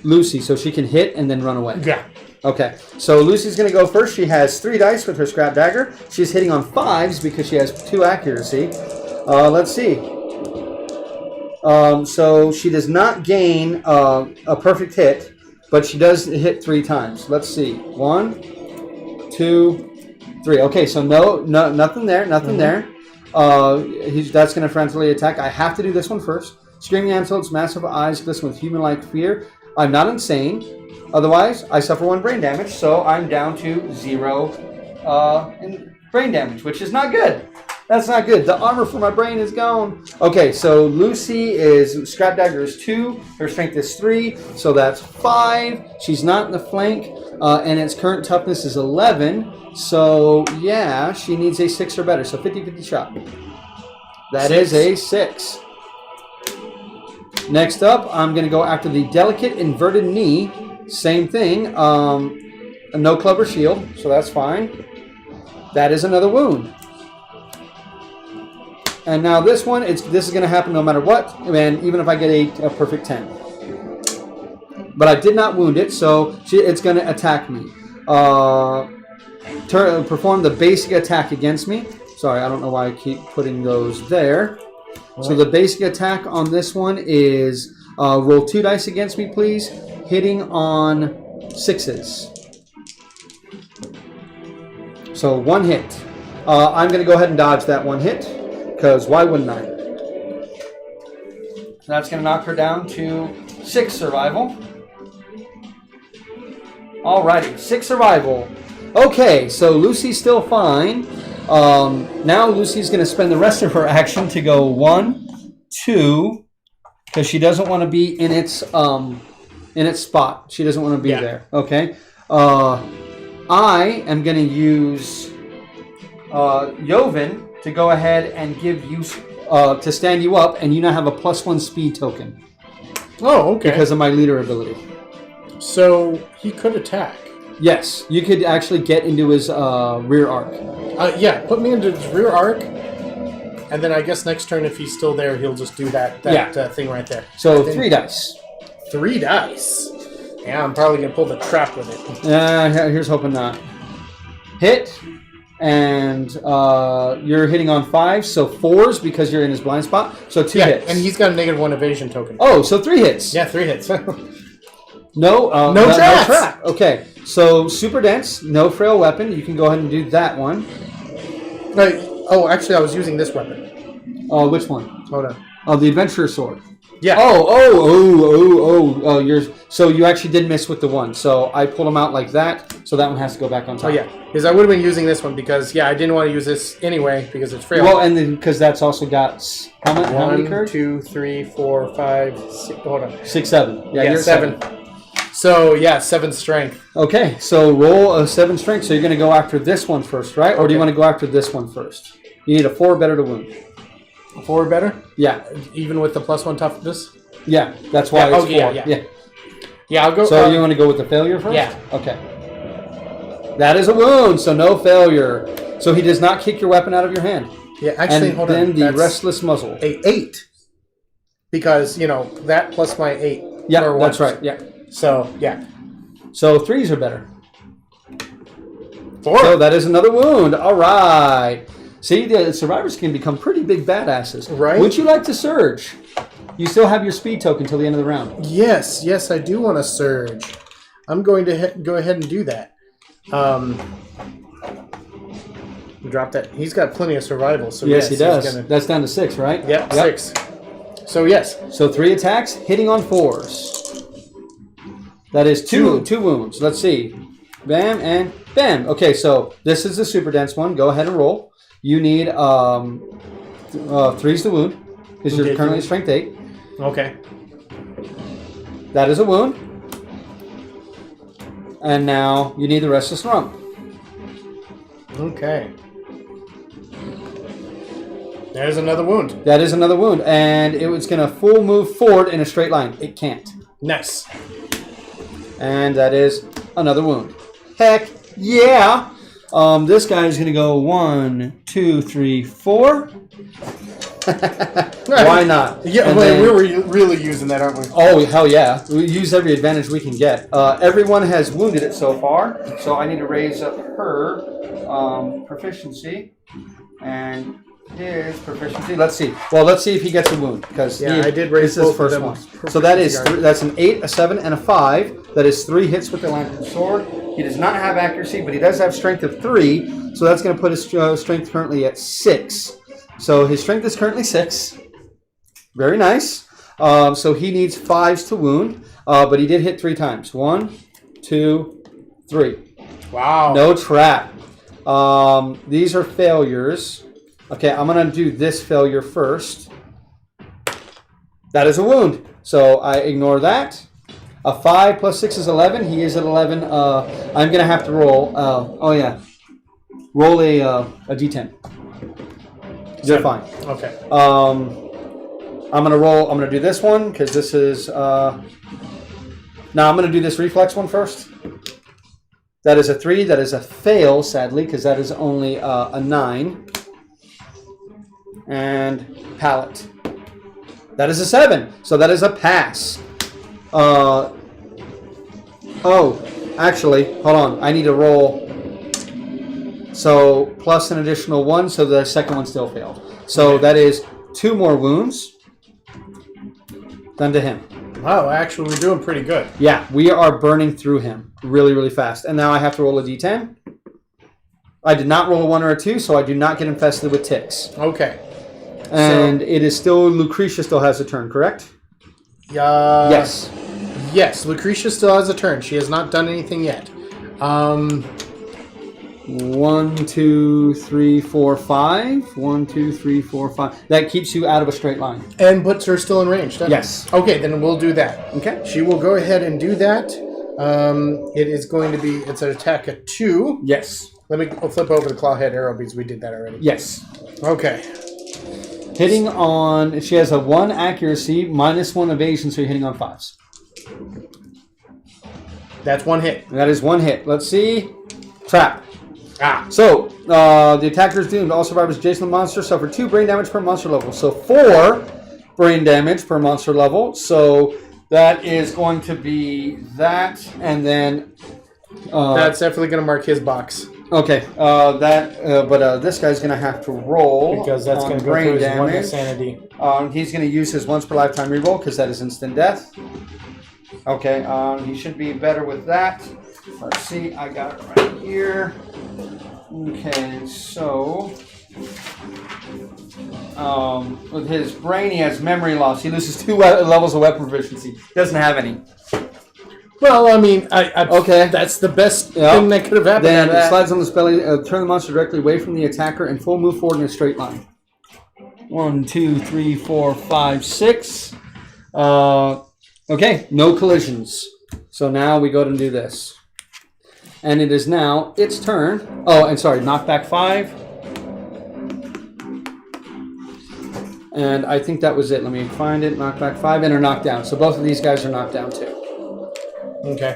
Lucy, so she can hit and then run away.
Yeah.
Okay, so Lucy's going to go first. She has 3 dice with her scrap dagger. She's hitting on 5s because she has 2 accuracy. Let's see. So she does not gain a perfect hit, but she does hit 3 times. Let's see. 1, 2, 3. Okay, so no, nothing there, nothing there. That's going to frontally attack. I have to do this one first. Screaming Antilope's massive eyes glisten with human-like fear. I'm not insane. Otherwise, I suffer 1 brain damage, so I'm down to 0 in brain damage, which is not good. That's not good. The armor for my brain is gone. Okay, so Lucy is... Scrap Dagger is 2. Her strength is 3, so that's 5. She's not in the flank, and its current toughness is 11. So, yeah, she needs a 6 or better. So 50-50 shot. That
6.
is a 6. Next up, I'm going to go after the Delicate Inverted Knee. Same thing. No club or shield, so that's fine. That is another wound. And now this one, this is going to happen no matter what, and even if I get a perfect 10. But I did not wound it, so it's going to attack me. Perform the basic attack against me. Sorry, I don't know why I keep putting those there. Right. So the basic attack on this one is roll 2 dice against me, please. Hitting on 6s. So 1 hit. I'm going to go ahead and dodge that 1 hit, because why wouldn't I? That's going to knock her down to 6 survival. Alrighty, 6 survival. Okay, so Lucy's still fine. Now Lucy's going to spend the rest of her action to go 1, 2, because she doesn't want to be in its spot. She doesn't want to be there. Okay. I am going to use Joven to go ahead and give you to stand you up, and you now have a +1 speed token.
Oh, okay.
Because of my leader ability.
So he could attack.
Yes, you could actually get into his rear arc.
Yeah, put me into his rear arc, and then I guess next turn, if he's still there, he'll just do that thing right there.
So 3 dice.
3 dice. Yeah, I'm probably gonna pull the trap with it.
Here's hoping not. Hit, and you're hitting on 5, so 4s because you're in his blind spot. So 2 hits.
And he's got a -1 evasion token.
Oh, so 3 hits.
Yeah, 3 hits.
No
traps.
No trap. Okay, so super dense, no frail weapon. You can go ahead and do that one.
Right. Oh, actually, I was using this weapon.
Which one?
Hold on.
Oh, the adventurer sword.
Yeah.
So you actually did miss with the 1. So I pulled them out like that. So that one has to go back on top.
Oh yeah, because I would have been using this one because I didn't want to use this anyway because it's frail.
Well, and then because that's also got how many cards?
1, 2, 3, 4, 5, 6. Hold on.
6, 7. Yeah, you're
7. So, 7 strength.
Okay, so roll a 7 strength. So you're going to go after this one first, right? Or do you want to go after this one first? You need a 4 better to wound.
A 4 better?
Yeah.
Even with the +1 toughness?
Yeah, that's why it's 4. Yeah,
I'll go.
So you want to go with the failure first?
Yeah.
Okay. That is a wound, so no failure. So he does not kick your weapon out of your hand.
Yeah, actually, hold on.
And then the restless muzzle.
8. Because, that plus my 8.
Yeah, that's right, yeah.
So, yeah.
So 3s are better.
4.
So that is another wound. All right. See, the survivors can become pretty big badasses.
Right.
Would you like to surge? You still have your speed token till the end of the round.
Yes, I do want to surge. I'm going to go ahead and do that. Drop that. He's got plenty of survival. So
yes, he does. That's down to 6, right?
Yep. 6. So yes.
So 3 attacks, hitting on 4s. That is 2 wounds. Let's see. Bam and bam. Okay, so this is the super dense one. Go ahead and roll. You need 3's the wound, because you're currently at strength 8.
Okay.
That is a wound. And now you need the restless rump.
Okay. There's another wound.
That is another wound, and it was going to full move forward in a straight line. It can't.
Nice.
And that is another wound. Heck yeah! This guy is going to go 1, 2, 3, 4. Why not?
Yeah, we were really using that, aren't we?
Oh, hell yeah. We use every advantage we can get. Everyone has wounded it so far, so I need to raise up her proficiency and his proficiency. Let's see. Well, let's see if he gets a wound, because
I did raise
this is
both
his
of
first
them.
one. So that's an 8, a 7, and a 5. That is 3 hits with the lantern sword. He does not have accuracy, but he does have strength of 3, so that's going to put his strength currently at 6. So his strength is currently 6. Very nice. So he needs 5s to wound, but he did hit 3 times. 1, 2, 3.
Wow.
No trap. These are failures. Okay, I'm going to do this failure first. That is a wound. So I ignore that. A 5 plus 6 is 11. He is at 11. I'm going to have to roll. Roll a d10. You're fine.
Okay.
I'm going to roll. I'm going to do this one because this is... I'm going to do this reflex one first. That is a 3. That is a fail, sadly, because that is only a 9. And pallet. That is a 7. So that is a pass. Actually, hold on. I need to roll. So plus an additional 1, so the second one still failed. So that is 2 more wounds than to him.
Wow, actually, we're doing pretty good.
Yeah, we are burning through him really, really fast. And now I have to roll a d10. I did not roll a 1 or a 2, so I do not get infested with ticks.
Okay.
And it is still, Lucretia still has a turn, correct?
Yes. Yes, Lucretia still has a turn. She has not done anything yet.
1, 2, 3, 4, 5. 1, 2, 3, 4, 5. That keeps you out of a straight line.
And puts her still in range, doesn't
Yes.
it? Okay, then we'll do that.
Okay.
She will go ahead and do that. It is going to be, it's an attack at 2.
Yes.
We'll flip over the clawhead arrow because we did that already.
Yes.
Okay.
Hitting on, she has a 1 accuracy, minus 1 evasion, so you're hitting on 5s.
That's 1 hit.
That is 1 hit. Let's see. Trap.
Ah.
So, the attacker is doomed. All survivors adjacent to the monster suffer 2 brain damage per monster level. So, 4 brain damage per monster level. So, that is going to be that, and then...
that's definitely going to mark his box.
Okay, but this guy's going to have to roll
because that's going to go through his 1 insanity.
He's going to use his once per lifetime reroll because that is instant death. Okay, he should be better with that. Let's see, I got it right here. Okay, so with his brain, he has memory loss. He loses 2 levels of weapon proficiency. Doesn't have any.
Well, I mean,
okay.
That's the best thing that could have happened.
Then it slides on the belly, turn the monster directly away from the attacker, and full move forward in a straight line. 1, 2, 3, 4, 5, 6. Okay, no collisions. So now we go to do this. And it is now its turn. Oh, and sorry, knockback 5. And I think that was it. Let me find it. Knockback 5 and a knockdown. So both of these guys are knocked down too.
Okay.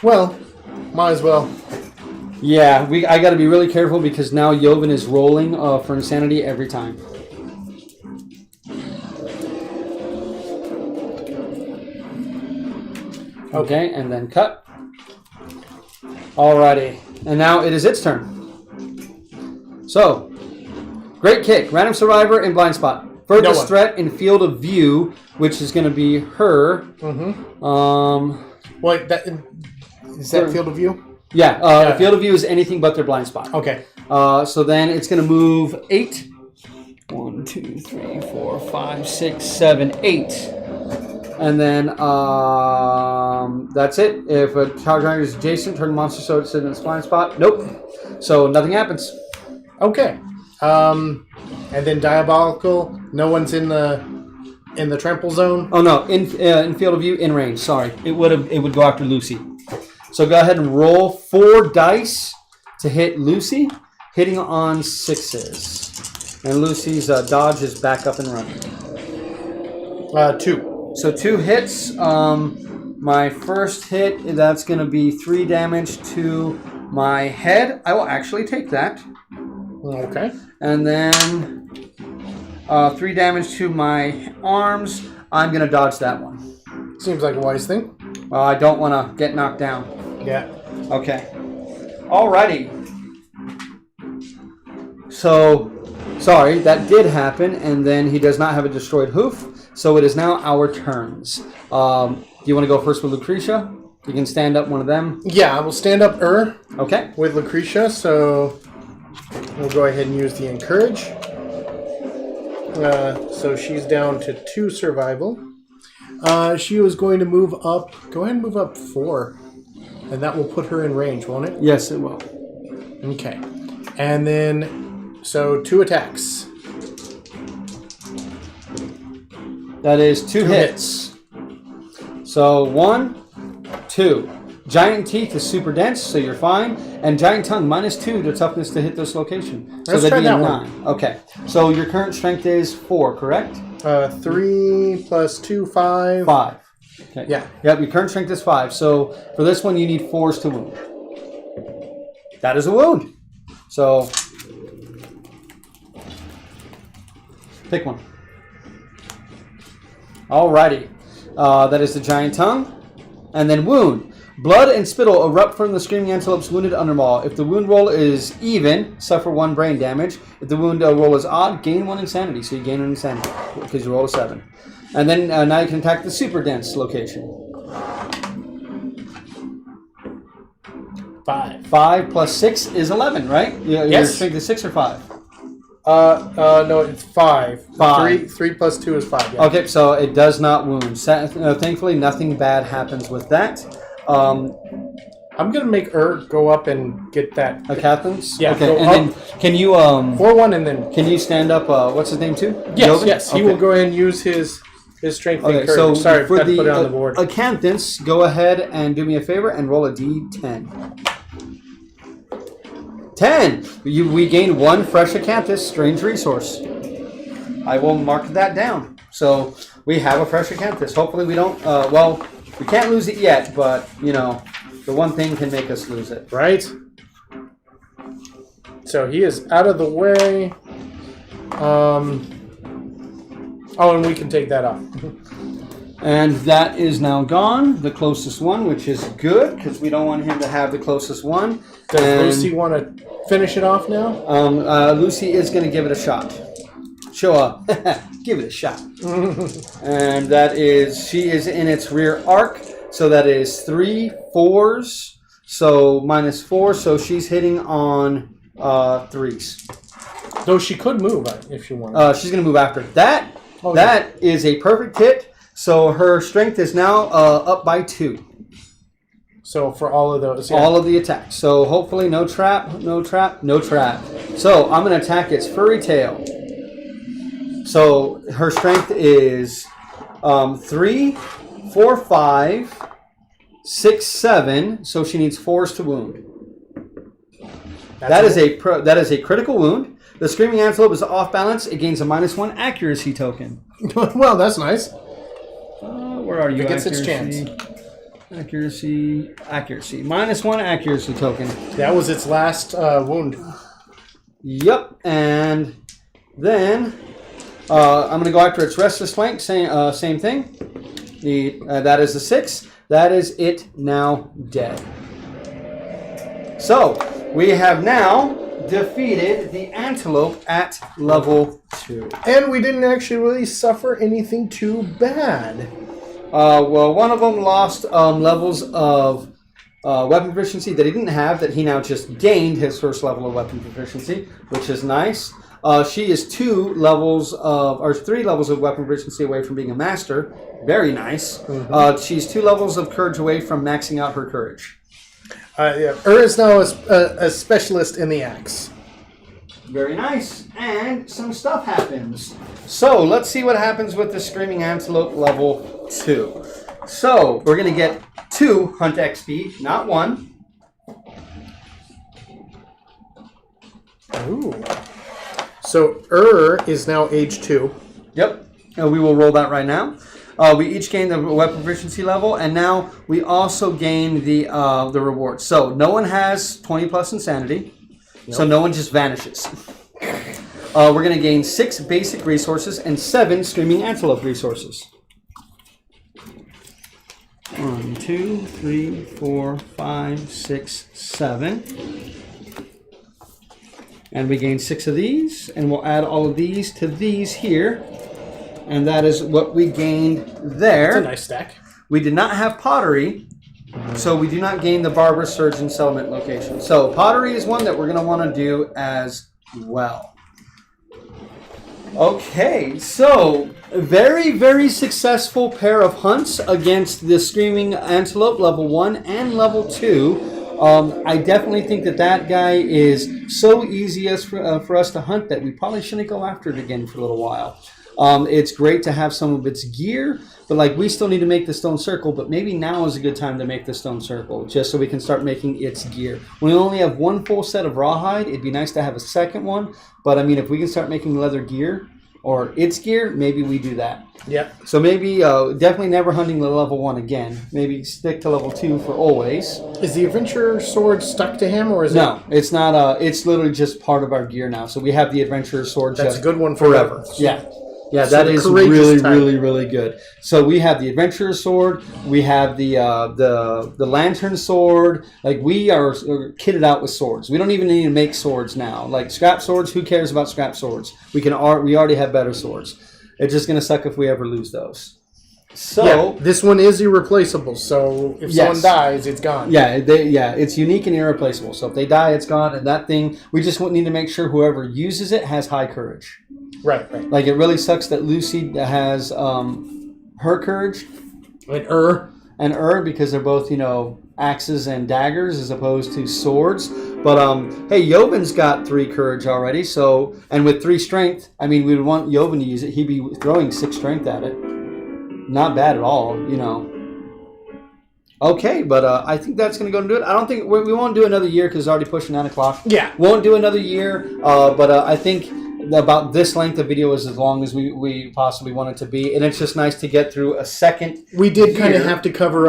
Well, might as well.
Yeah, I got to be really careful because now Jovan is rolling for insanity every time. Okay, and then cut. Alrighty, and now it is its turn. So, great kick, random survivor in blind spot. Furthest threat in field of view, which is going to be her.
Mm-hmm. Wait, is that field of view?
Yeah, the field of view is anything but their blind spot.
Okay.
So then it's going to move 8. 1, 2, 3, 4, 5, 6, 7, 8. And then that's it. If a target is adjacent, turn the monster so it's in its blind spot. Nope. So nothing happens.
Okay. And then diabolical. No one's in the trample zone.
Oh no, in field of view, in range. Sorry, it would go after Lucy. So go ahead and roll 4 dice to hit Lucy, hitting on 6s. And Lucy's dodge is back up and running.
2.
So 2 hits. My first hit, that's going to be 3 damage to my head. I will actually take that.
Okay.
And then 3 damage to my arms. I'm going to dodge that one.
Seems like a wise thing.
Well, I don't want to get knocked down.
Yeah.
Okay. Alrighty. So, sorry, that did happen, and then he does not have a destroyed hoof, so it is now our turns. Do you want to go first with Lucretia? You can stand up one of them.
Yeah, I will stand up
Okay.
with Lucretia, so we'll go ahead and use the encourage. So she's down to 2 survival. She was going to move up. Go ahead and move up 4. And that will put her in range, won't it?
Yes, it will.
Okay. And then, so 2 attacks.
That is 2 hits. So 1, 2. Giant teeth is super dense, so you're fine. And giant tongue -2 to toughness to hit this location. So
Let's
that'd
try
be
that
9. Okay. So your current strength is 4, correct?
3 plus 2, 5.
5. Okay.
Yeah.
Yep, your current strength is 5. So for this one, you need 4s to wound. That is a wound. So pick one. Alrighty. That is the giant tongue. And then wound. Blood and spittle erupt from the screaming antelope's wounded undermaw. If the wound roll is even, suffer 1 brain damage. If the wound roll is odd, gain 1 insanity. So you gain 1 insanity because you roll a 7. And then now you can attack the super dense location.
5.
5 plus 6 is 11, right? Your
Yes.
strength is 6 or 5?
No, it's 5.
5.
3 plus 2 is 5. Yeah.
Okay, so it does not wound. Thankfully, nothing bad happens with that.
I'm gonna make go up and get that.
Catherine's?
Yeah,
Okay,
go
and
up.
then can you
4-1 and then.
can you stand up? What's his name too?
Yes,
Joven?
yes. He
Okay.
will go ahead and use his strength and
Okay,
courage.
so
Sorry,
for
forgot to
the
put it on the board.
Acanthus, go ahead and do me a favor and roll a d10. 10. We gain 1 fresh Acanthus, strange resource. I will mark that down. So we have a fresh Acanthus. Hopefully we don't. We can't lose it yet, but the one thing can make us lose it.
Right. So he is out of the way. And we can take that off.
And that is now gone, the closest one, which is good, because we don't want him to have the closest one.
Does Lucy want to finish it off now?
Lucy is going to give it a shot. Show up. Give it a shot. And that is, she is in its rear arc, so that is 3 4s, so -4, so she's hitting on 3s.
Though she could move if she wanted.
She's going to move after. That is a perfect hit. So her strength is now up by 2.
So for all of those, yeah.
All of the attacks. So hopefully no trap, no trap, no trap. So I'm going to attack its furry tail. So her strength is 3, 4, 5, 6, 7. So she needs 4s to wound. That is a critical wound. The screaming antelope is off balance. It gains a -1 accuracy token.
Well, that's nice.
Where are you?
It gets its chance.
Accuracy. -1 accuracy token.
That was its last wound.
Yep. And then I'm going to go after its restless flank. Same thing. That is the 6. That is it now dead. So we have now defeated the antelope at level 2.
And we didn't actually really suffer anything too bad.
Well, one of them lost levels of weapon proficiency that he didn't have, that he now just gained his first level of weapon proficiency, which is nice. She is 3 levels of weapon proficiency away from being a master. Very nice. Mm-hmm. She's 2 levels of courage away from maxing out her courage.
Yeah. is now a specialist in the axe.
Very nice. And some stuff happens. So let's see what happens with the Screaming Antelope level 2. So we're going to get 2 Hunt XP, not 1.
Ooh. So is now age 2.
Yep. We will roll that right now. We each gain the weapon proficiency level, and now we also gain the reward. So no one has 20 plus insanity. Nope. So no one just vanishes. We're going to gain 6 basic resources and 7 Screaming Antelope resources. 1, 2, 3, 4, 5, 6, 7. And we gain 6 of these, and we'll add all of these to these here. And that is what we gained there.
That's a nice stack.
We did not have pottery, so we do not gain the Barber Surgeon settlement location. So pottery is one that we're going to want to do as well. Okay, so very, very successful pair of hunts against the Screaming Antelope level 1 and level 2. I definitely think that guy is so easy for us to hunt that we probably shouldn't go after it again for a little while. It's great to have some of its gear, but like we still need to make the stone circle, but maybe now is a good time to make the stone circle, just so we can start making its gear. We only have 1 full set of rawhide. It'd be nice to have a second one, but I mean, if we can start making leather gear, or its gear, maybe we do that.
Yeah.
So maybe definitely never hunting the level 1 again. Maybe stick to level 2 for always.
Is the adventurer sword stuck to him, or is
No, it's not. It's literally just part of our gear now. So we have the adventurer sword.
That's a good one
forever. Yeah. Yeah,
so
that is really good. So we have the adventurer sword. We have the lantern sword. Like we are kitted out with swords. We don't even need to make swords now. Like scrap swords, who cares about scrap swords? We already have better swords. It's just gonna suck if we ever lose those. So
yeah, this one is irreplaceable. So if someone dies, it's gone.
Yeah, it's unique and irreplaceable. So if they die, it's gone. And that thing, we just need to make sure whoever uses it has high courage.
Right.
Like it really sucks that Lucy has her courage and because they're both axes and daggers as opposed to swords. But hey, Yovin's got 3 courage already. So and with 3 strength, I mean we would want Yovin to use it. He'd be throwing 6 strength at it. Not bad at all, Okay, but I think that's going to go and do it. I don't think we won't do another year because it's already pushing 9 o'clock.
Yeah,
won't do another year. But I think about this length of video is as long as we possibly want it to be, and it's just nice to get through a second.
We did kind of have to cover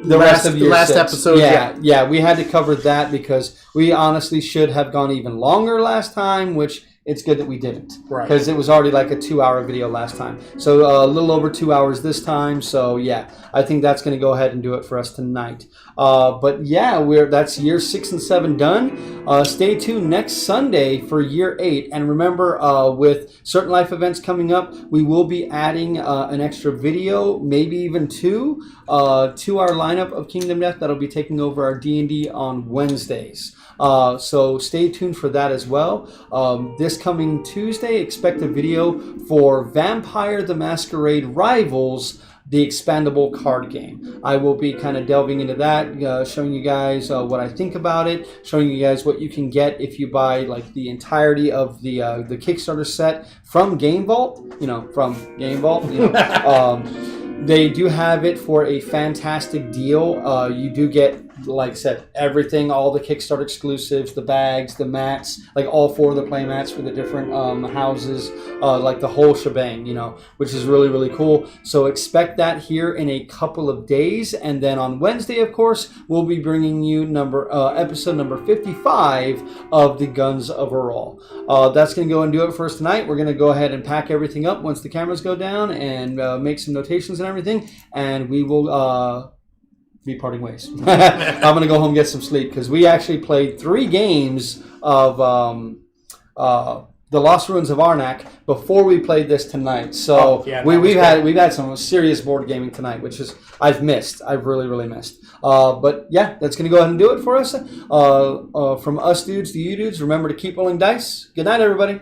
the rest of
the last episode.
Yeah, we had to cover that because we honestly should have gone even longer last time, which it's good that we didn't.
Right.
Because it was already like a 2-hour video last time. So a little over 2 hours this time. So yeah, I think that's going to go ahead and do it for us tonight. But yeah, that's year 6 and 7 done. Stay tuned next Sunday for year 8. And remember, with certain life events coming up, we will be adding an extra video, maybe even 2, to our lineup of Kingdom Death that'll be taking over our D&D on Wednesdays. So stay tuned for that as well. This coming Tuesday, expect a video for Vampire the Masquerade Rivals, the expandable card game. I will be kind of delving into that, showing you guys what I think about it, showing you guys what you can get if you buy like the entirety of the Kickstarter set from Game Vault. They do have it for a fantastic deal. You do get, like I said, everything, all the Kickstarter exclusives, the bags, the mats, like all 4 of the play mats for the different houses, like the whole shebang, which is really, really cool. So expect that here in a couple of days. And then on Wednesday, of course, we'll be bringing you episode number 55 of the Guns of Aral. That's going to go and do it for us tonight. We're going to go ahead and pack everything up once the cameras go down and make some notations and everything. And we will... be parting ways. I'm going to go home and get some sleep because we actually played 3 games of the Lost Ruins of Arnak before we played this tonight. So we've had some serious board gaming tonight, which is I've really, really missed. But yeah, that's going to go ahead and do it for us. From us dudes to you dudes, remember to keep rolling dice. Good night, everybody.